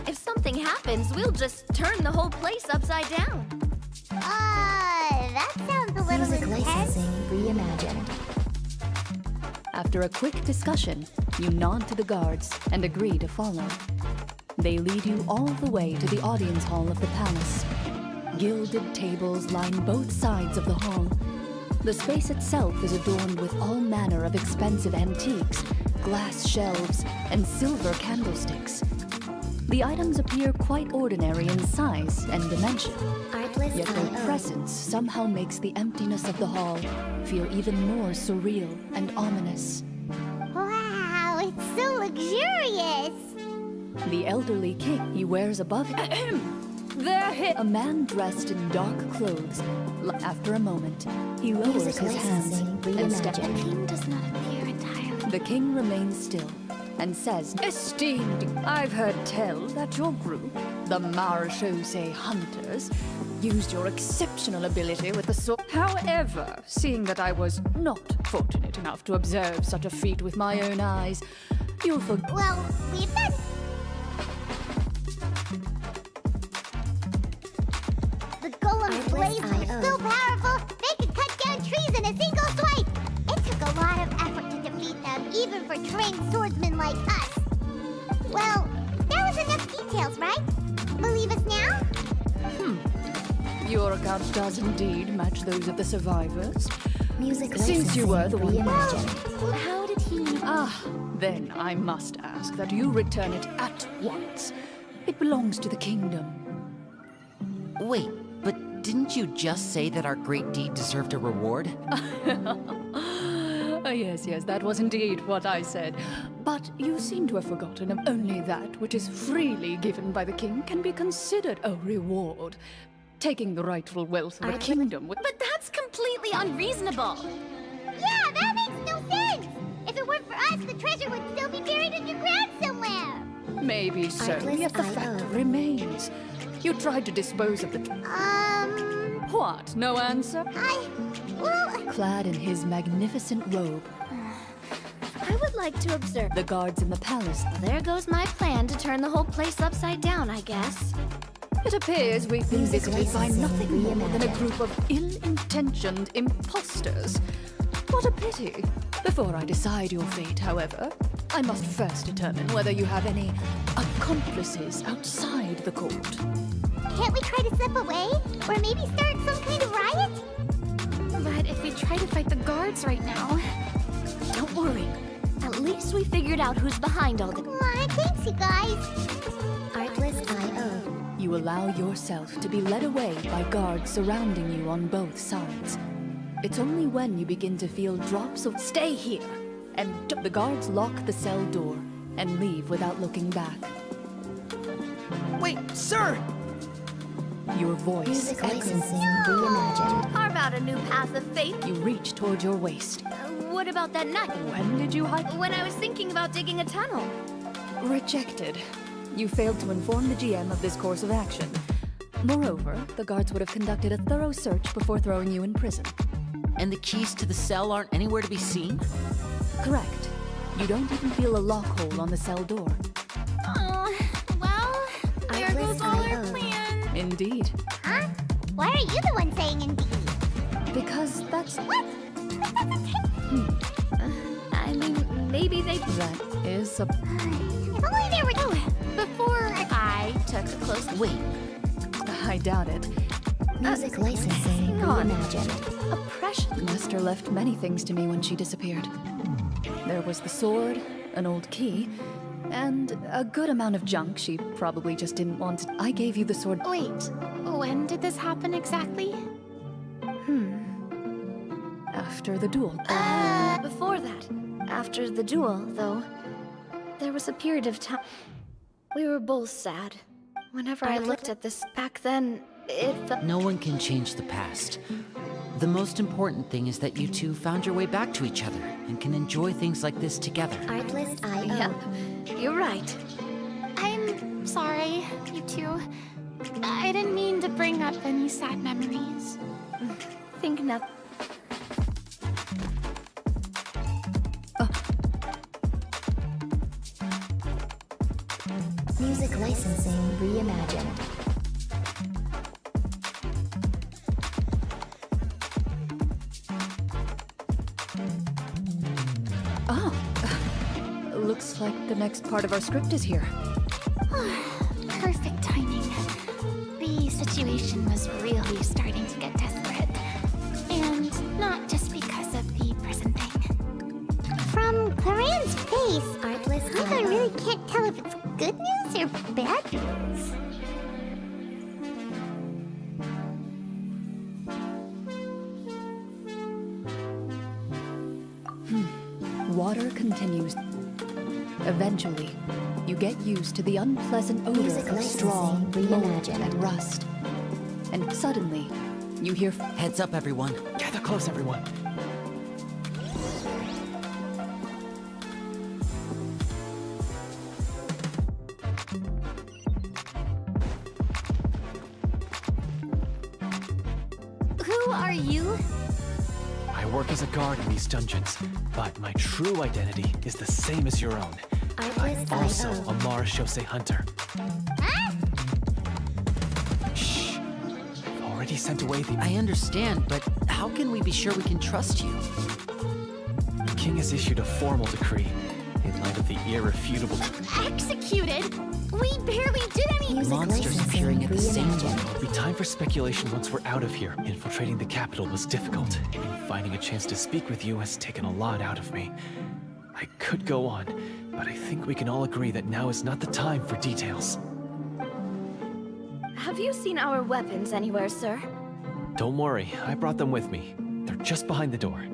C: If something happens, we'll just turn the whole place upside down.
G: That sounds a little
L: Music
G: intense.
L: licensing reimagined.
J: After a quick discussion, you nod to the guards and agree to follow. They lead you all the way to the audience hall of the palace. Gilded tables line both sides of the hall. The space itself is adorned with all manner of expensive antiques, glass shelves, and silver candlesticks. The items appear quite ordinary in size and dimension, yet their presence somehow makes the emptiness of the hall feel even more surreal and ominous.
G: Wow, it's so luxurious!
J: The elderly king he wears above him. A man dressed in dark clothes. After a moment, he lowers
L: Music
J: his hands
L: licensing
J: and steps.
L: reimagined.
A: King does not appear entirely.
J: The king remains still and says, Esteemed, I've heard tell that your group, the Marechaussee Hunters, used your exceptional ability with the sword. However, seeing that I was not fortunate enough to observe such a feat with my own eyes, you'll forgive.
G: Well, we've done... The golem's blades are so powerful, they could cut down trees in a single swipe! It took a lot of effort to defeat them, even for trained swordsmen like us. Well, there was enough details, right? Believe us now?
J: Your account does indeed match those of the survivors.
L: Music
J: Since you were the one.
L: reimagined.
A: How did he...
J: Then I must ask that you return it at once. It belongs to the kingdom.
D: Wait, but didn't you just say that our great deed deserved a reward?
J: Yes, that was indeed what I said. But you seem to have forgotten that only that which is freely given by the king can be considered a reward. Taking the rightful wealth of a kingdom with...
A: But that's completely unreasonable.
G: Yeah, that makes no sense! If it weren't for us, the treasure would still be buried underground somewhere!
J: Maybe so, yet the fact remains. You tried to dispose of the... What? No answer?
G: Well...
J: Clad in his magnificent robe,
C: I would like to observe.
J: the guards in the palace.
C: There goes my plan to turn the whole place upside down, I guess.
J: It appears we've been
L: Music
J: visited by
L: licensing
J: nothing more than a
L: reimagined.
J: group of ill-intentioned imposters. What a pity. Before I decide your fate, however, I must first determine whether you have any accomplices outside the court.
G: Can't we try to slip away? Or maybe start some kind of riot?
A: But if we try to fight the guards right now...
C: Don't worry. At least we figured out who's behind all the...
G: Aw, thanks, you guys.
L: Artlist.io.
J: You allow yourself to be led away by guards surrounding you on both sides. It's only when you begin to feel drops of "stay here" and the guards lock the cell door and leave without looking back.
K: Wait, sir!
J: Your voice
L: Music
J: echoes.
L: licensing reimagined.
C: Carve out a new path of faith.
J: You reach toward your waist.
C: What about that night?
J: When did you hide?
C: When I was thinking about digging a tunnel.
J: Rejected. You failed to inform the GM of this course of action. Moreover, the guards would have conducted a thorough search before throwing you in prison.
D: And the keys to the cell aren't anywhere to be seen?
J: Correct. You don't even feel a lock hole on the cell door.
A: Well, there goes all our plan.
J: Indeed.
G: Huh? Why are you the one saying indeed?
J: Because that's...
G: What?
C: I mean, maybe they...
J: That is a...
G: If only there were...
A: Before I took a close...
C: Wait.
J: I doubt it.
L: Music licensing
C: hang on.
L: reimagined.
C: Oppression.
J: Lester left many things to me when she disappeared. There was the sword, an old key, and a good amount of junk she probably just didn't want. I gave you the sword.
A: Wait, when did this happen exactly?
J: After the duel.
C: Before that, after the duel, though, there was a period of time. We were both sad. Whenever I looked at this back then, it felt...
D: No one can change the past. The most important thing is that you two found your way back to each other and can enjoy things like this together.
L: Artlist.io.
C: Yep, you're right.
A: I'm sorry, you two. I didn't mean to bring up any sad memories.
C: Think nothing.
L: Music licensing reimagined.
J: Looks like the next part of our script is here.
A: Perfect timing. The situation was really starting to get desperate. And not just because of the prison thing.
G: From Claren's face, I
L: Artlist.io.
G: really can't tell if it's good news or bad news.
J: Water continues. Eventually, you get used to the unpleasant odor
L: Music
J: of straw,
L: licensing
J: mold,
L: reimagined.
J: and rust. And suddenly, you hear...
D: Heads up, everyone.
K: Gather close, everyone.
A: Who are you?
K: I work as a guard in these dungeons, but my true identity is the same as your own. I'm also a Marashose hunter. Shh. I've already sent away the...
D: I understand, but how can we be sure we can trust you?
K: The king has issued a formal decree in light of the irrefutable...
A: Executed? We barely did any...
L: Music
D: Monsters
L: licensing
D: appearing at the same
L: reimagined.
D: time.
K: It'll be time for speculation once we're out of here. Infiltrating the capital was difficult, and finding a chance to speak with you has taken a lot out of me. I could go on, but I think we can all agree that now is not the time for details.
C: Have you seen our weapons anywhere, sir?
K: Don't worry, I brought them with me. They're just behind the door.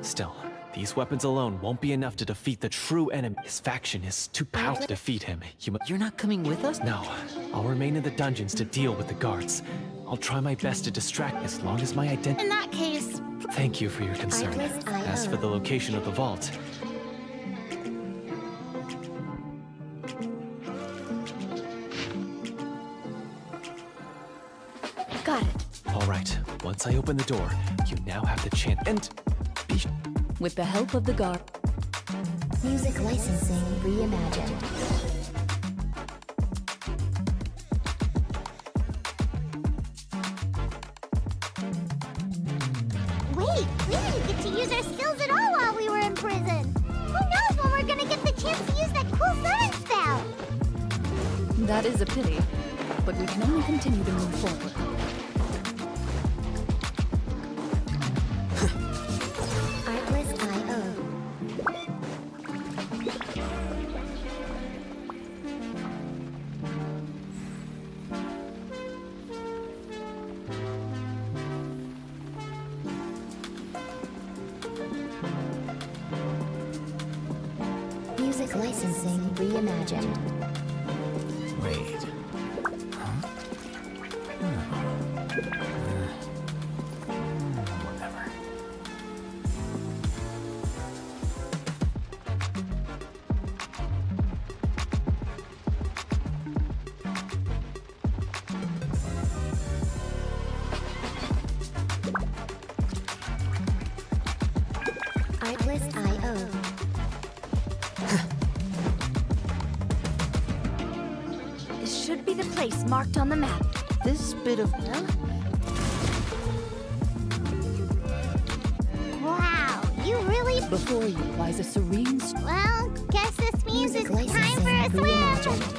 K: Still, These weapons alone won't be enough to defeat the true enemy. His faction is too powerful to defeat him.
D: You're not coming with us?
K: No, I'll remain in the dungeons to deal with the guards. I'll try my best to distract as long as my identity...
A: In that case...
K: Thank you for your concern. As for the location of the vault...
C: Got it.
K: All right, once I open the door, you now have the chance... And...
J: With the help of the guard...
L: Music licensing reimagined.
G: Wait, we didn't get to use our skills at all while we were in prison. Who knows when we're gonna get the chance to use that cool sudden spell?
J: That is a pity, but we can only continue to move forward.
L: Artlist I.O. Music licensing reimagined.
E: Wait. Huh? Whatever.
L: Artlist I.O.
C: This should be the place marked on the map.
D: This bit of...
G: Wow, you really...
J: Before you lies a serene...
G: Well, guess this means
L: Music
G: it's time for a
L: licensing
G: swim.
L: reimagined.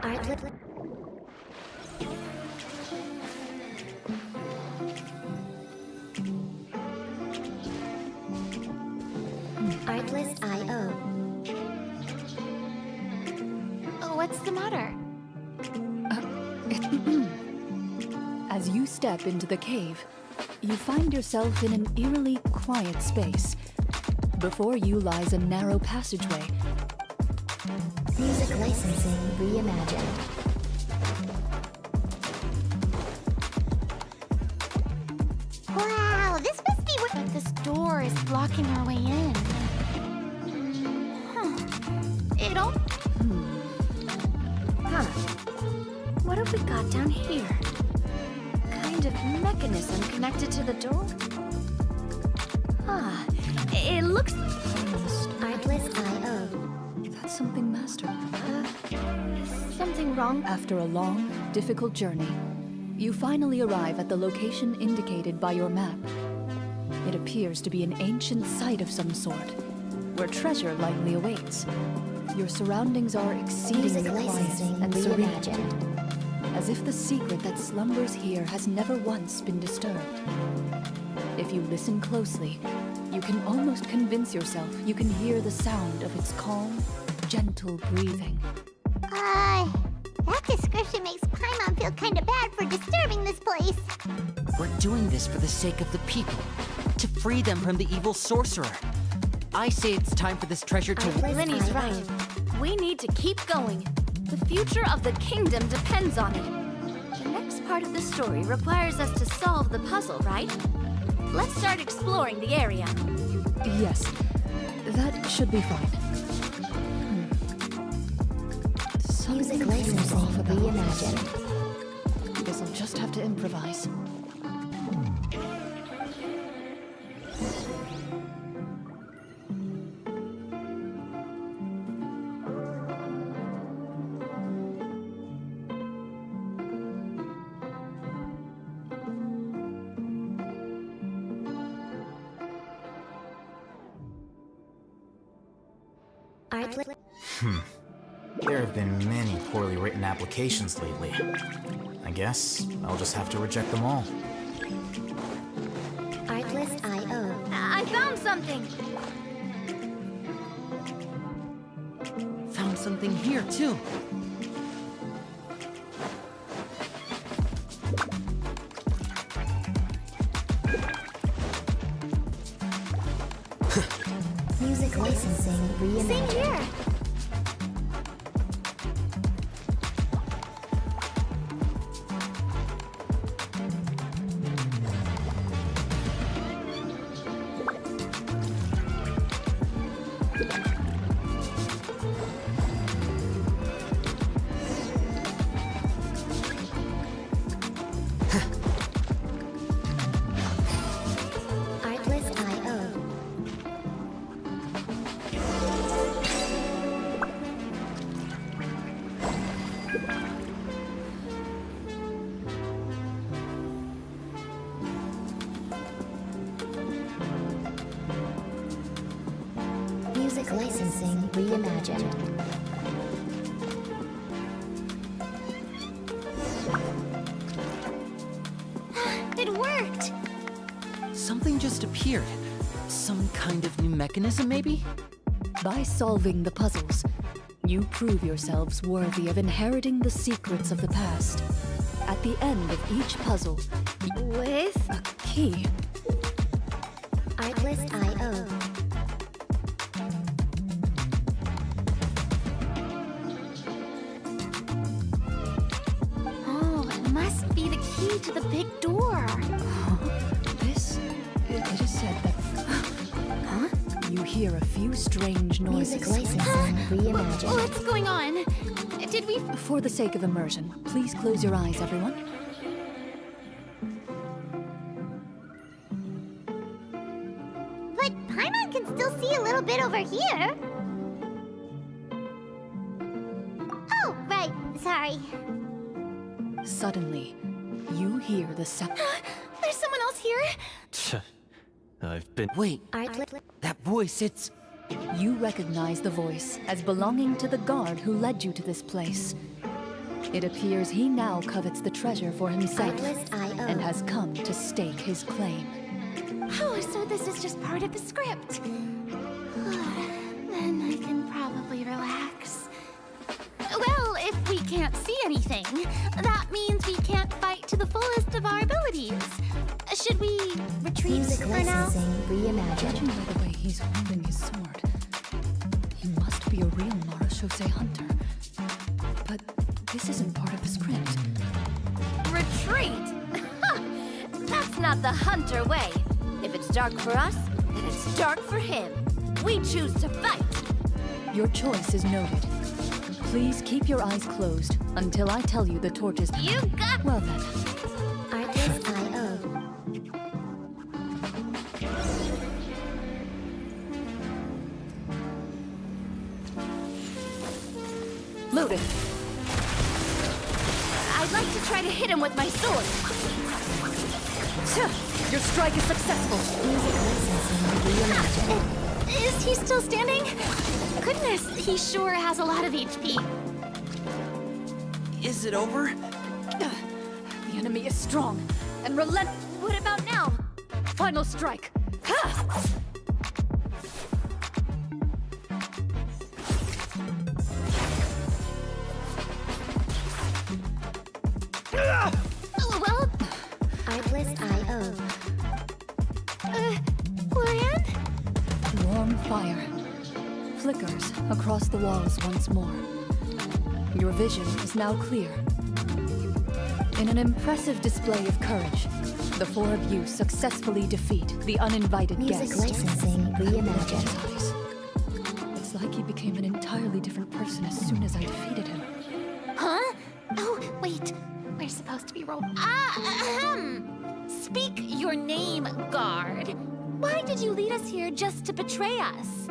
L: Artlist... Artlist I.O.
A: What's the matter?
J: As you step into the cave, you find yourself in an eerily quiet space. Before you lies a narrow passageway.
L: Music licensing reimagined.
G: Wow, this must be what...
A: But this door is blocking our way in. It'll...
C: Huh. What have we got down here? Kind of mechanism connected to the door? Ah, it looks...
L: Artlist I.O.
J: That's something, Master.
C: Something wrong?
J: After a long, difficult journey, you finally arrive at the location indicated by your map. It appears to be an ancient site of some sort, where treasure likely awaits. Your surroundings are exceedingly
L: Music
J: quiet
L: licensing
J: and serene,
L: reimagined.
J: as if the secret that slumbers here has never once been disturbed. If you listen closely, you can almost convince yourself you can hear the sound of its calm, gentle breathing.
G: That description makes Paimon feel kind of bad for disturbing this place.
D: We're doing this for the sake of the people, to free them from the evil sorcerer. I say it's time for this treasure to...
C: Linny's right. We need to keep going. The future of the kingdom depends on it. The next part of the story requires us to solve the puzzle, right? Let's start exploring the area.
J: Yes, that should be fine.
L: Music
J: Something
L: licensing
J: feels off about this.
L: reimagined.
J: Guess I'll just have to improvise.
E: There have been many poorly written applications lately. I guess I'll just have to reject them all.
L: Artlist.io.
C: I found something!
D: Found something here, too.
L: Music licensing reimagined.
C: Same here!
L: Artlist.io. Music licensing reimagined.
A: It worked!
D: Something just appeared. Some kind of new mechanism, maybe?
J: By solving the puzzles, you prove yourselves worthy of inheriting the secrets of the past. At the end of each puzzle,
C: With?
J: a key.
L: Artlist.io.
A: Oh, it must be the key to the big door.
J: This, it is said that... Huh? You hear a few strange noises.
L: Music licensing reimagined.
A: What's going on? Did we...
J: For the sake of immersion, please close your eyes, everyone.
G: But Paimon can still see a little bit over here. Oh, right. Sorry.
J: Suddenly, you hear the sound...
A: There's someone else here?
K: I've been...
D: Wait,
L: Artlist.
D: that voice, it's...
J: You recognize the voice as belonging to the guard who led you to this place. It appears he now covets the treasure for himself
L: Artlist.io.
J: and has come to stake his claim.
A: Oh, so this is just part of the script. Then I can probably relax. Well, if we can't see anything, that means we can't fight to the fullest of our abilities. Should we retreat
L: Music
A: for now?
L: licensing reimagined.
J: Judging by the way he's holding his sword, he must be a real Marashose hunter. But this isn't part of the script.
C: Retreat? That's not the hunter way. If it's dark for us, then it's dark for him. We choose to fight.
J: Your choice is noted. Please keep your eyes closed until I tell you the torch is...
C: You got...
J: Well then,
L: Artlist.io.
J: loaded.
C: I'd like to try to hit him with my sword.
J: Your strike is successful.
L: Music licensing reimagined.
A: Is he still standing? Goodness, he sure has a lot of HP.
D: Is it over?
J: The enemy is strong and relent. What about now? Final strike. Ha!
A: Oh, well,
L: Artlist.io.
A: Lorian?
J: Warm fire flickers across the walls once more. Your vision is now clear. In an impressive display of courage, the four of you successfully defeat the uninvited
L: Music
J: guest.
L: licensing reimagined.
J: Eyes. It's like he became an entirely different person as soon as I defeated him.
A: Huh? Oh, wait. We're supposed to be Speak your name, guard. Why did you lead us here just to betray us?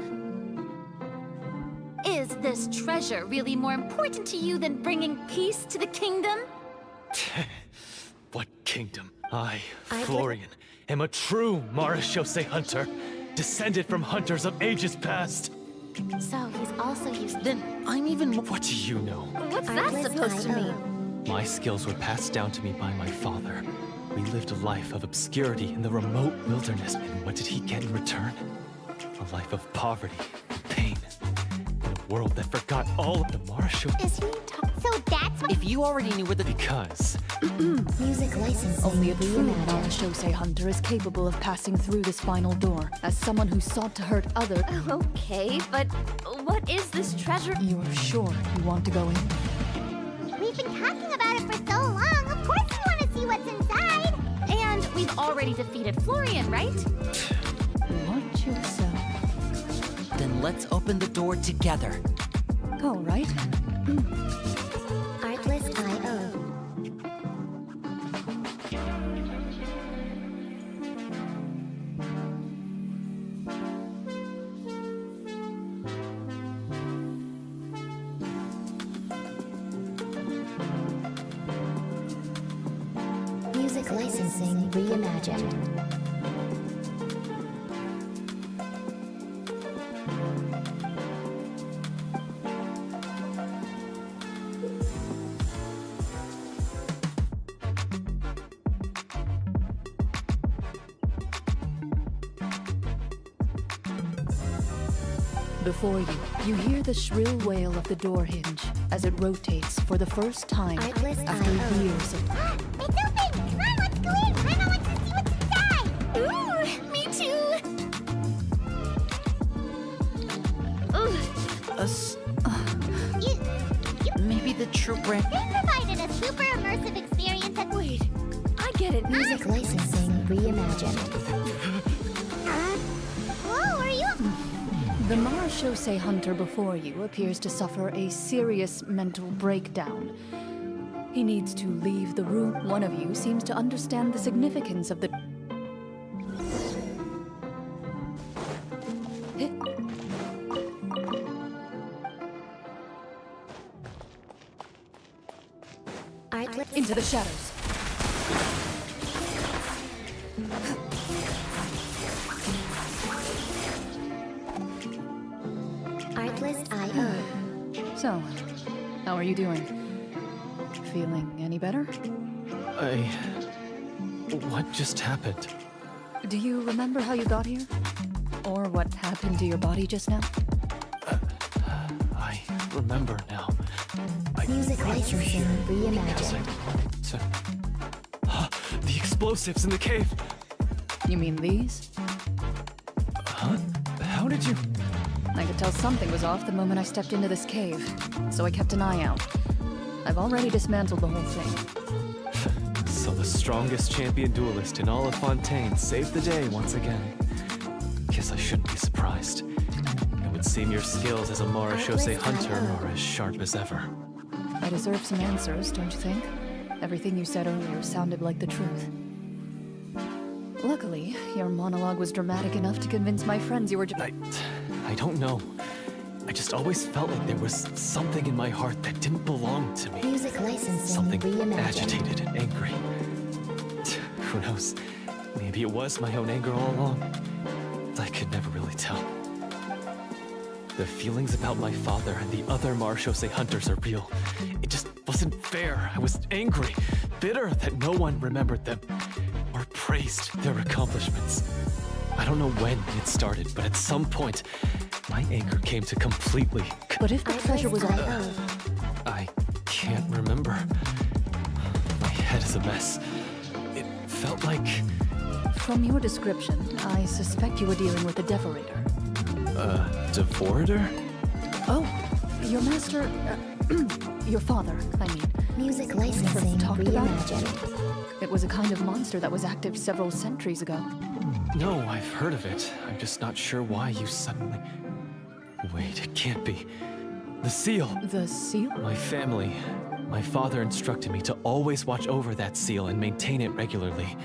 A: Is this treasure really more important to you than bringing peace to the kingdom?
K: What kingdom? I, Florian, am a true Marashose hunter, descended from hunters of ages past.
A: So he's also used.
D: Then I'm even more.
K: What do you know?
C: What's that supposed to mean?
K: My skills were passed down to me by my father. We lived a life of obscurity in the remote wilderness, and what did he get in return? A life of poverty and pain. In a world that forgot all of the Marshall.
A: Is he
G: So that's what.
D: If you already knew where the
K: Because
L: Music licensing
J: Only a true
L: reimagined.
J: Shosei hunter is capable of passing through this final door. As someone who sought to hurt others,
C: Okay, but what is this treasure?
J: you're sure you want to go in?
G: We've been talking about it for so long. Of course we want to see what's inside.
A: And we've already defeated Florian, right?
J: Watch yourself.
D: Then let's open the door together.
J: All right.
L: Artlist.io. Music licensing reimagined.
J: Before you hear the shrill wail of the door hinge as it rotates for the first time
L: Artlist.io.
J: after years of...
G: It's open. Come on, let's go in. Paimon wants to see what's inside.
A: Ooh, me too.
G: You,
D: Maybe the true brand.
G: they provided a super immersive experience at.
C: Wait, I get it.
L: Music licensing reimagined.
G: Whoa, are you?
J: The Mara Shosei hunter before you appears to suffer a serious mental breakdown. He needs to leave the room. One of you seems to understand the significance of the...
L: Artlist.
J: Into the shadows.
L: Artlist.io.
J: So, how are you doing? Feeling any better?
K: What just happened?
J: Do you remember how you got here? Or what happened to your body just now?
K: I remember now. I
L: Music
K: brought you
L: licensing
K: here because I
L: reimagined.
K: wanted to... The explosives in the cave!
J: You mean these?
K: Huh? How did you...
J: I could tell something was off the moment I stepped into this cave, so I kept an eye out. I've already dismantled the whole thing.
K: So the strongest champion duelist in all of Fontaine saved the day once again. Guess I shouldn't be surprised. It would seem your skills as a Mara Shosei hunter are as sharp as ever.
J: I deserve some answers, don't you think? Everything you said earlier sounded like the truth. Luckily, your monologue was dramatic enough to convince my friends you were
K: I don't know. I just always felt like there was something in my heart that didn't belong to me.
L: Music licensing
K: Something
L: reimagined.
K: agitated and angry. Who knows? Maybe it was my own anger all along. I could never really tell. The feelings about my father and the other Mara Shosei hunters are real. It just wasn't fair. I was angry, bitter that no one remembered them or praised their accomplishments. I don't know when it started, but at some point, my anger came to completely...
J: But if the treasure was on...
K: I can't remember. My head is a mess. It felt like...
J: From your description, I suspect you were dealing with a devorator.
K: Devorator?
J: Oh, your master... your father, I mean.
L: Music licensing
J: Talked about it?
L: reimagined.
J: It was a kind of monster that was active several centuries ago.
K: No, I've heard of it. I'm just not sure why you suddenly... Wait, it can't be. The seal!
J: The seal?
K: My family. My father instructed me to always watch over that seal and maintain it regularly.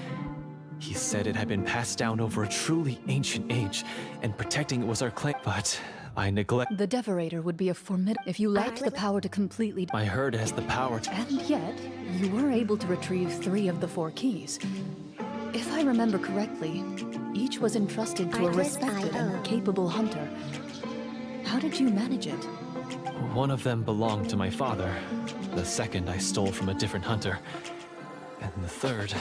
K: He said it had been passed down over a truly ancient age, and protecting it was our claim. But I neglect...
J: The devorator would be a formidable... If you lacked the power to completely...
K: I heard it has the power to...
J: And yet, you were able to retrieve 3 of the 4 keys. If I remember correctly, each was entrusted to a respected and capable hunter. How did you manage it?
K: One of them belonged to my father. The second I stole from a different hunter. And the third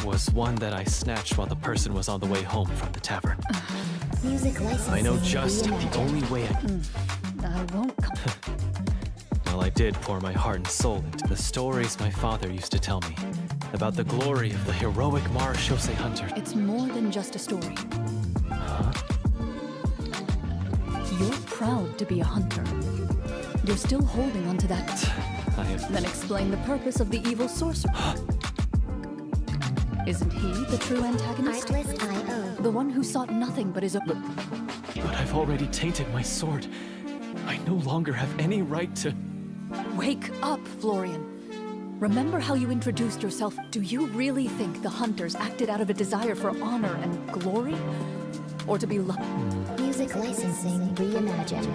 K: was one that I snatched while the person was on the way home from the tavern.
L: Music licensing
K: I know just the
L: reimagined.
K: only way
J: I won't come.
K: Well, I did pour my heart and soul into the stories my father used to tell me about the glory of the heroic Marashose hunter.
J: It's more than just a story.
K: Huh?
J: You're proud to be a hunter. You're still holding onto that.
K: I have...
J: Then explain the purpose of the evil sorcerer. Isn't he the true antagonist?
L: Artlist I.O.
J: The one who sought nothing but his own.
K: But I've already tainted my sword. I no longer have any right to...
J: Wake up, Florian. Remember how you introduced yourself? Do you really think the hunters acted out of a desire for honor and glory? Or to be loved?
L: Music licensing reimagined.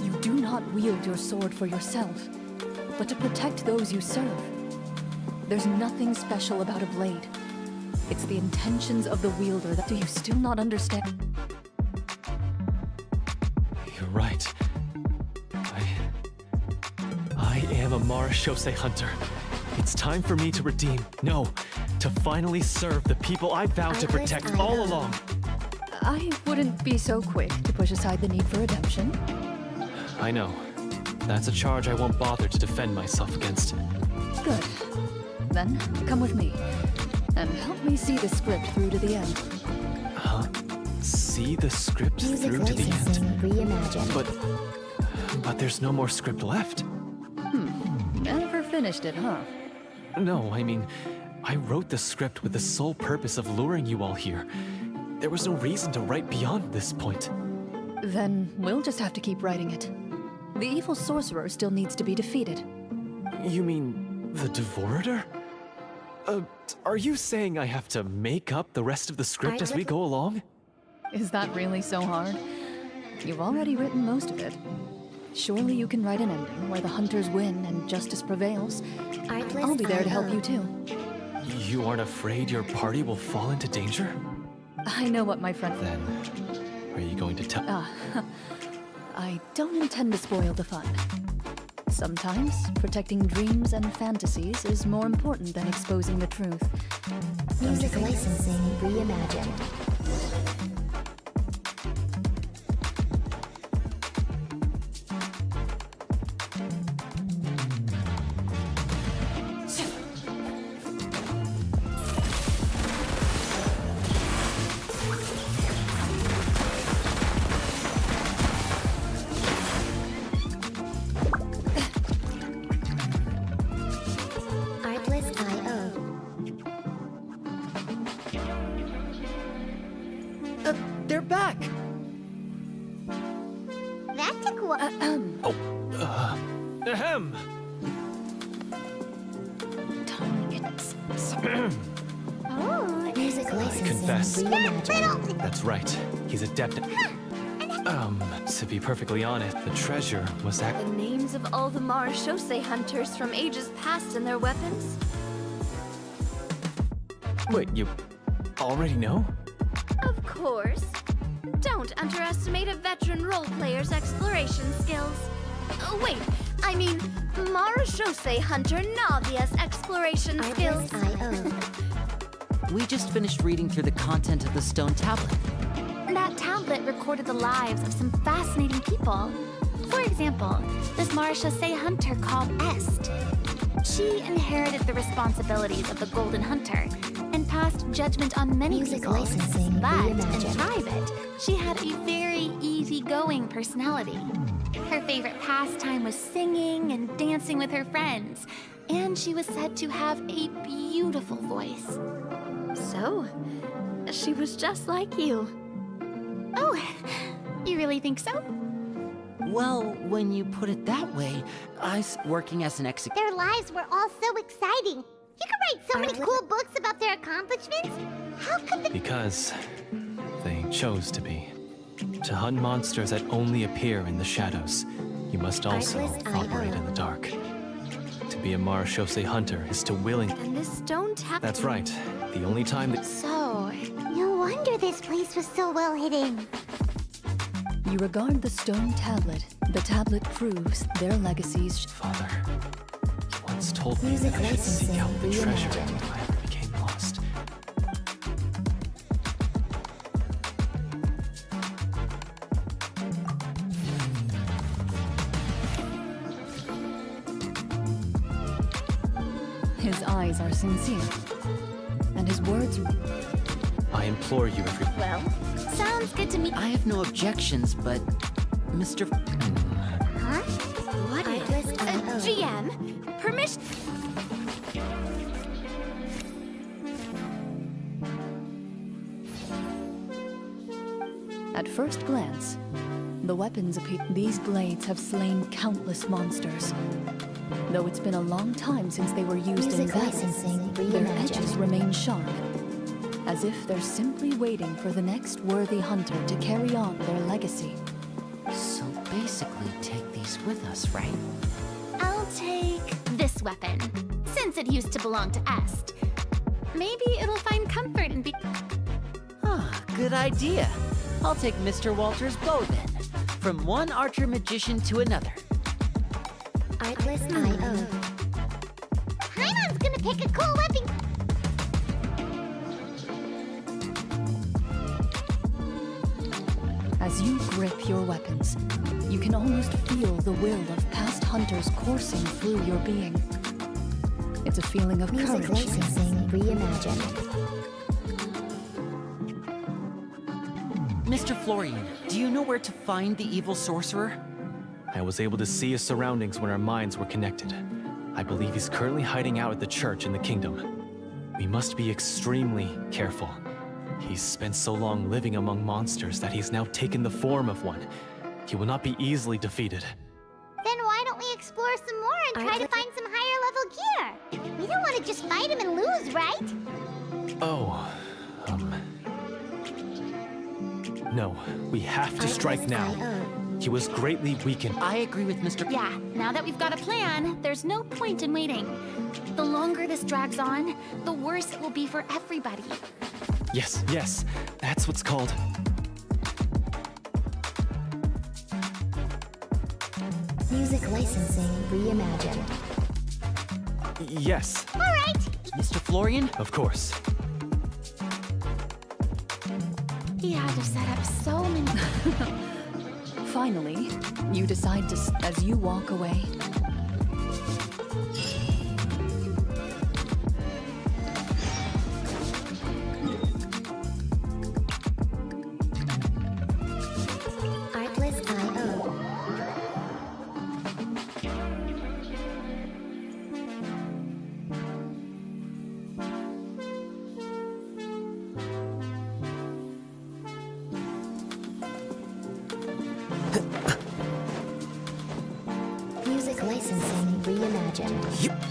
J: You do not wield your sword for yourself, but to protect those you serve. There's nothing special about a blade. It's the intentions of the wielder that... Do you still not understand?
K: You're right. I am a Marashose hunter. It's time for me to redeem, no, to finally serve the people I vowed to protect all along.
J: I wouldn't be so quick to push aside the need for redemption.
K: I know. That's a charge I won't bother to defend myself against.
J: Good. Then, come with me, and help me see the script through to the end.
K: Huh? See the script
L: Music
K: through to the
L: licensing
K: end?
L: reimagined.
K: But there's no more script left.
J: Never finished it, huh?
K: No, I mean, I wrote the script with the sole purpose of luring you all here. There was no reason to write beyond this point.
J: Then we'll just have to keep writing it. The evil sorcerer still needs to be defeated.
K: You mean the Devorator? Are you saying I have to make up the rest of the script as we go along?
J: Is that really so hard? You've already written most of it. Surely you can write an ending where the hunters win and justice prevails. I'll be there to help you too.
K: You aren't afraid your party will fall into danger?
J: I know what my friend...
K: Then, are you going to tell...
J: I don't intend to spoil the fun. Sometimes, protecting dreams and fantasies is more important than exposing the truth.
L: Music licensing reimagined.
D: They're back!
G: That took a while.
K: Ahem!
G: Oh.
L: Music
K: I
L: licensing
K: confess.
L: reimagined.
K: That's right. He's adept at... to be perfectly honest, the treasure was
C: The names of all the Marashose hunters from ages past and their weapons?
K: Wait, you already know?
C: Of course. Don't underestimate a veteran role player's exploration skills. Wait, I mean Marashose hunter Navia's exploration skills.
D: We just finished reading through the content of the stone tablet.
A: That tablet recorded the lives of some fascinating people. For example, this Marashose hunter called Est. She inherited the responsibilities of the Golden Hunter and passed judgment on many
L: Music
A: people.
L: licensing
A: But in
L: reimagined.
A: private, she had a very easygoing personality. Her favorite pastime was singing and dancing with her friends, and she was said to have a beautiful voice.
C: So, she was just like you.
A: Oh, you really think so?
D: Well, when you put it that way, working as an
G: Their lives were all so exciting. You could write so many cool books about their accomplishments. How could the...
K: Because they chose to be. To hunt monsters that only appear in the shadows, you must also operate in the dark. To be a Marashose hunter is to willing...
C: And this stone tablet...
K: That's right. The only time that...
A: So,
G: You know wonder this place was so well hidden.
J: You regard the stone tablet. The tablet proves their legacies.
K: Father, he once told me
L: Music
K: that I should seek
L: licensing
K: out the treasure
L: reimagined.
K: if I ever became lost.
J: His eyes are sincere, and his words.
K: I implore you, everyone.
A: Well, sounds good to me.
D: I have no objections, but Mr.
A: Huh? What is
L: Artlist
A: GM? Permission.
J: At first glance, the weapons appear. These blades have slain countless monsters. Though it's been a long time since they were used in
L: Music
J: battle,
L: licensing
J: their edges
L: reimagined.
J: remain sharp, as if they're simply waiting for the next worthy hunter to carry on their legacy.
D: So basically, take these with us, right?
A: I'll take this weapon, since it used to belong to Est. Maybe it'll find comfort in
D: Ah, good idea. I'll take Mr. Walter's bow then. From one archer magician to another.
L: Artlist IO.
G: Paimon's gonna pick a cool weapon.
J: As you grip your weapons, you can almost feel the will of past hunters coursing through your being. It's a feeling of
L: Music
J: courage.
L: licensing reimagined.
D: Mr. Florian, do you know where to find the evil sorcerer?
K: I was able to see his surroundings when our minds were connected. I believe he's currently hiding out at the church in the kingdom. We must be extremely careful. He's spent so long living among monsters that he's now taken the form of one. He will not be easily defeated.
G: Then why don't we explore some more and try to find some higher level gear? We don't want to just fight him and lose, right?
K: Oh, no, we have to strike now. He was greatly weakened.
D: I agree with Mr.
A: Yeah, now that we've got a plan, there's no point in waiting. The longer this drags on, the worse it will be for everybody.
K: Yes, that's what's called.
L: Music licensing reimagined.
K: Yes,
G: All right.
D: Mr. Florian?
K: of course.
A: He had to set up so many.
J: Finally, you decide to, as you walk away.
L: Artlist IO. Music licensing reimagined.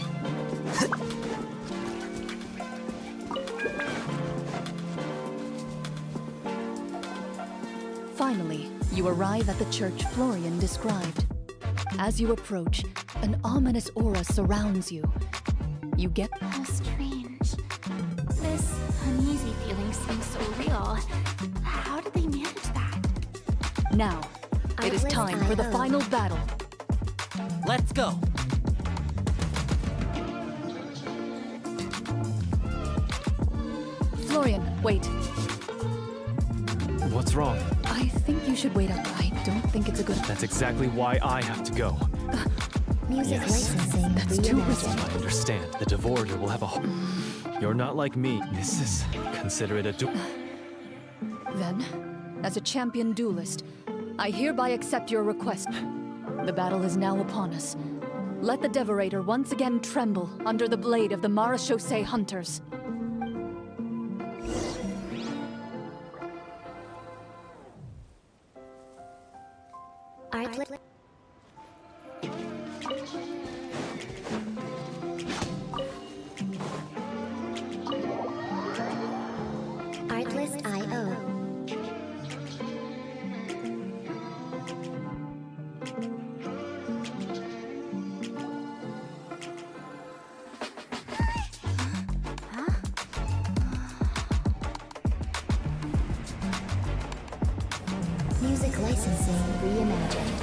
J: Finally, you arrive at the church Florian described. As you approach, an ominous aura surrounds you. You get
A: How strange. This uneasy feeling seems so real. How did they manage that?
J: now. It is time for the final battle.
D: Let's go.
J: Florian, wait.
K: What's wrong?
J: I think you should wait up. I don't think it's a good...
K: That's exactly why I have to go.
L: Music
K: Yes.
L: licensing
J: That's too risky.
L: reimagined.
K: I understand. The Devorator will have a... You're not like me. This is... Consider it a
J: Then, as a champion duelist, I hereby accept your request. The battle is now upon us. Let the Devorator once again tremble under the blade of the Marechaussee hunters.
L: Artlist. Artlist IO.
A: Huh?
L: Music licensing reimagined.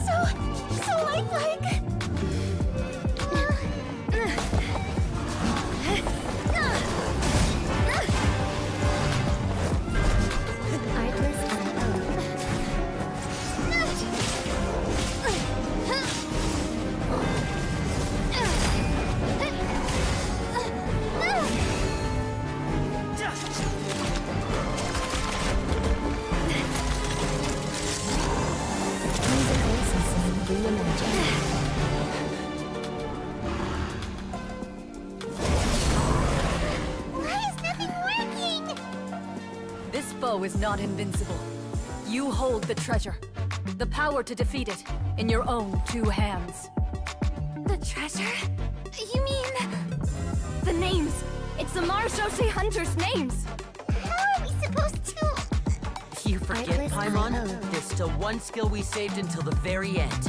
C: So lifelike.
L: Artlist I.O. Music licensing reimagined.
G: Why is nothing working?
J: This foe is not invincible. You hold the treasure. The power to defeat it in your own 2 hands.
C: The treasure? You mean... the names. It's the Marshose Hunters' names.
G: How are we supposed to...
D: You forget,
L: Artlist
D: Paimon?
L: I.O.
D: There's still one skill we saved until the very end.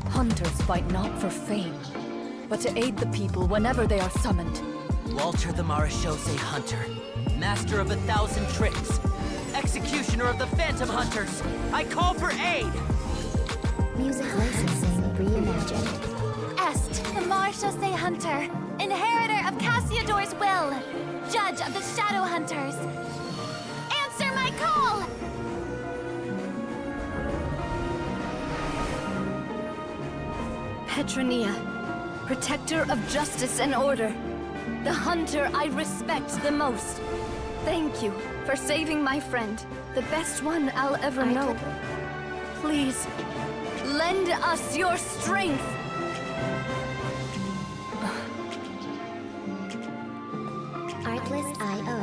J: Hunters fight not for fame, but to aid the people whenever they are summoned.
D: Walter the Marashose Hunter, master of 1,000 tricks, executioner of the Phantom Hunters. I call for aid!
L: Music licensing reimagined.
C: Est, the Marshose Hunter, inheritor of Cassiodor's will, judge of the Shadow Hunters. Answer my call! Petronia, protector of justice and order. The hunter I respect the most. Thank you for saving my friend, the best one I'll ever know. Please, lend us your strength.
L: Artlist I.O.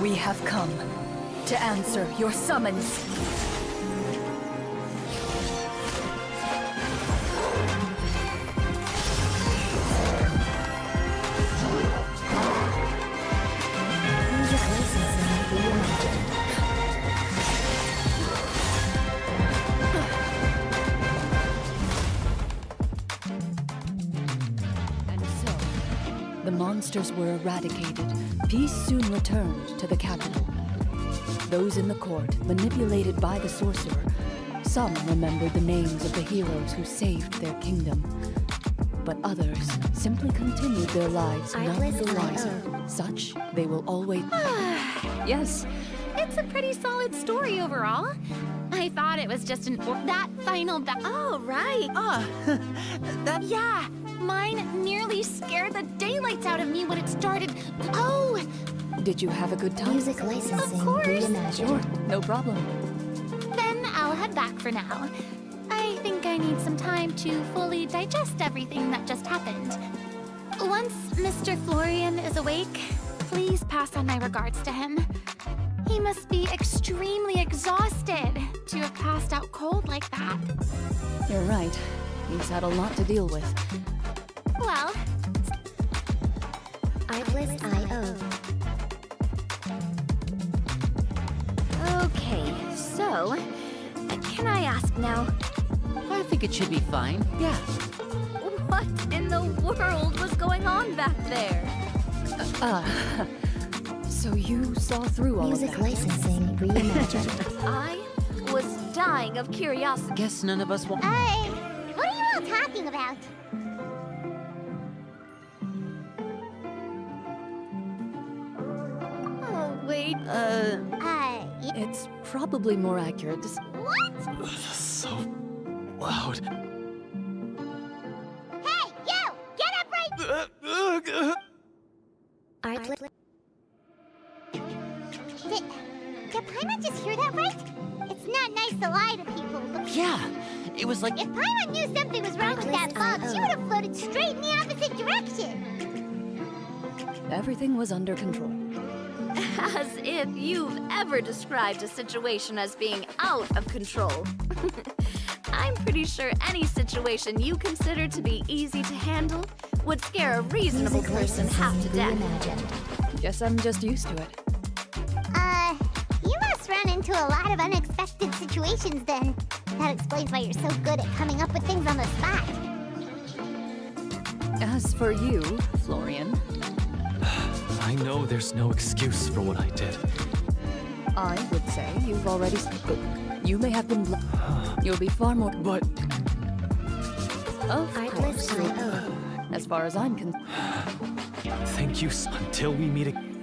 J: We have come to answer your summons.
L: Music licensing reimagined.
J: And so, the monsters were eradicated. Peace soon returned to the capital. Those in the court, manipulated by the sorcerer, some remembered the names of the heroes who saved their kingdom. But others simply continued their lives none the wiser. Such they will always...
A: Yes, it's a pretty solid story overall. I thought it was just that final oh, right. Yeah, mine nearly scared the daylights out of me when it started. Oh,
J: Did you have a good time?
L: Music licensing
A: Of course.
L: reimagined.
J: Sure, no problem.
A: then I'll head back for now. I think I need some time to fully digest everything that just happened. Once Mr. Florian is awake, please pass on my regards to him. He must be extremely exhausted to have passed out cold like that.
J: You're right. He's had a lot to deal with.
A: Well,
L: Artlist I.O.
C: Okay, so, can I ask now,
D: I think it should be fine, yeah.
C: what in the world was going on back there?
J: So you saw through all
L: Music
J: of that.
L: licensing reimagined.
C: I was dying of curiosity.
D: Guess none of us want...
G: What are you all talking about?
C: Oh, wait.
J: It's probably more accurate to
G: What?
K: So loud.
G: Hey, you! Get up right...
L: Artlist...
G: Did Paimon just hear that right? It's not nice to lie to people, but...
D: Yeah, it was like...
G: If Paimon knew something was wrong with that bomb, she would have floated straight in the opposite direction.
J: Everything was under control.
C: As if you've ever described a situation as being out of control. I'm pretty sure any situation you consider to be easy to handle would scare a reasonable
L: Music
C: person half to
L: licensing
C: death.
L: reimagined.
J: Guess I'm just used to it.
G: You must run into a lot of unexpected situations then. That explains why you're so good at coming up with things on the spot.
J: As for you, Florian,
K: I know there's no excuse for what I did.
J: I would say you've already... You may have been... You'll be far more...
K: But...
J: Of course.
L: I.O.
J: As far as I'm concerned...
K: Thank you until we meet again.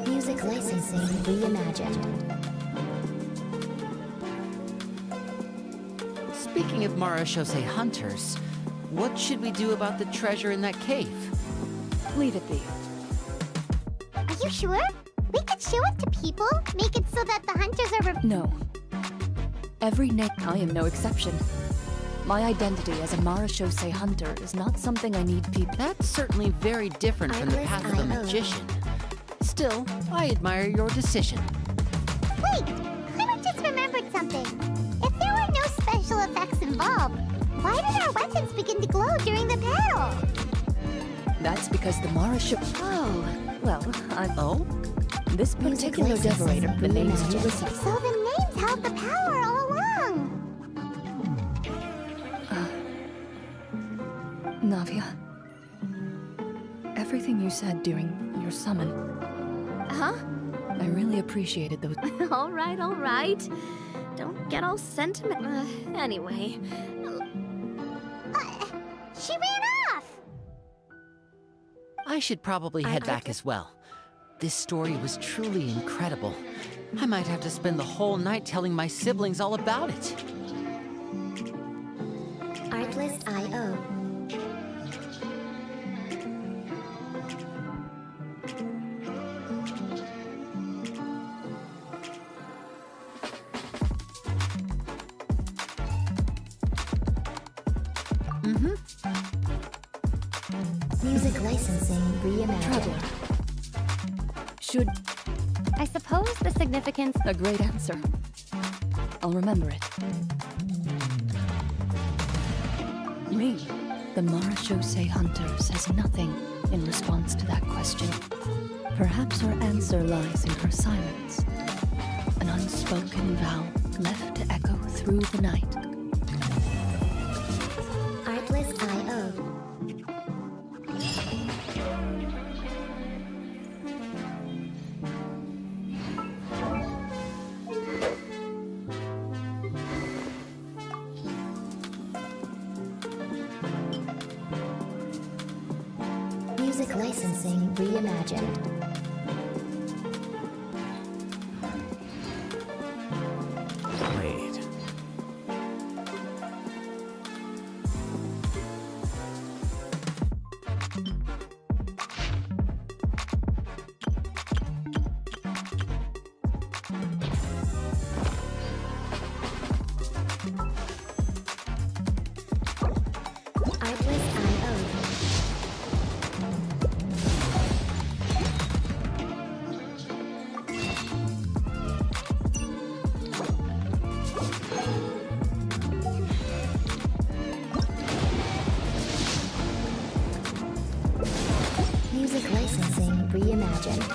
L: Music licensing reimagined.
D: Speaking of Marashose hunters, what should we do about the treasure in that cave?
J: Leave it be.
G: Are you sure? We could show it to people, make it so that the hunters are...
J: No. Every night, I am no exception. My identity as a Marashose hunter is not something I need people...
D: That's certainly very different from the path of a magician. Still, I admire your decision.
G: Wait! I just remembered something. If there were no special effects involved, why did our weapons begin to glow during the battle?
J: That's because the Marashose... Oh, well,
D: Oh?
J: This particular decorator, the name is Ulysses.
G: So the names held the power all along!
J: Navia. Everything you said during your summon,
C: Huh?
J: I really appreciated those...
C: All right, all right. Don't get all sentimental. Anyway,
G: She ran off!
D: I should probably head back as well. This story was truly incredible. I might have to spend the whole night telling my siblings all about it.
L: Artlist I.O. Music licensing reimagined.
J: Should...
A: I suppose the significance...
J: A great answer. I'll remember it. Me, the Marashose hunter, says nothing in response to that question. Perhaps her answer lies in her silence. An unspoken vow left to echo through the night.
L: Artlist I.O. Music licensing reimagined.
E: Wait.
L: Artlist I.O. Music licensing reimagined.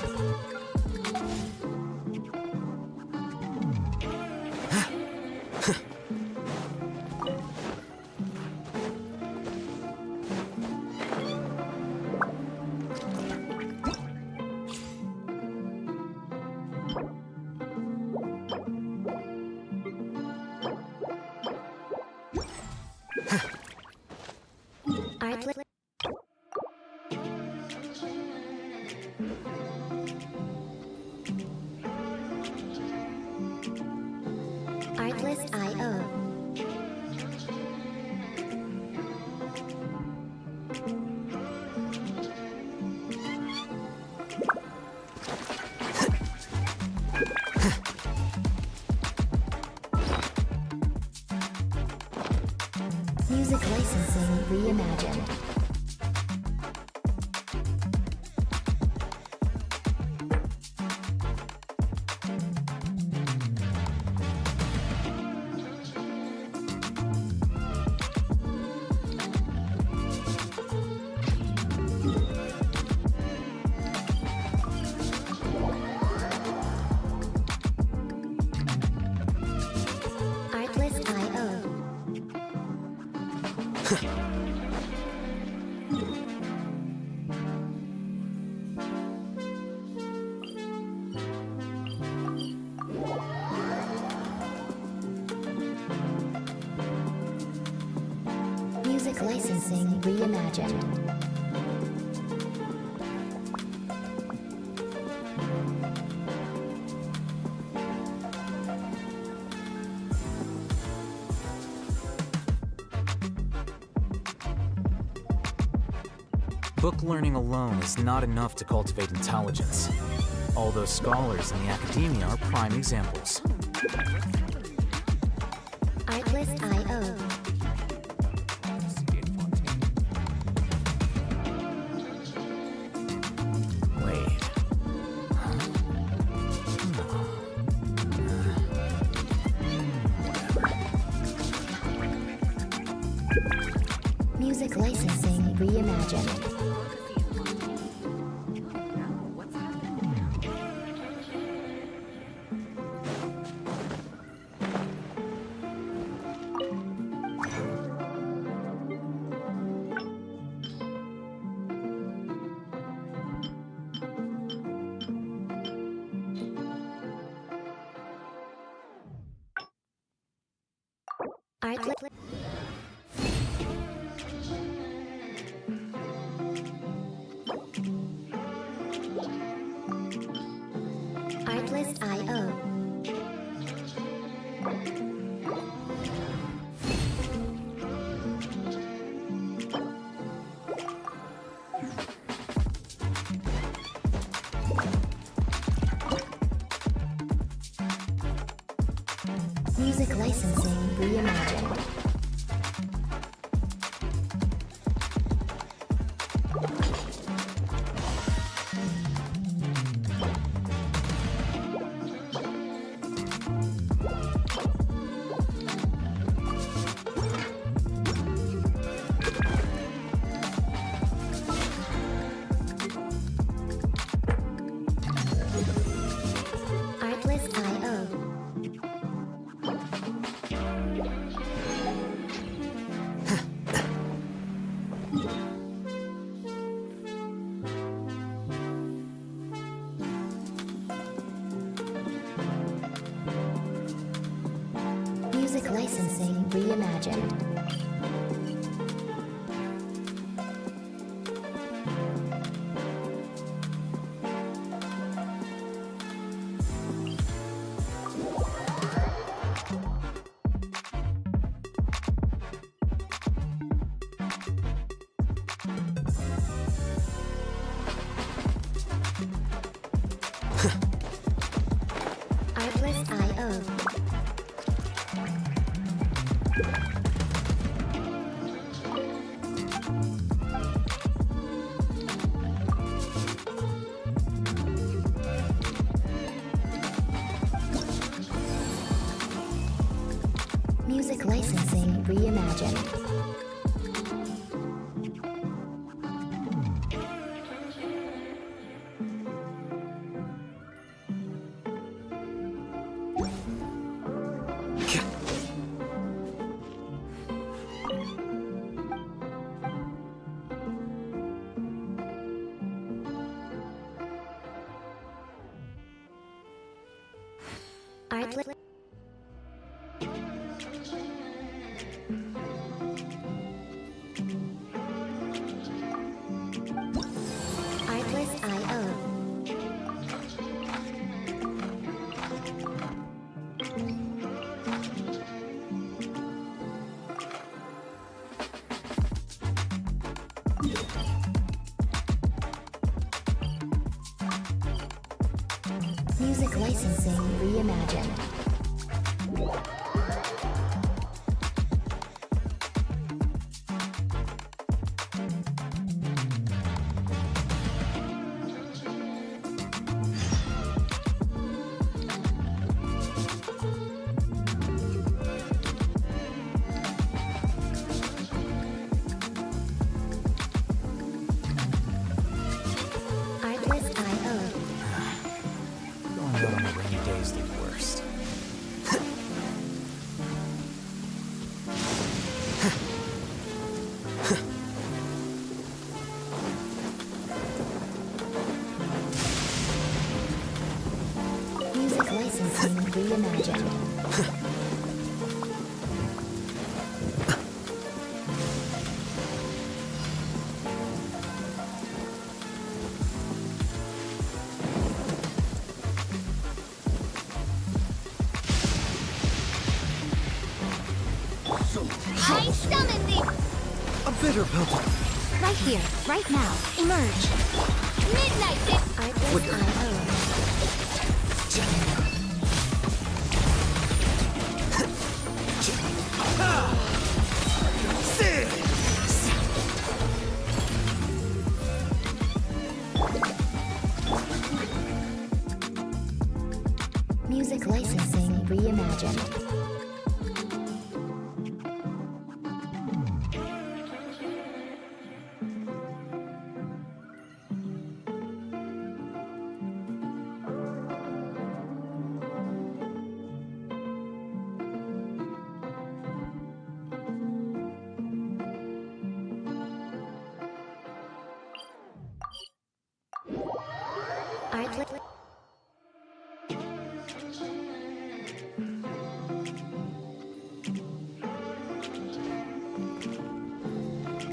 L: Artlist. Artlist I.O. Music licensing reimagined. licensing reimagined.
E: Book learning alone is not enough to cultivate intelligence. All those scholars in the academia are prime examples.
L: Artlist.io.
E: Wait.
L: Music licensing reimagined. Artlist.io. Music licensing reimagined. Artlist.io. Music licensing reimagined. Artlist.io. Music licensing reimagined. Artlist. Artlist.io. Music licensing reimagined. Artlist.io.
E: Going out on a rainy day is the worst.
L: Music licensing reimagined.
H: Glitter Pelter.
A: Right here, right now. Emerge. Midnight!
L: Music licensing reimagined.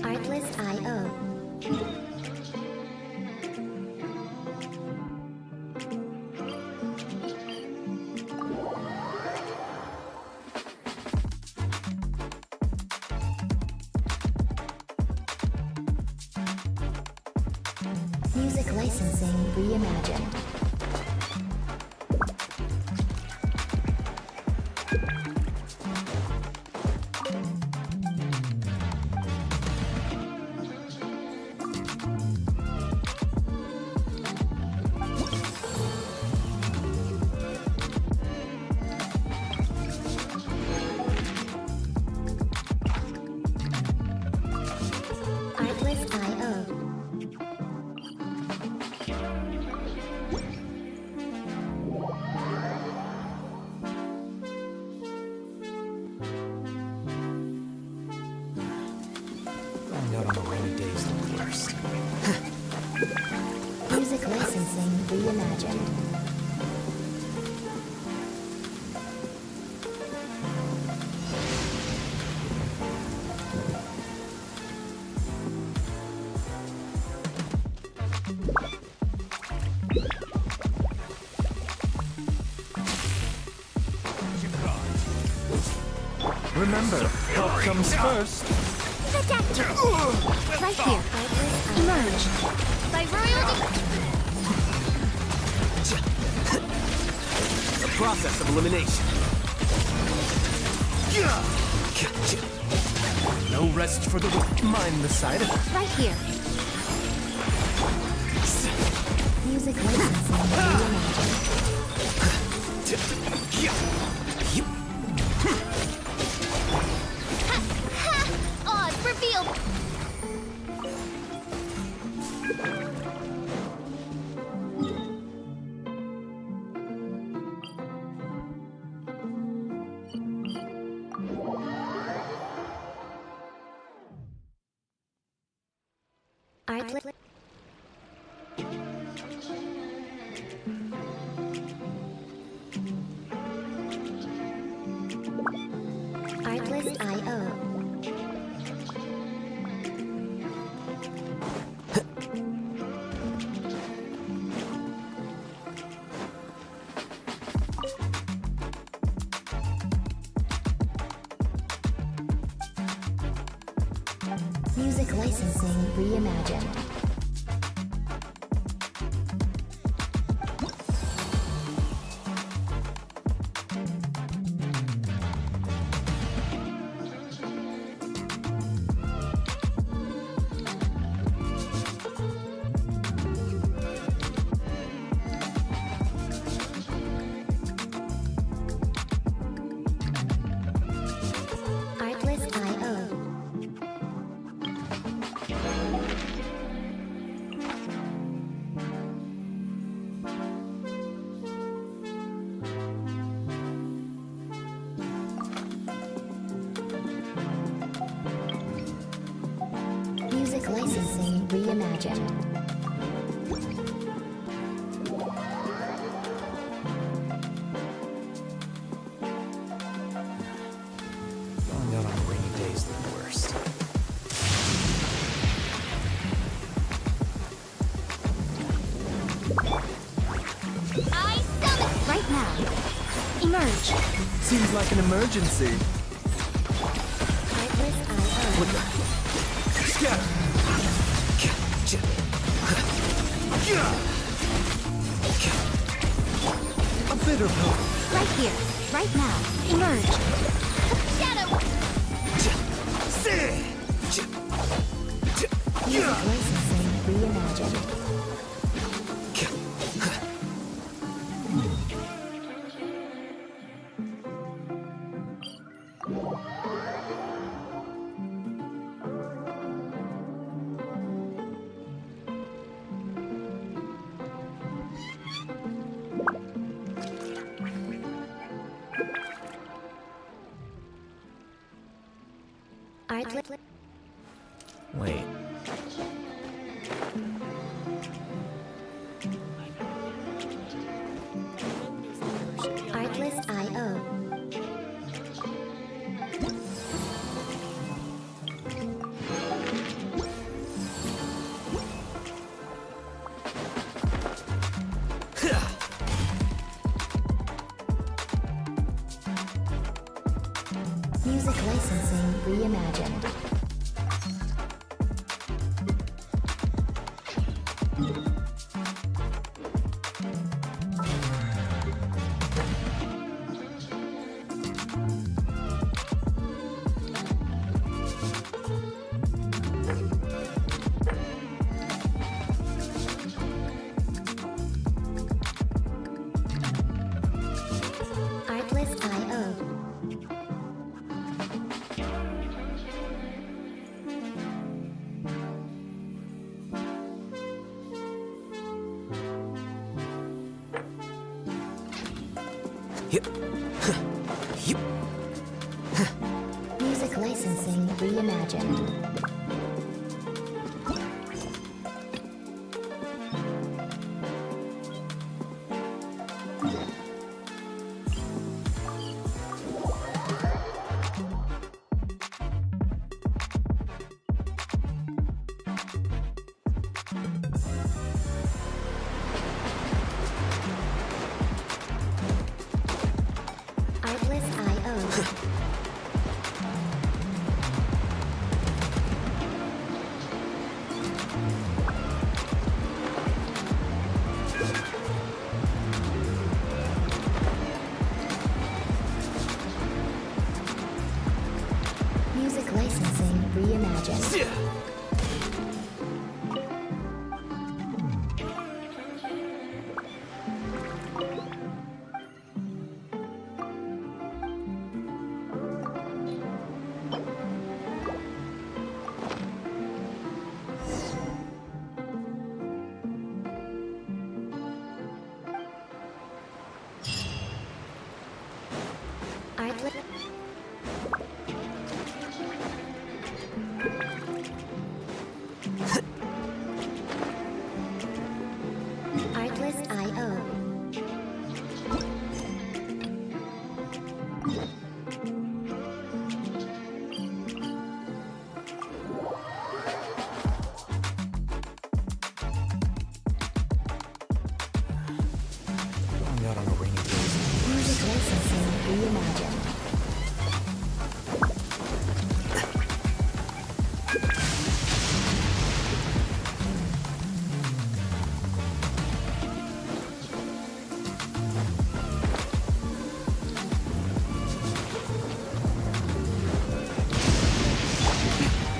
L: Artlist.io. Music licensing reimagined. Artlist.io.
E: Going out on a rainy day is the worst.
L: Music licensing reimagined.
H: Remember, help comes first.
A: Protector! Right here. Emerge. By royalty!
H: The process of elimination. No rest for the wicked. Mind the side effect.
A: Right here.
L: Music licensing reimagined.
A: Odds revealed!
L: Artlist. Artlist.io. Music licensing reimagined. Artlist.io. Music licensing reimagined.
E: Going out on a rainy day is the worst.
A: I summon! Right now. Emerge.
H: Seems like an emergency.
L: Artlist.io.
H: A bitter pill.
A: Right here, right now. Emerge. Shadow!
L: Music licensing reimagined.
E: Wait.
L: Artlist.io. Music licensing reimagined. Artlist.io. Music licensing reimagined. Artlist.io. Music licensing reimagined. Artlist. Artlist.io.
E: Going out on a rainy day.
L: Music licensing reimagined.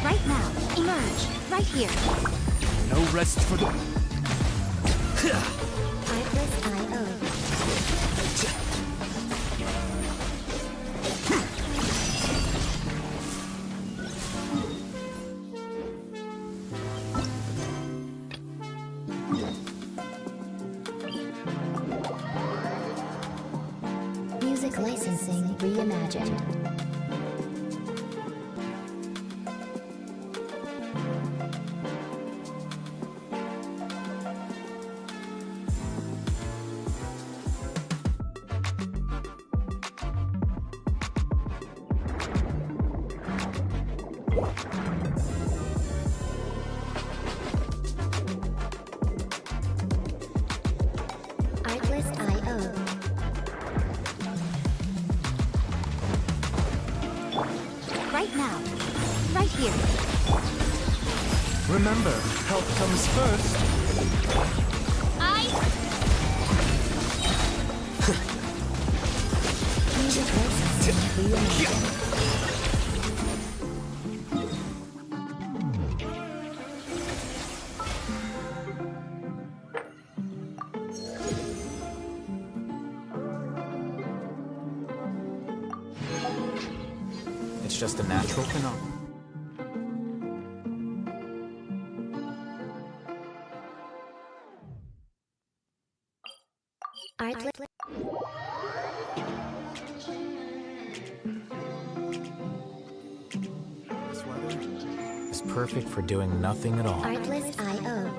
A: Right now. Emerge. Right here.
H: No rest for the...
L: Artlist.io. Music licensing reimagined. Artlist.io.
A: Right now. Right here.
H: Remember, health comes first.
L: Music licensing reimagined.
E: It's just a natural phenomenon. This weather is perfect for doing nothing at all.
L: Artlist.io.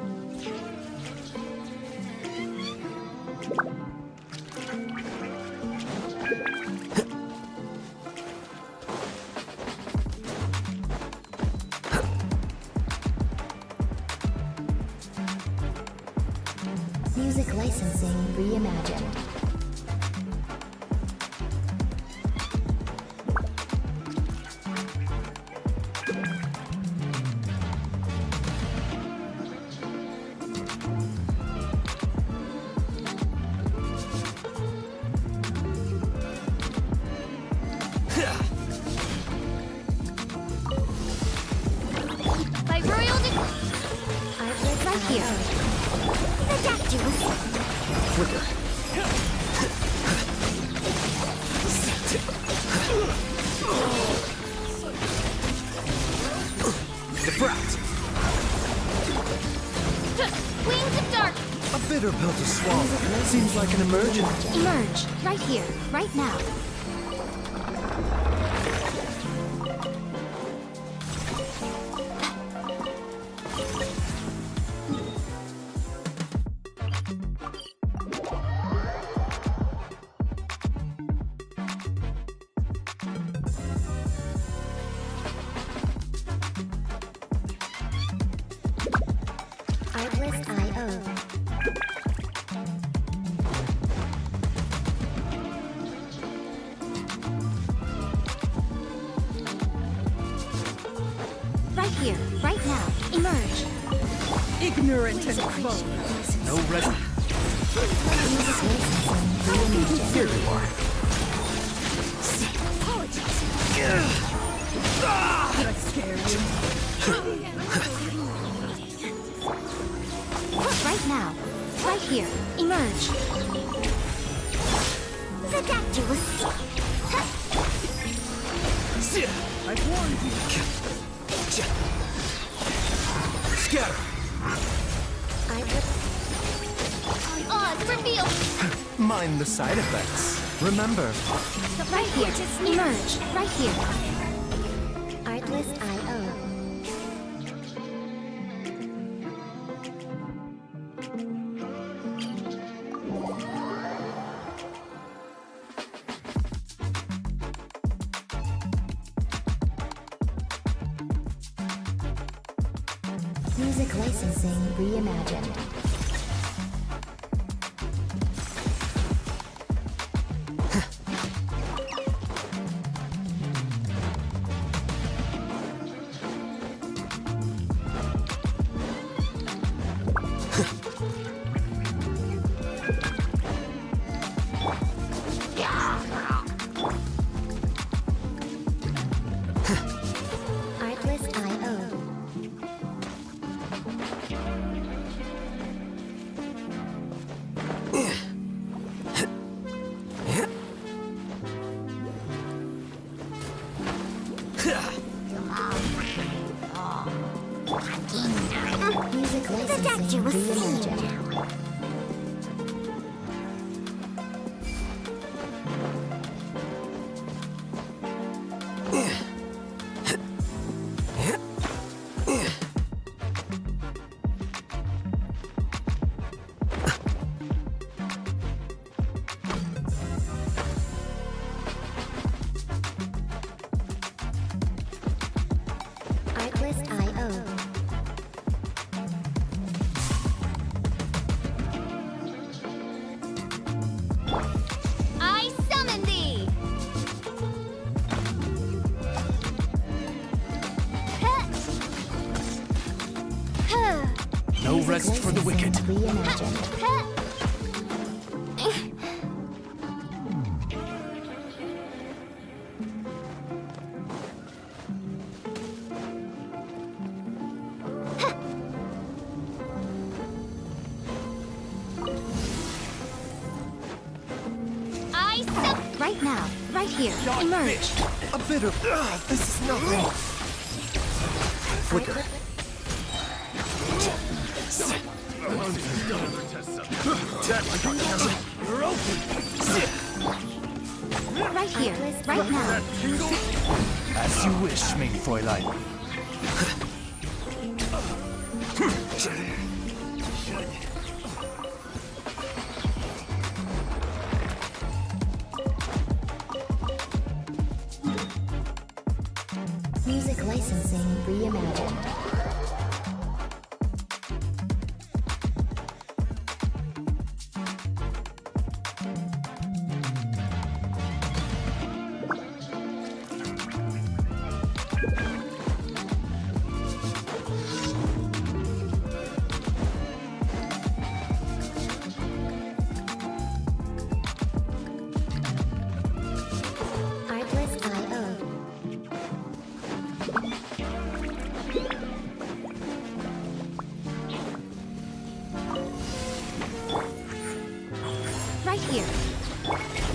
L: Music licensing reimagined.
C: By royal
L: Artlist
C: right here.
H: Quicker. Defract.
C: Wings of dark.
H: A bitter pill to swallow. Seems like an emergency.
A: Emerge, right here, right now.
L: Artlist.io.
A: Right here, right now. Emerge.
F: Ignorant and cruel.
H: No rest.
L: Music licensing reimagined.
H: Here you are.
F: Did I scare you?
A: Right now. Right here. Emerge.
F: I've warned you.
H: Scatter.
C: Oz, reveal.
H: Mind the side effects. Remember,
A: Right here. Emerge. Right here.
L: Artlist.io. Music licensing reimagined. Artlist.io.
H: rest for the wicked.
L: Reimagined.
A: Right now, right here. Emerge.
I: A bit of... this is nothing. Flicker.
A: Right here, right now.
H: As you wish, mein Fräulein.
L: Music licensing reimagined.
A: Right here.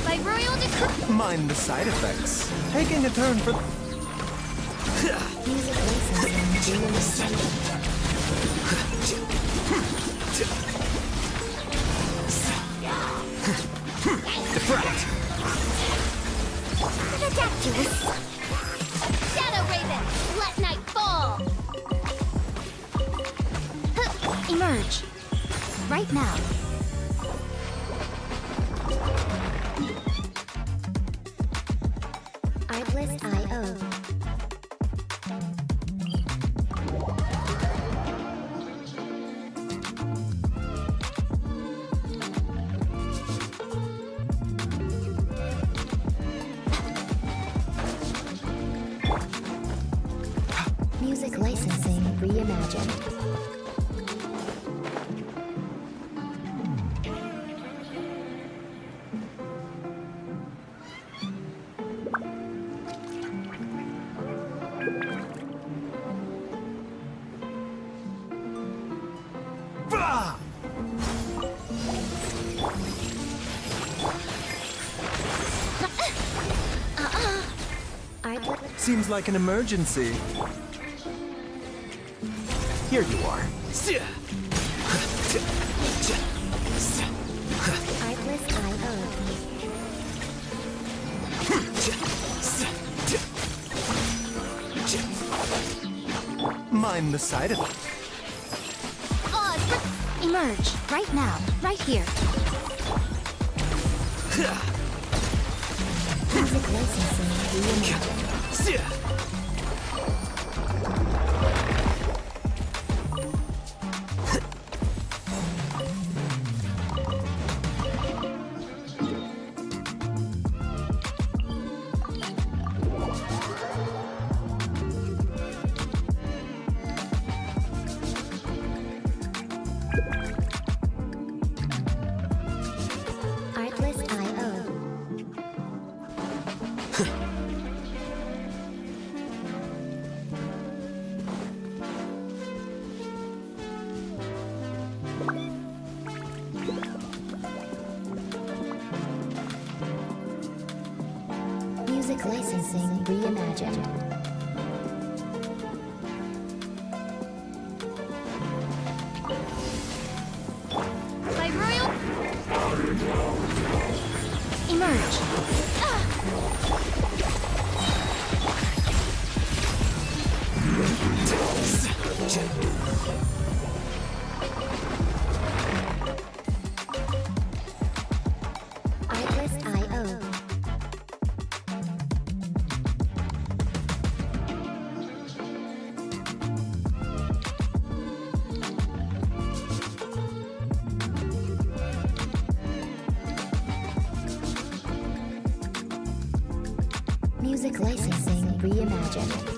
A: By royal decree.
K: Mind the side effects. Taking a turn for...
L: Music licensing reimagined.
K: Deflect!
A: Ridiculous. Shadow Raven, let night fall. Emerge. Right now.
L: Artlist I.O. Music licensing reimagined.
K: Seems like an emergency. Here you are.
L: Artlist I.O.
K: Mind the side effects.
A: Emerge. Right now. Right here.
L: Music licensing reimagined. Artlist I.O. Music licensing reimagined.
A: By royal... Emerge.
L: Artlist I.O. Music licensing reimagined.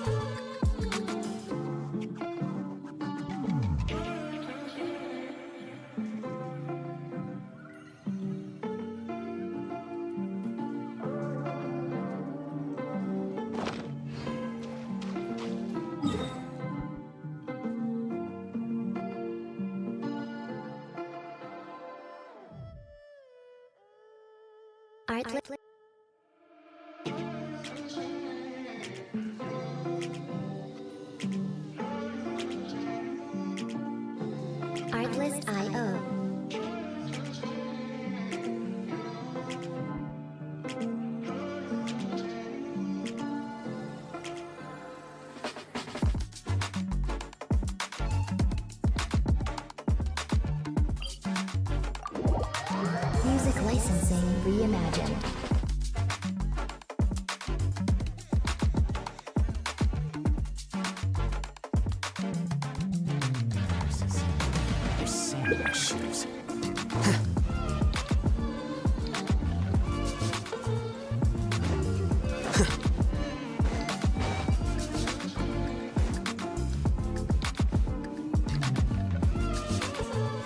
L: Artlist. Artlist.io. Music licensing reimagined.
E: There's sand in my shoes.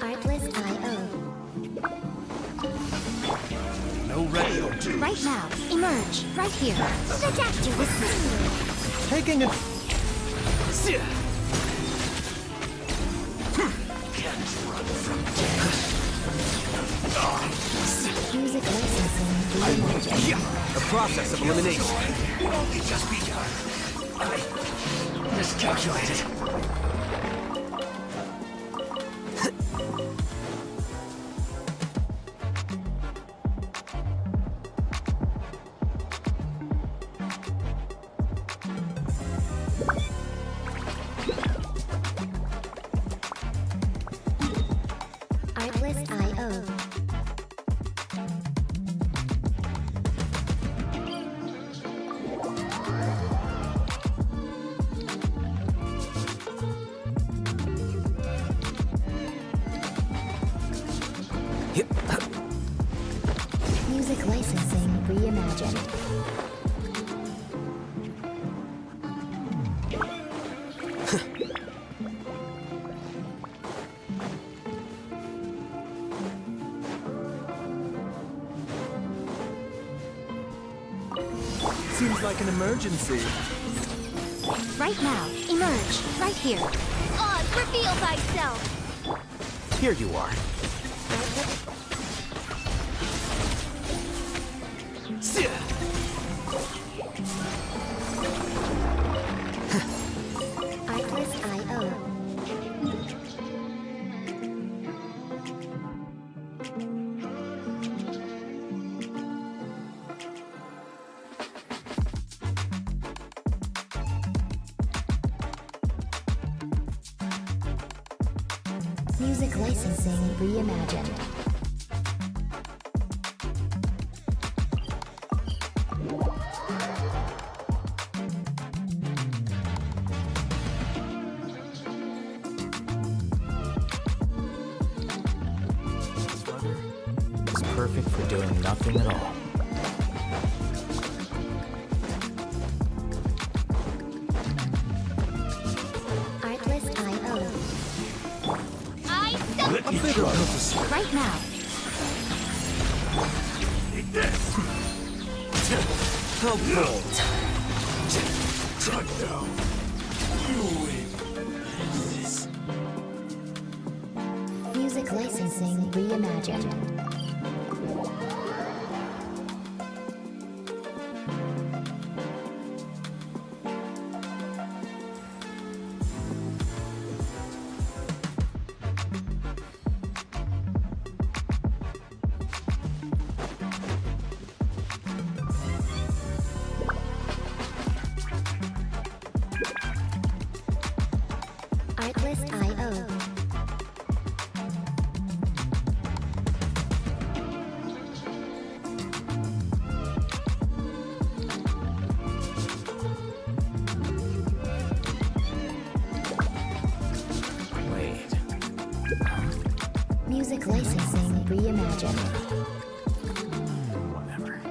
L: Artlist.io.
H: No radio.
A: Right now, emerge. Right here.
G: The doctor was saying.
K: Taking it.
L: Music licensing reimagined.
H: The process of elimination. Only just begun. I miscalculated.
L: Artlist.io. Music licensing reimagined.
K: Seems like an emergency.
A: Right now, emerge. Right here.
G: Oz, reveal thyself.
E: Here you are.
L: Artlist.io. Music licensing reimagined.
E: This weather is perfect for doing nothing at all.
L: Artlist.io.
G: I so
A: Right now.
H: How bold. Shut down.
L: Music licensing reimagined. Artlist.io.
E: Wait.
L: Music licensing reimagined.
E: Whatever.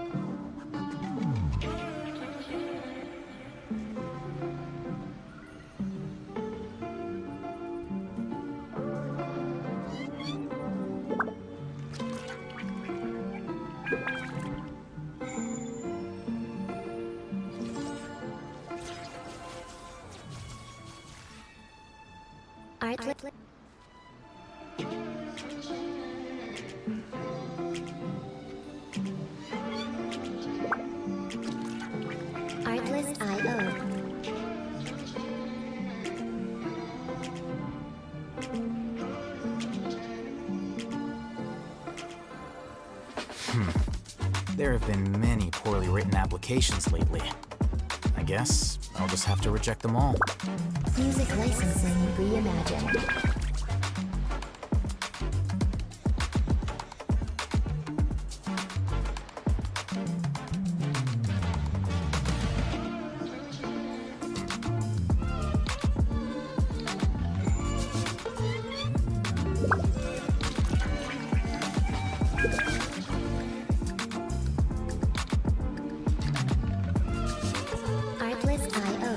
L: Artlist.
E: There have been many poorly written applications lately. I guess I'll just have to reject them all.
L: Music licensing reimagined. Artlist.io.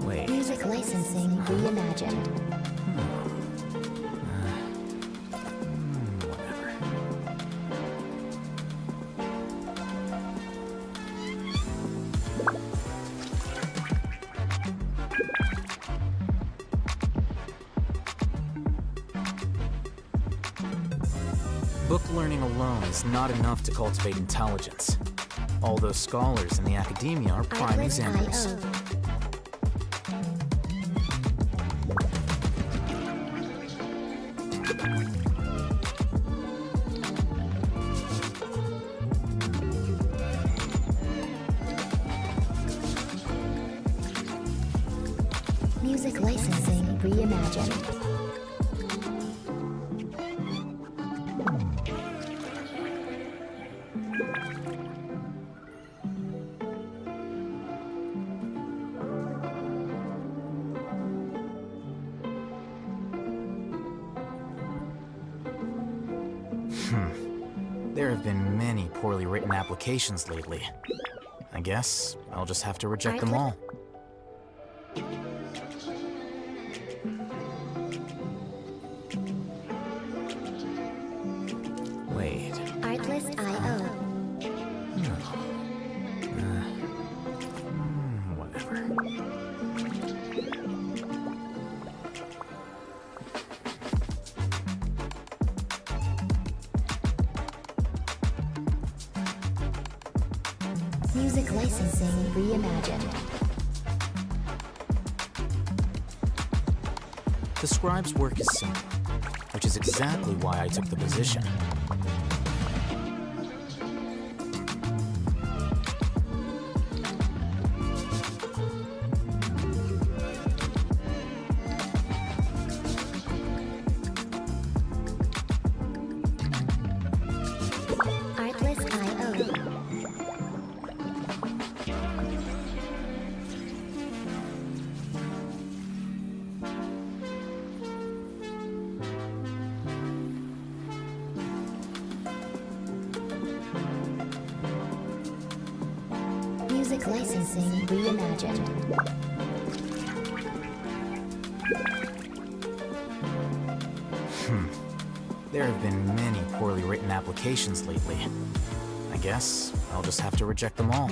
E: Wait.
L: Music licensing reimagined.
E: Whatever. Book learning alone is not enough to cultivate intelligence. All those scholars in the academia are prime examples.
L: Artlist.io. Music licensing reimagined.
E: There have been many poorly written applications lately. I guess I'll just have to reject them all. Wait.
L: Artlist.io.
E: Whatever.
L: Music licensing reimagined.
E: The scribe's work is simple, which is exactly why I took the position.
L: Artlist.io. Music licensing reimagined.
E: There have been many poorly written applications lately. I guess I'll just have to reject them all.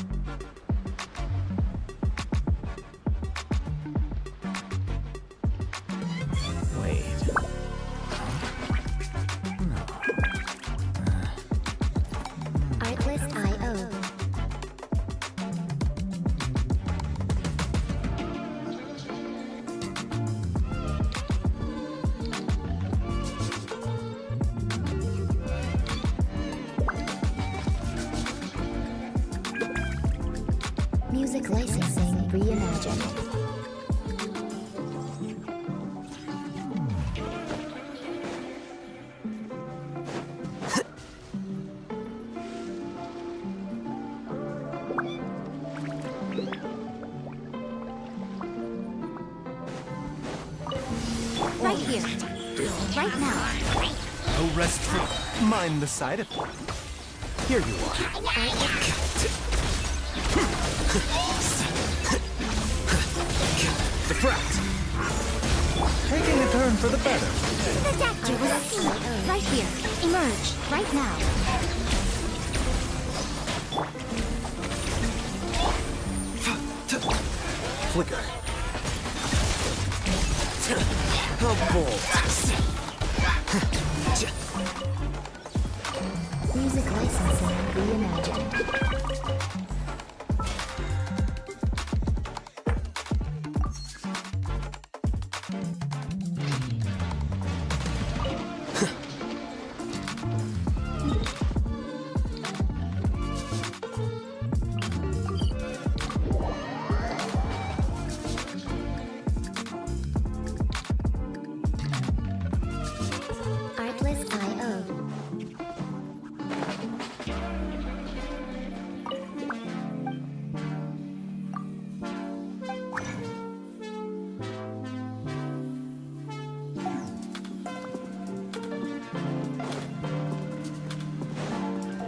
E: Wait. No.
L: Artlist.io. Music licensing reimagined.
A: Right here. Right now.
K: No rest for... Mind the side effect. Here you are. The brat. Taking a turn for the better.
A: The doctor will see. Right here. Emerge. Right now.
K: Flicker. How bold.
L: Music licensing reimagined. Artlist.io.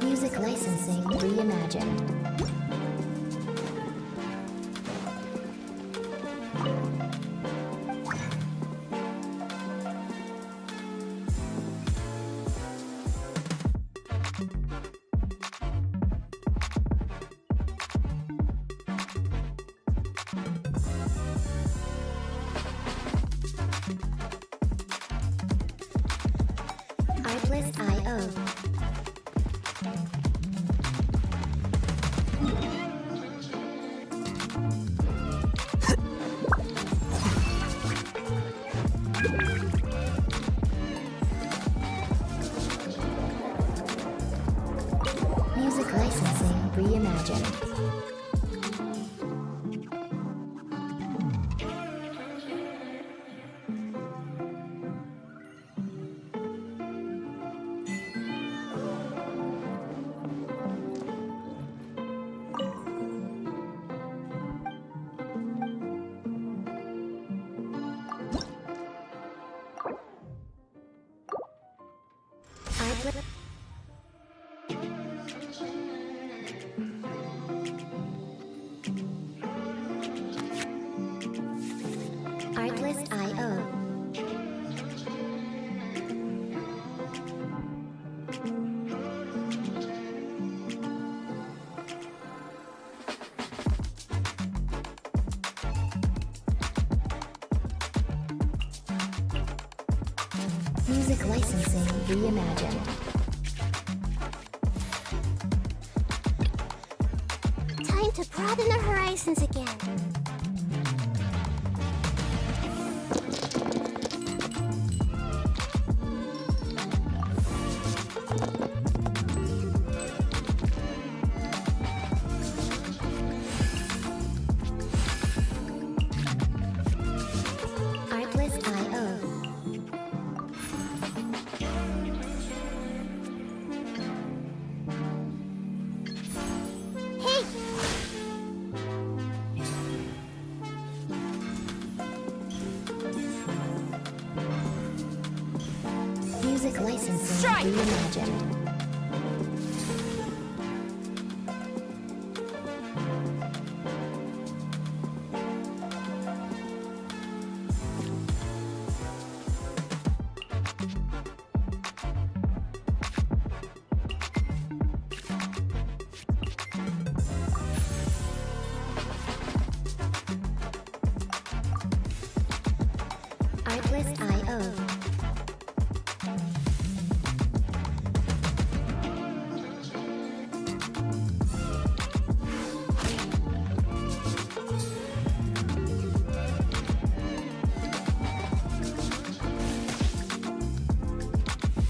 L: Music licensing reimagined. Artlist.io. Music licensing reimagined. Artlist.io. Music licensing reimagined.
G: Time to broaden the horizons again.
L: Artlist.io.
G: Hey!
L: Music licensing reimagined. Artlist.io.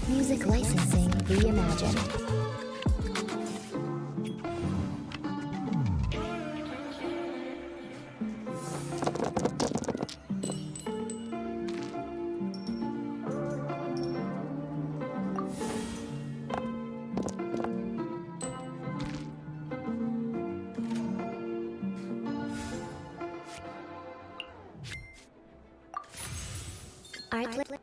L: Music licensing reimagined. Artlist.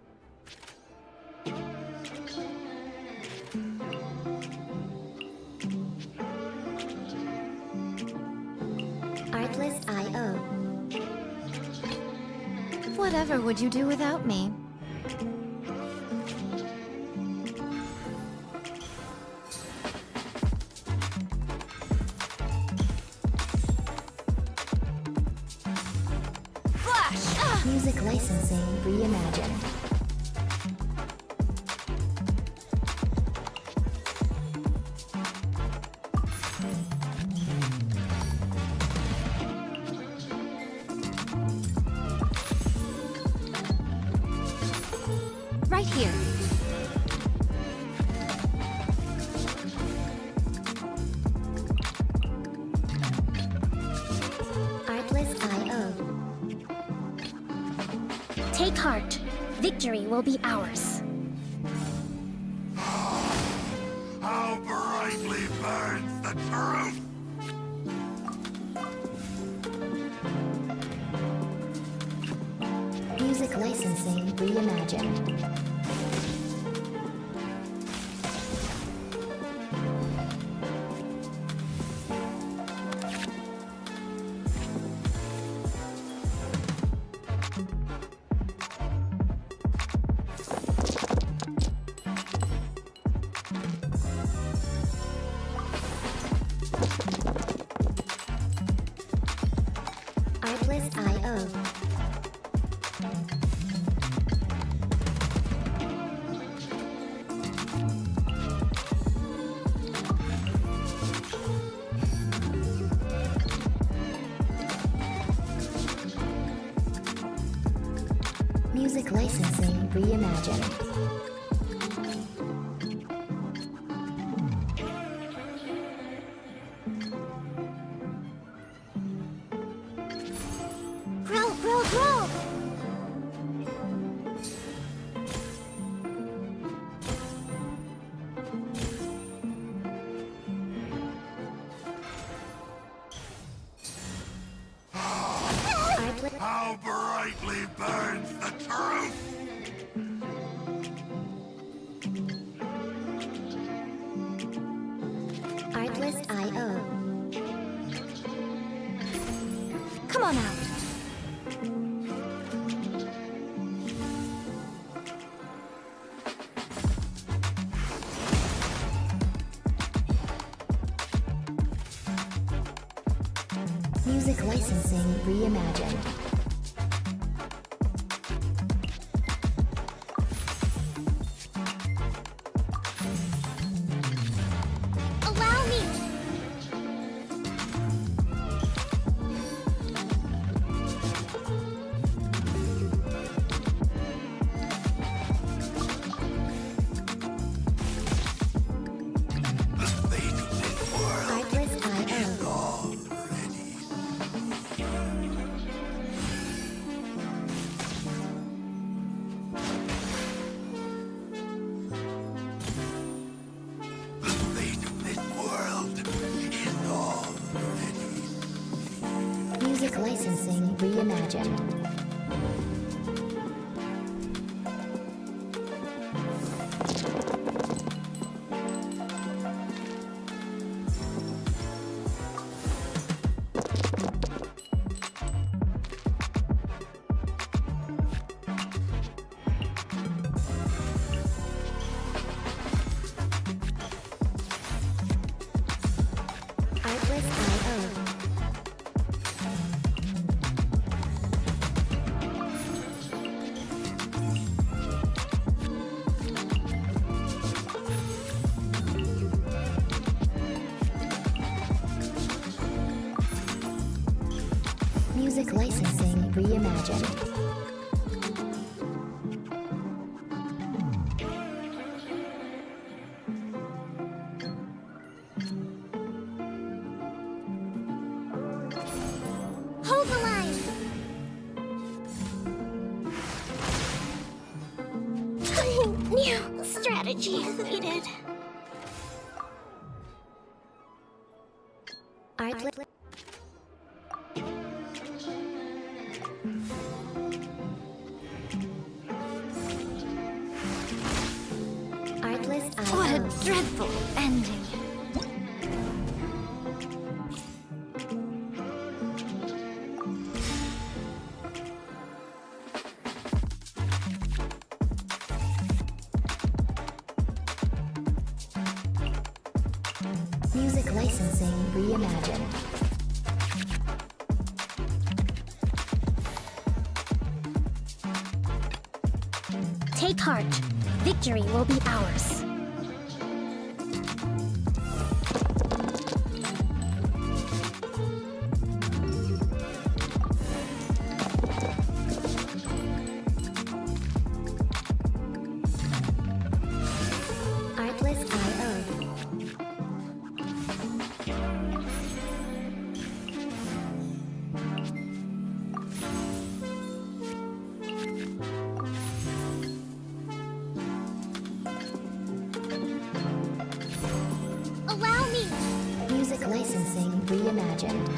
L: Artlist.io.
C: Whatever would you do without me?
L: Music licensing reimagined.
C: right here.
L: Artlist.io.
G: Take heart. Victory will be ours.
H: How brightly burns the truth!
L: Music licensing reimagined. Artlist.io. Music licensing reimagined.
G: Grow!
H: How brightly burns the truth!
L: Artlist.io.
C: Come on out.
L: Music licensing reimagined.
G: Allow me!
L: Artlist.io. Music licensing reimagined. Artlist.io. Music licensing reimagined.
G: Hold the line! New strategy is needed.
L: Artlist. Artlist.io.
C: What a dreadful ending.
L: Music licensing reimagined.
G: Take heart. Victory will be ours.
L: reimagined.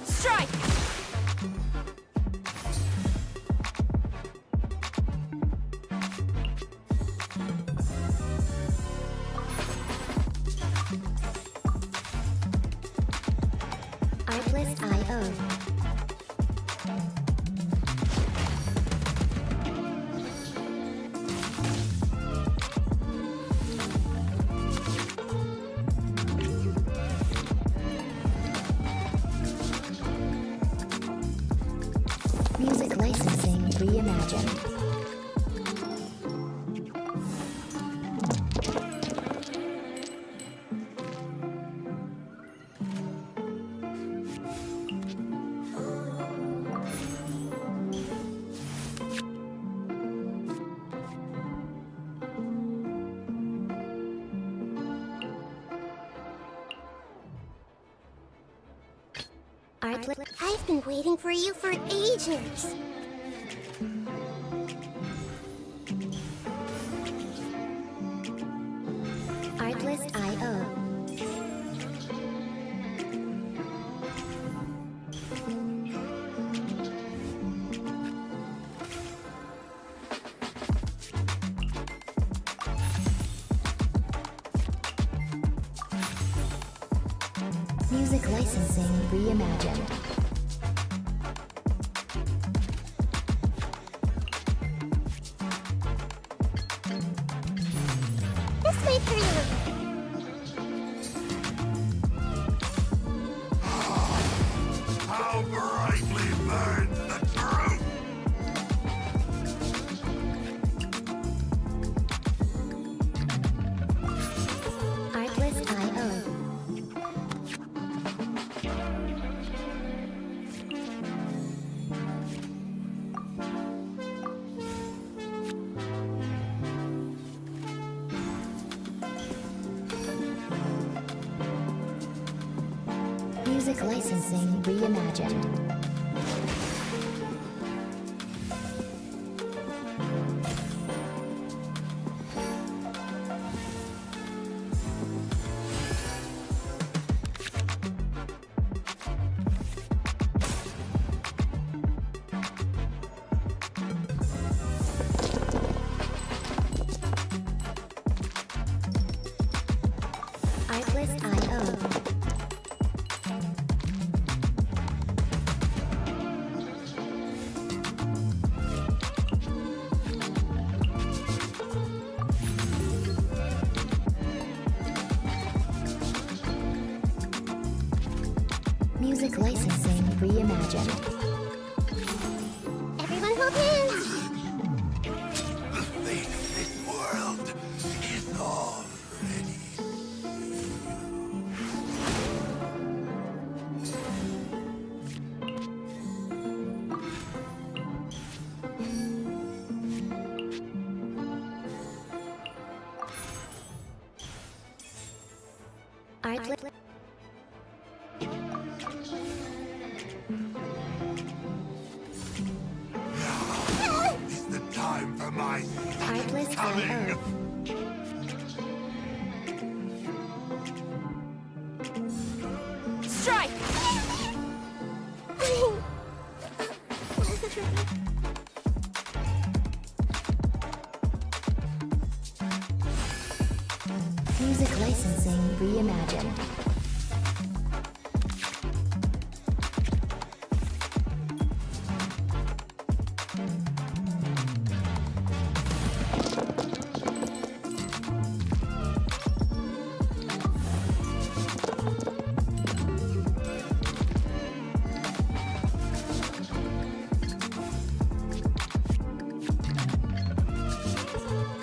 C: Strike!
L: Artlist I.O. Music licensing reimagined.
G: I've been waiting for you for ages.
L: Artlist I.O. Music licensing reimagined.
G: This way, pretty little.
H: How brightly burns the truth!
L: Artlist I.O. Music licensing reimagined. Artlist I.O. Music licensing reimagined.
G: Everyone hold hands.
H: The fate of this world is already
L: Artlist
H: is the time for my
L: Artlist I.O.
C: Strike!
L: Music licensing reimagined.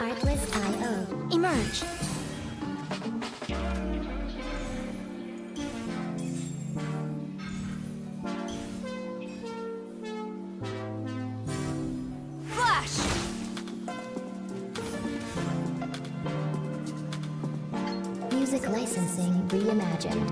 L: Artlist I.O.
C: Emerge. Flash!
L: Music licensing reimagined.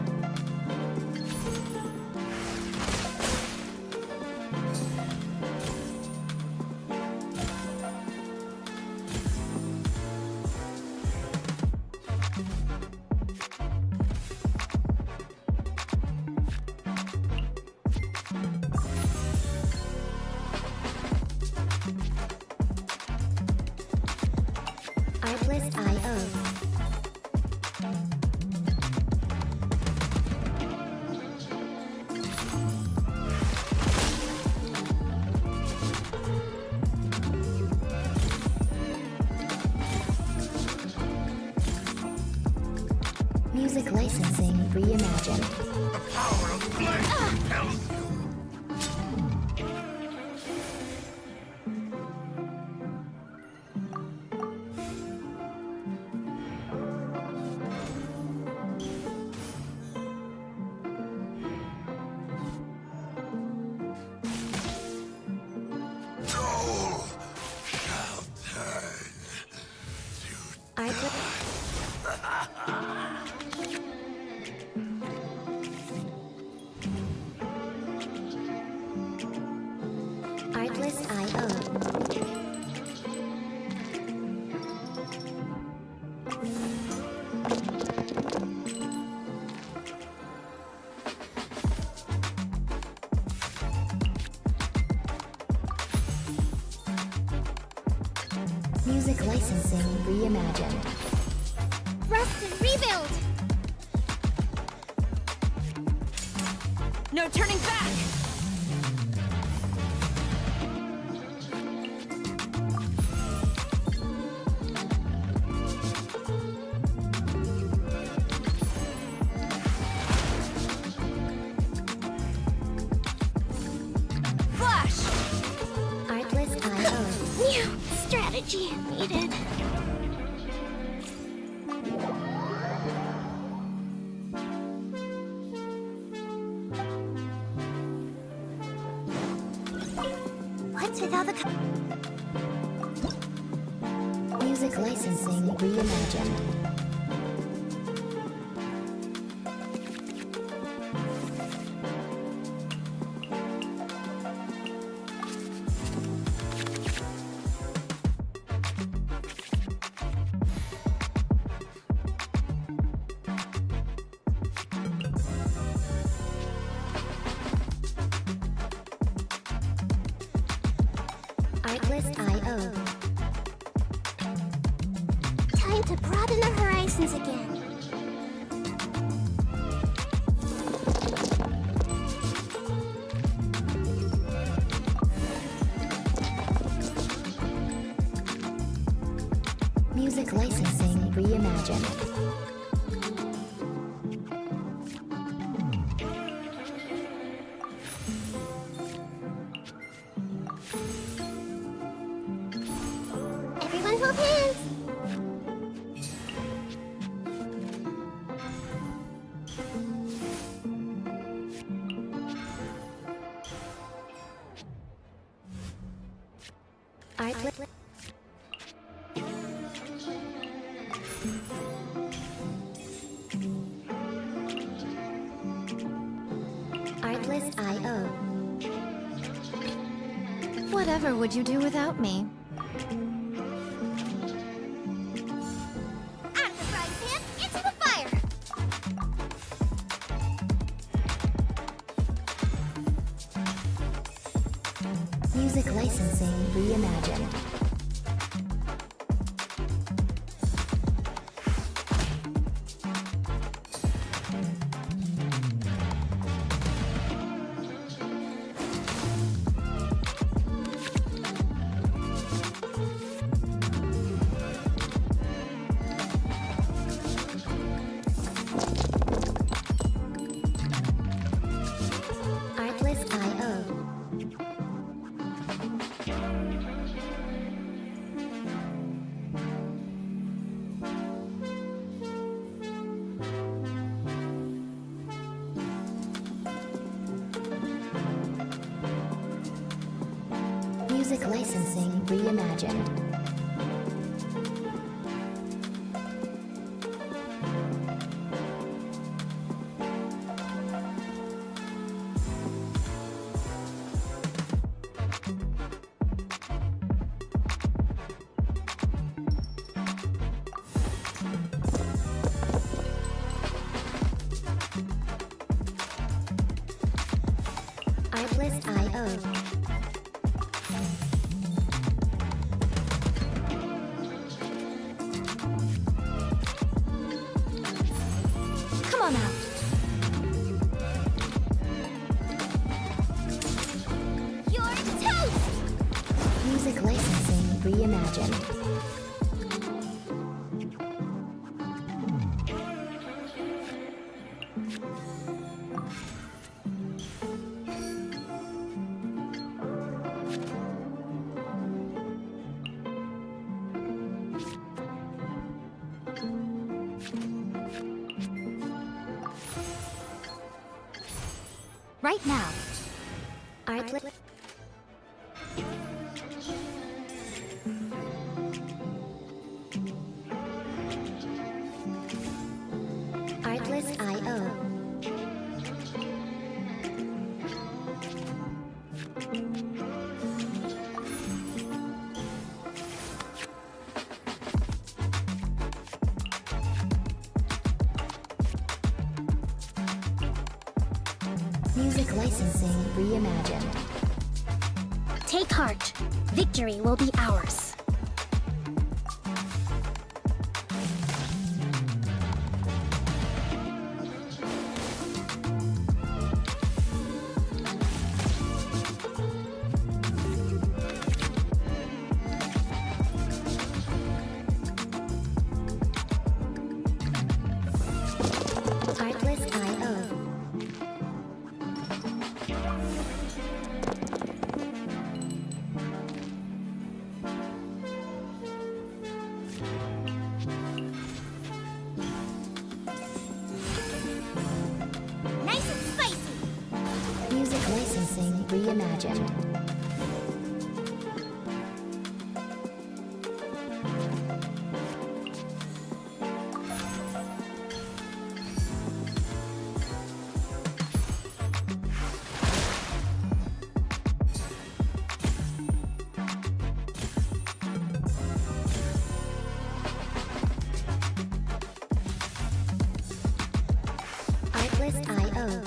L: Artlist.io. Music licensing reimagined.
H: The power of flame compels you. Soul shall turn to
L: Artlist.io. Music licensing reimagined.
G: Rust and rebuild!
C: No turning back! Flash!
L: Artlist.io.
G: New strategy needed. What's with all the
L: Music licensing reimagined. Artlist.io.
G: time to broaden the horizons again?
L: Music licensing reimagined.
G: Everyone hold hands!
L: Artlist. Artlist.io.
C: Whatever would you do without me?
G: Out of the frying pan, into the fire!
L: Music licensing reimagined. Artlist.io. Music licensing reimagined. Artlist.io. Music licensing reimagined.
A: Right now.
L: Artlist. Artlist.io. Music licensing reimagined.
G: Take heart. Victory will be ours.
L: Artlist.io.
G: Nice and spicy.
L: Music licensing reimagined. Artlist.io.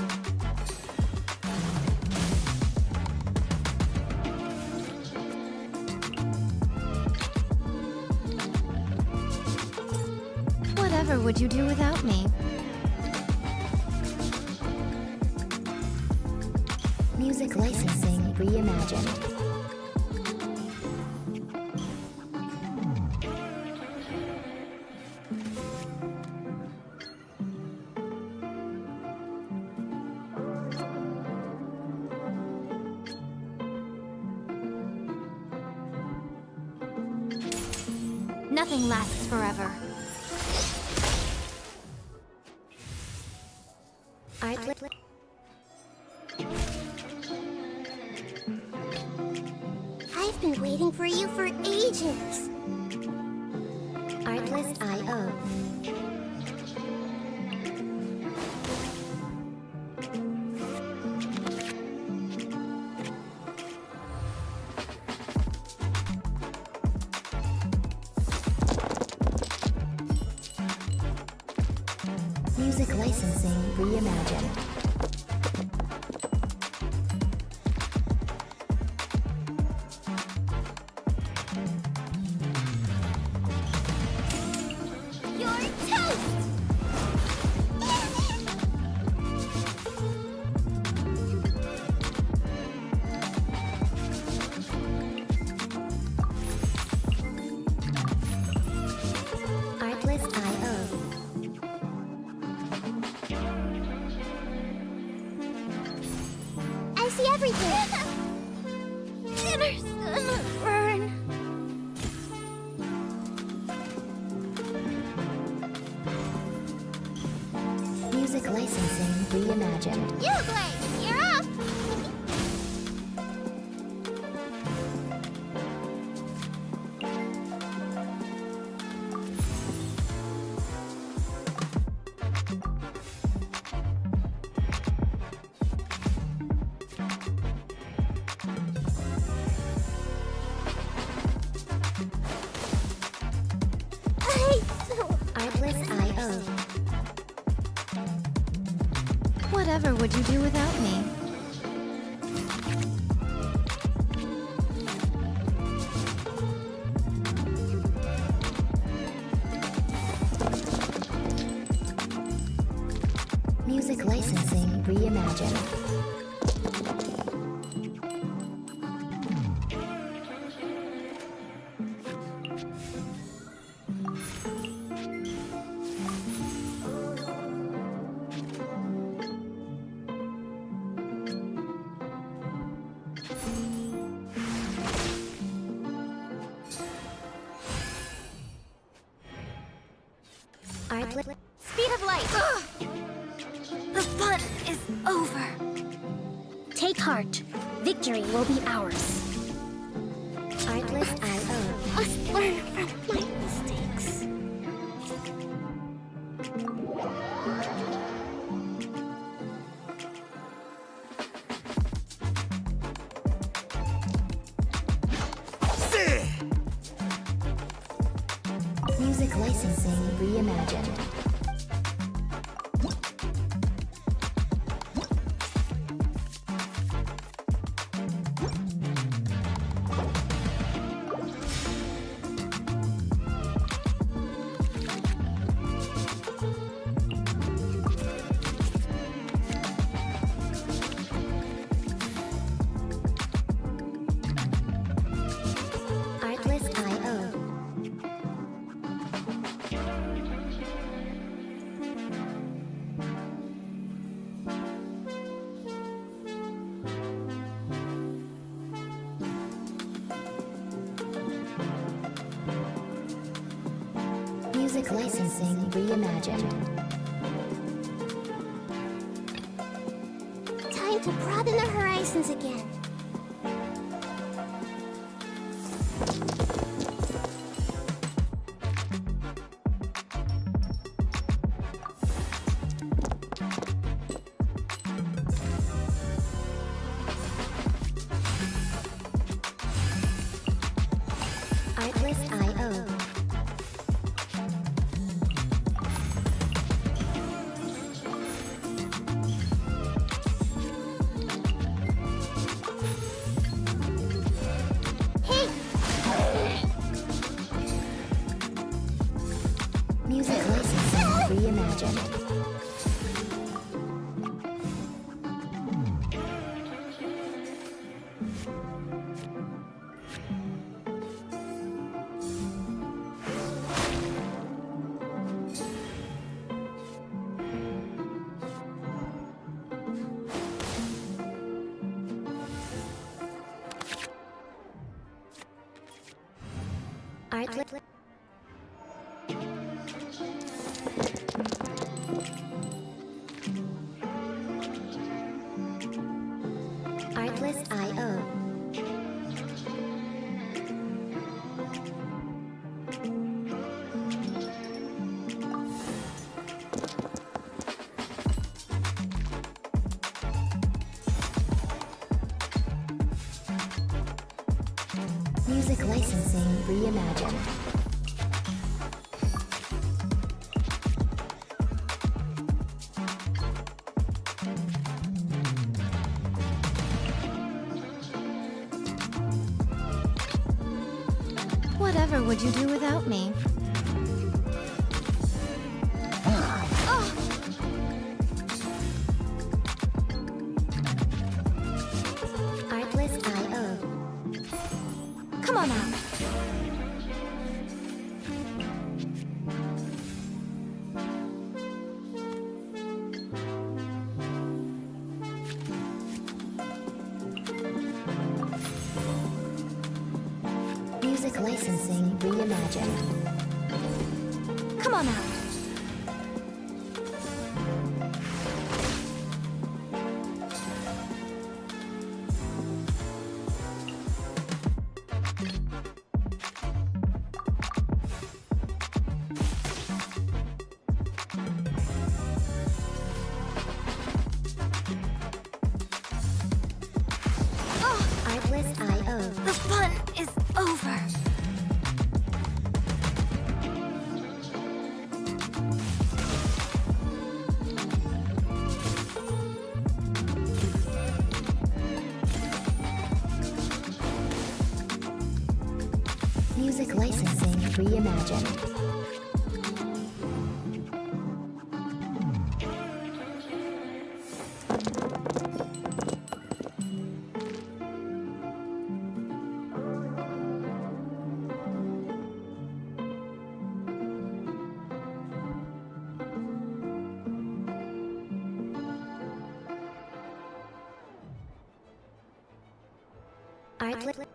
C: Whatever would you do without me?
L: Music licensing reimagined.
A: Nothing lasts forever.
L: Artlist.
G: I've been waiting for you for ages.
L: Artlist.io. Music licensing reimagined.
G: You're toast!
L: Artlist.io.
G: I see everything.
A: Dinner's gonna burn.
L: Music licensing reimagined.
G: You, Blaze, you're up.
L: Artlist.io.
C: Whatever would you do without me?
L: Music licensing reimagined.
A: Speed of light!
F: The fun is over.
G: Take heart. Victory will be ours.
L: Artlist I.O.
G: Must learn from my mistakes.
L: Music licensing reimagined. Artlist I.O. Music licensing reimagined.
G: Time to broaden the horizons again.
L: Artlist I.O. Music licensing reimagined. Artlist. Artlist I.O. Music licensing reimagined.
A: Whatever would you do without me?
L: Artlist I.O.
A: Come on out.
L: Music licensing reimagined.
A: Come on out.
L: Artlist I.O.
F: The fun is over.
L: Music licensing reimagined. Artlist.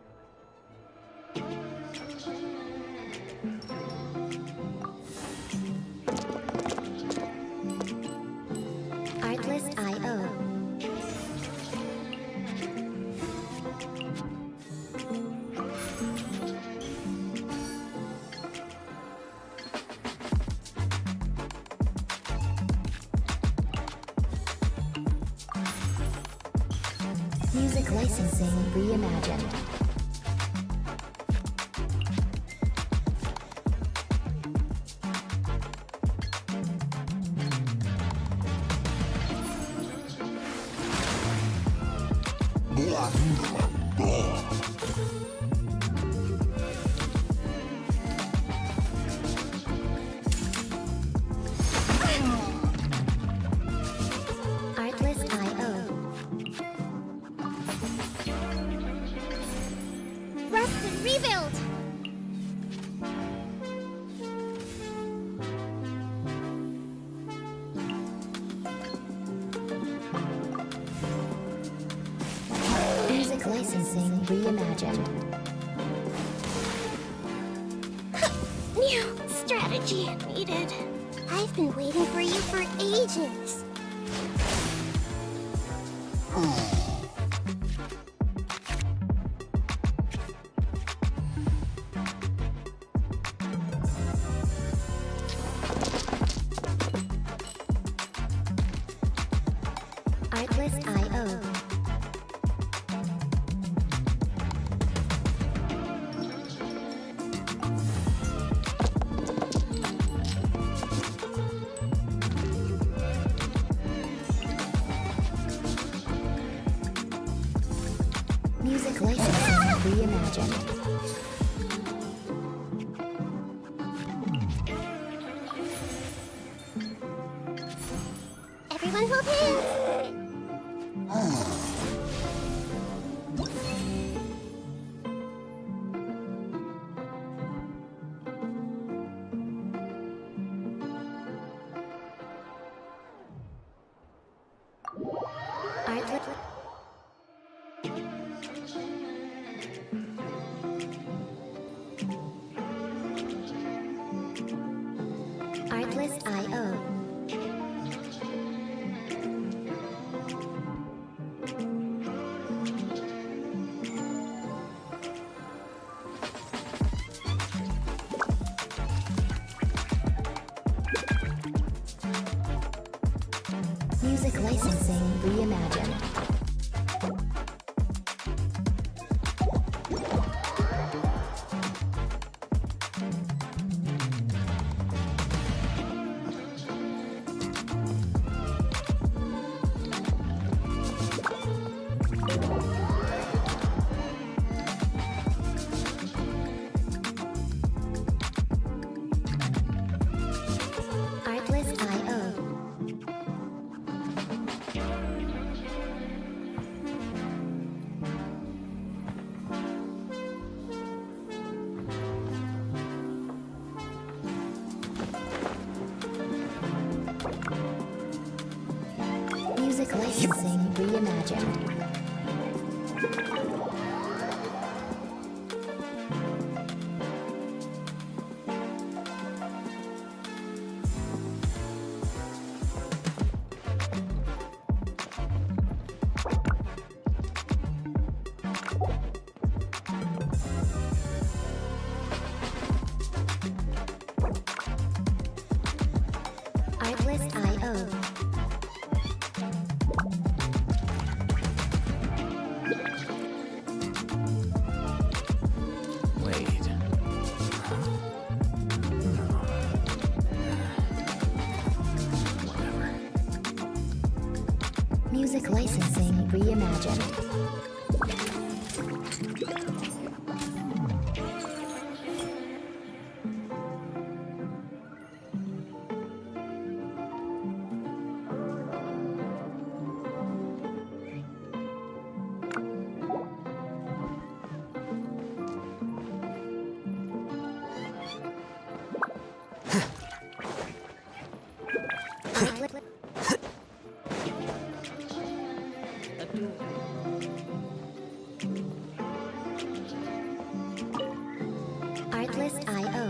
L: Music licensing reimagined.
G: Rest and rebuild!
L: Music licensing reimagined.
G: New strategy needed. I've been waiting for you for ages.
L: Artlist.io. Music licensing reimagined.
G: Everyone hold hands!
L: Artlist.io. Music licensing reimagined. Artlist.io. Music licensing reimagined. Artlist.io.
E: Wait. Whatever.
L: Music licensing reimagined. Artlist.io.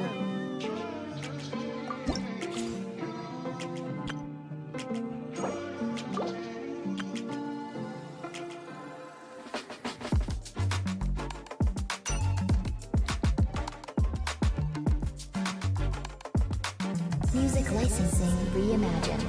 L: Music licensing reimagined.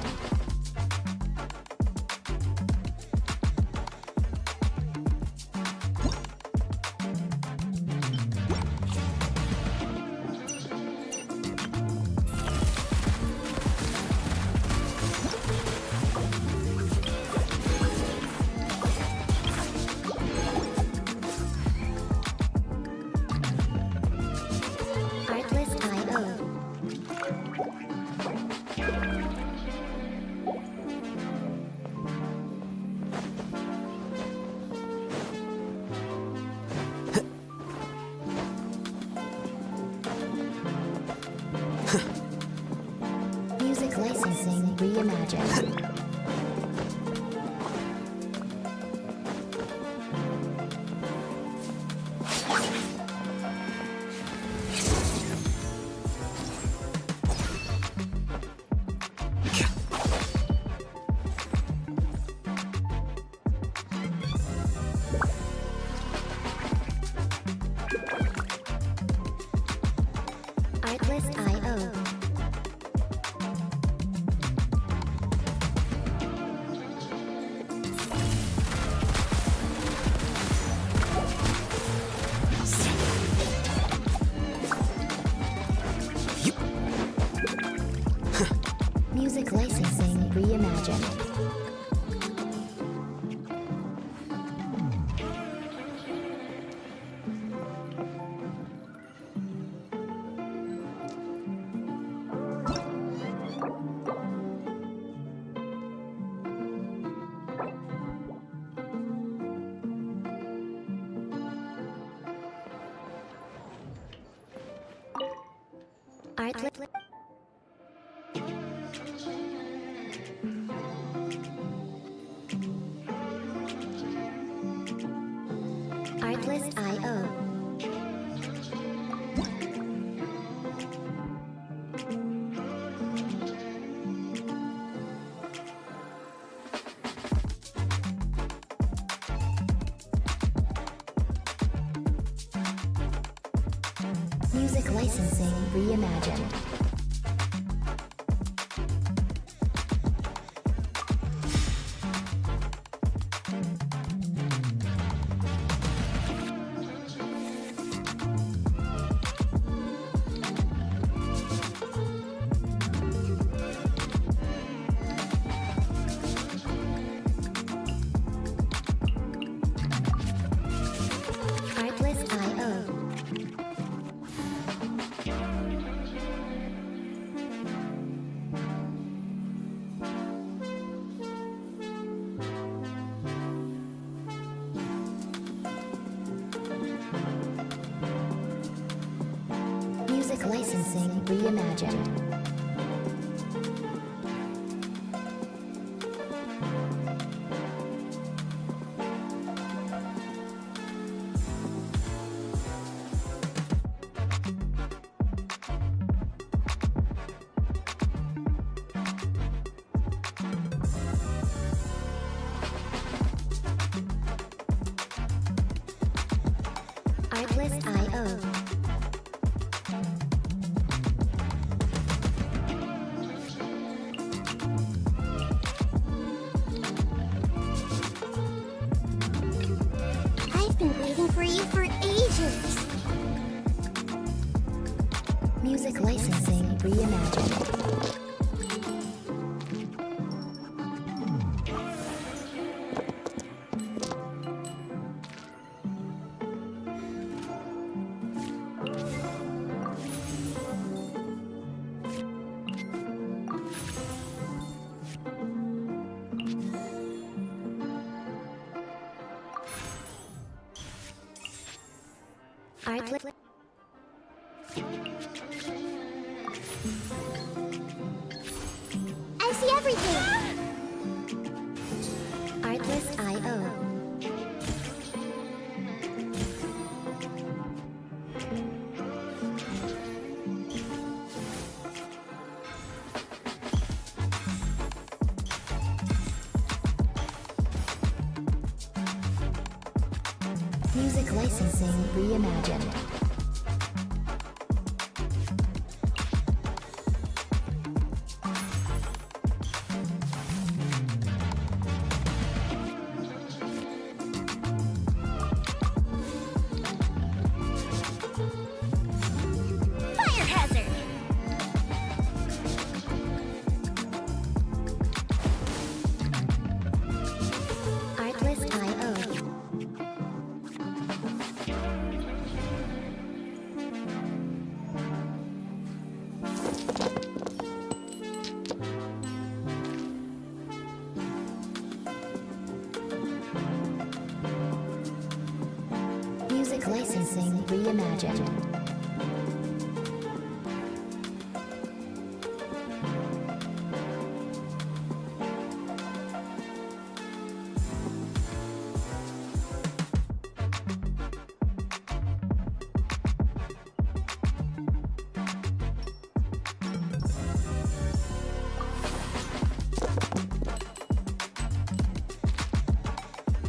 L: Artlist.io. Music licensing reimagined. Artlist.io. Music licensing reimagined. Artlist.io.
G: I've been waiting for you for ages.
L: Music licensing reimagined. Artlist.
G: I see everything.
L: Artlist.io. Music licensing reimagined.
G: Fire hazard.
L: Artlist.io. Music licensing reimagined.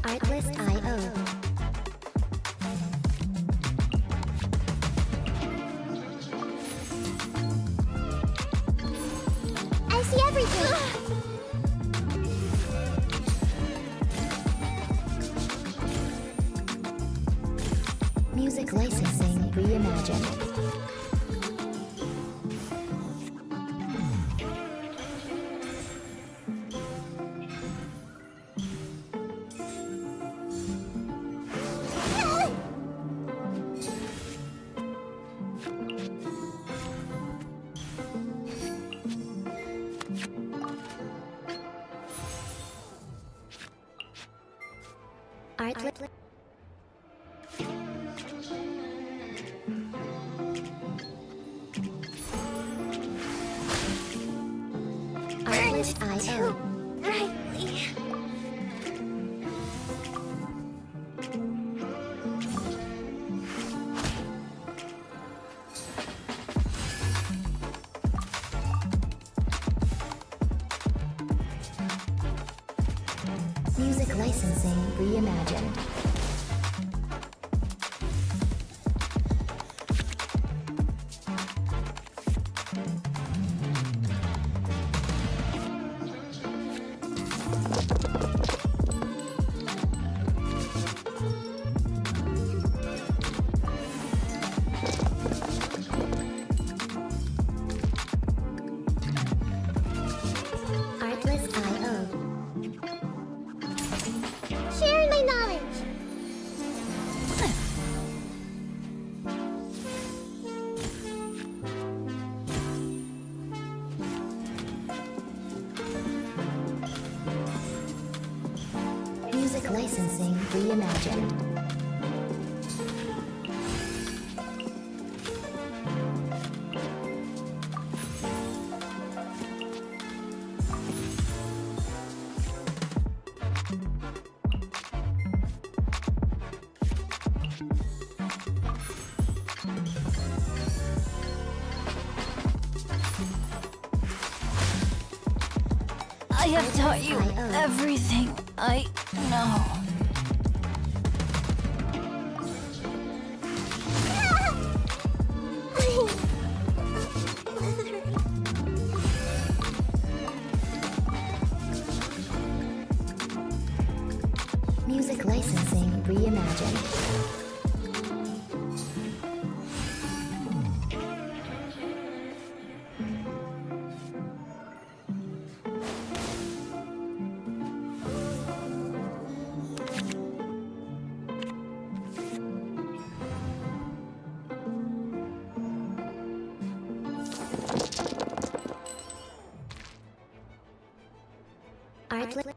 L: Artlist.io.
G: I see everything.
L: Music licensing reimagined. Artlist. Artlist.io.
A: brightly.
L: Music licensing reimagined. Artlist.io.
G: Sharing my knowledge.
L: Music licensing reimagined.
C: I have taught you everything I know.
L: Music licensing reimagined. Artlist.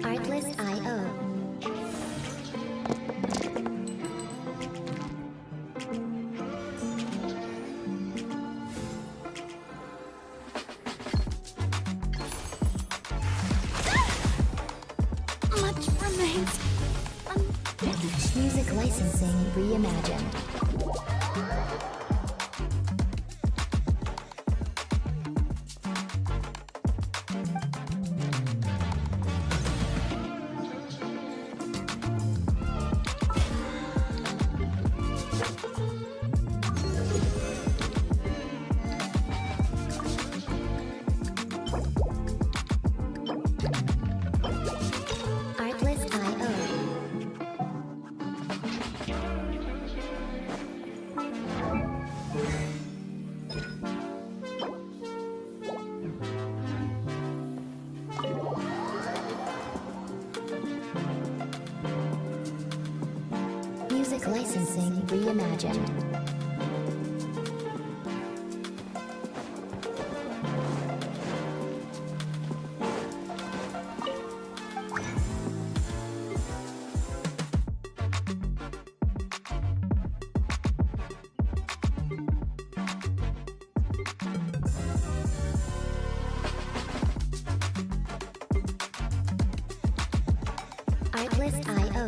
L: Artlist.io.
A: Much remains.
L: Music licensing reimagined. Artlist.io. Music licensing reimagined. Artlist.io.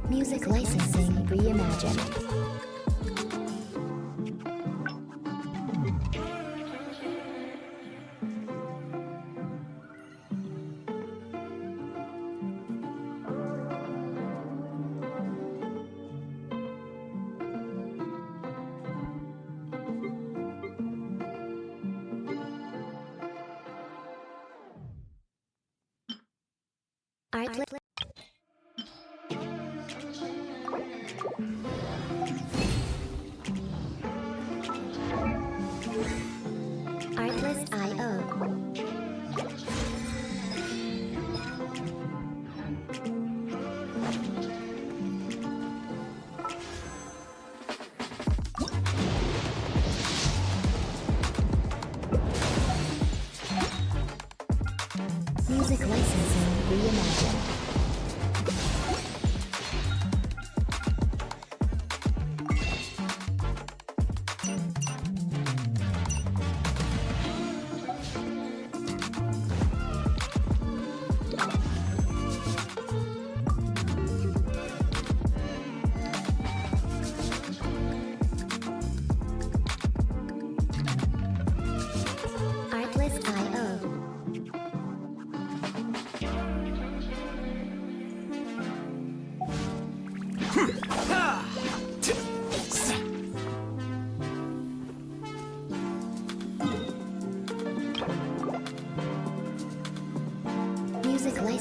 L: Music licensing reimagined. Artlist. Artlist.io.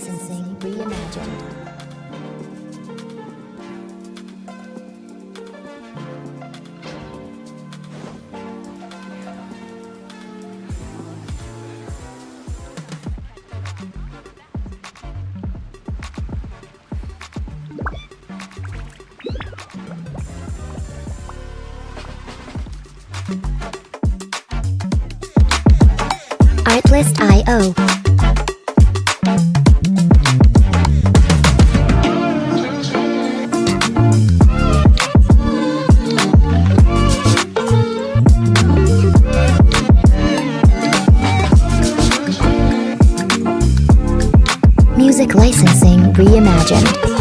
L: Licensing Reimagined. Artlist.io. Music Licensing Reimagined.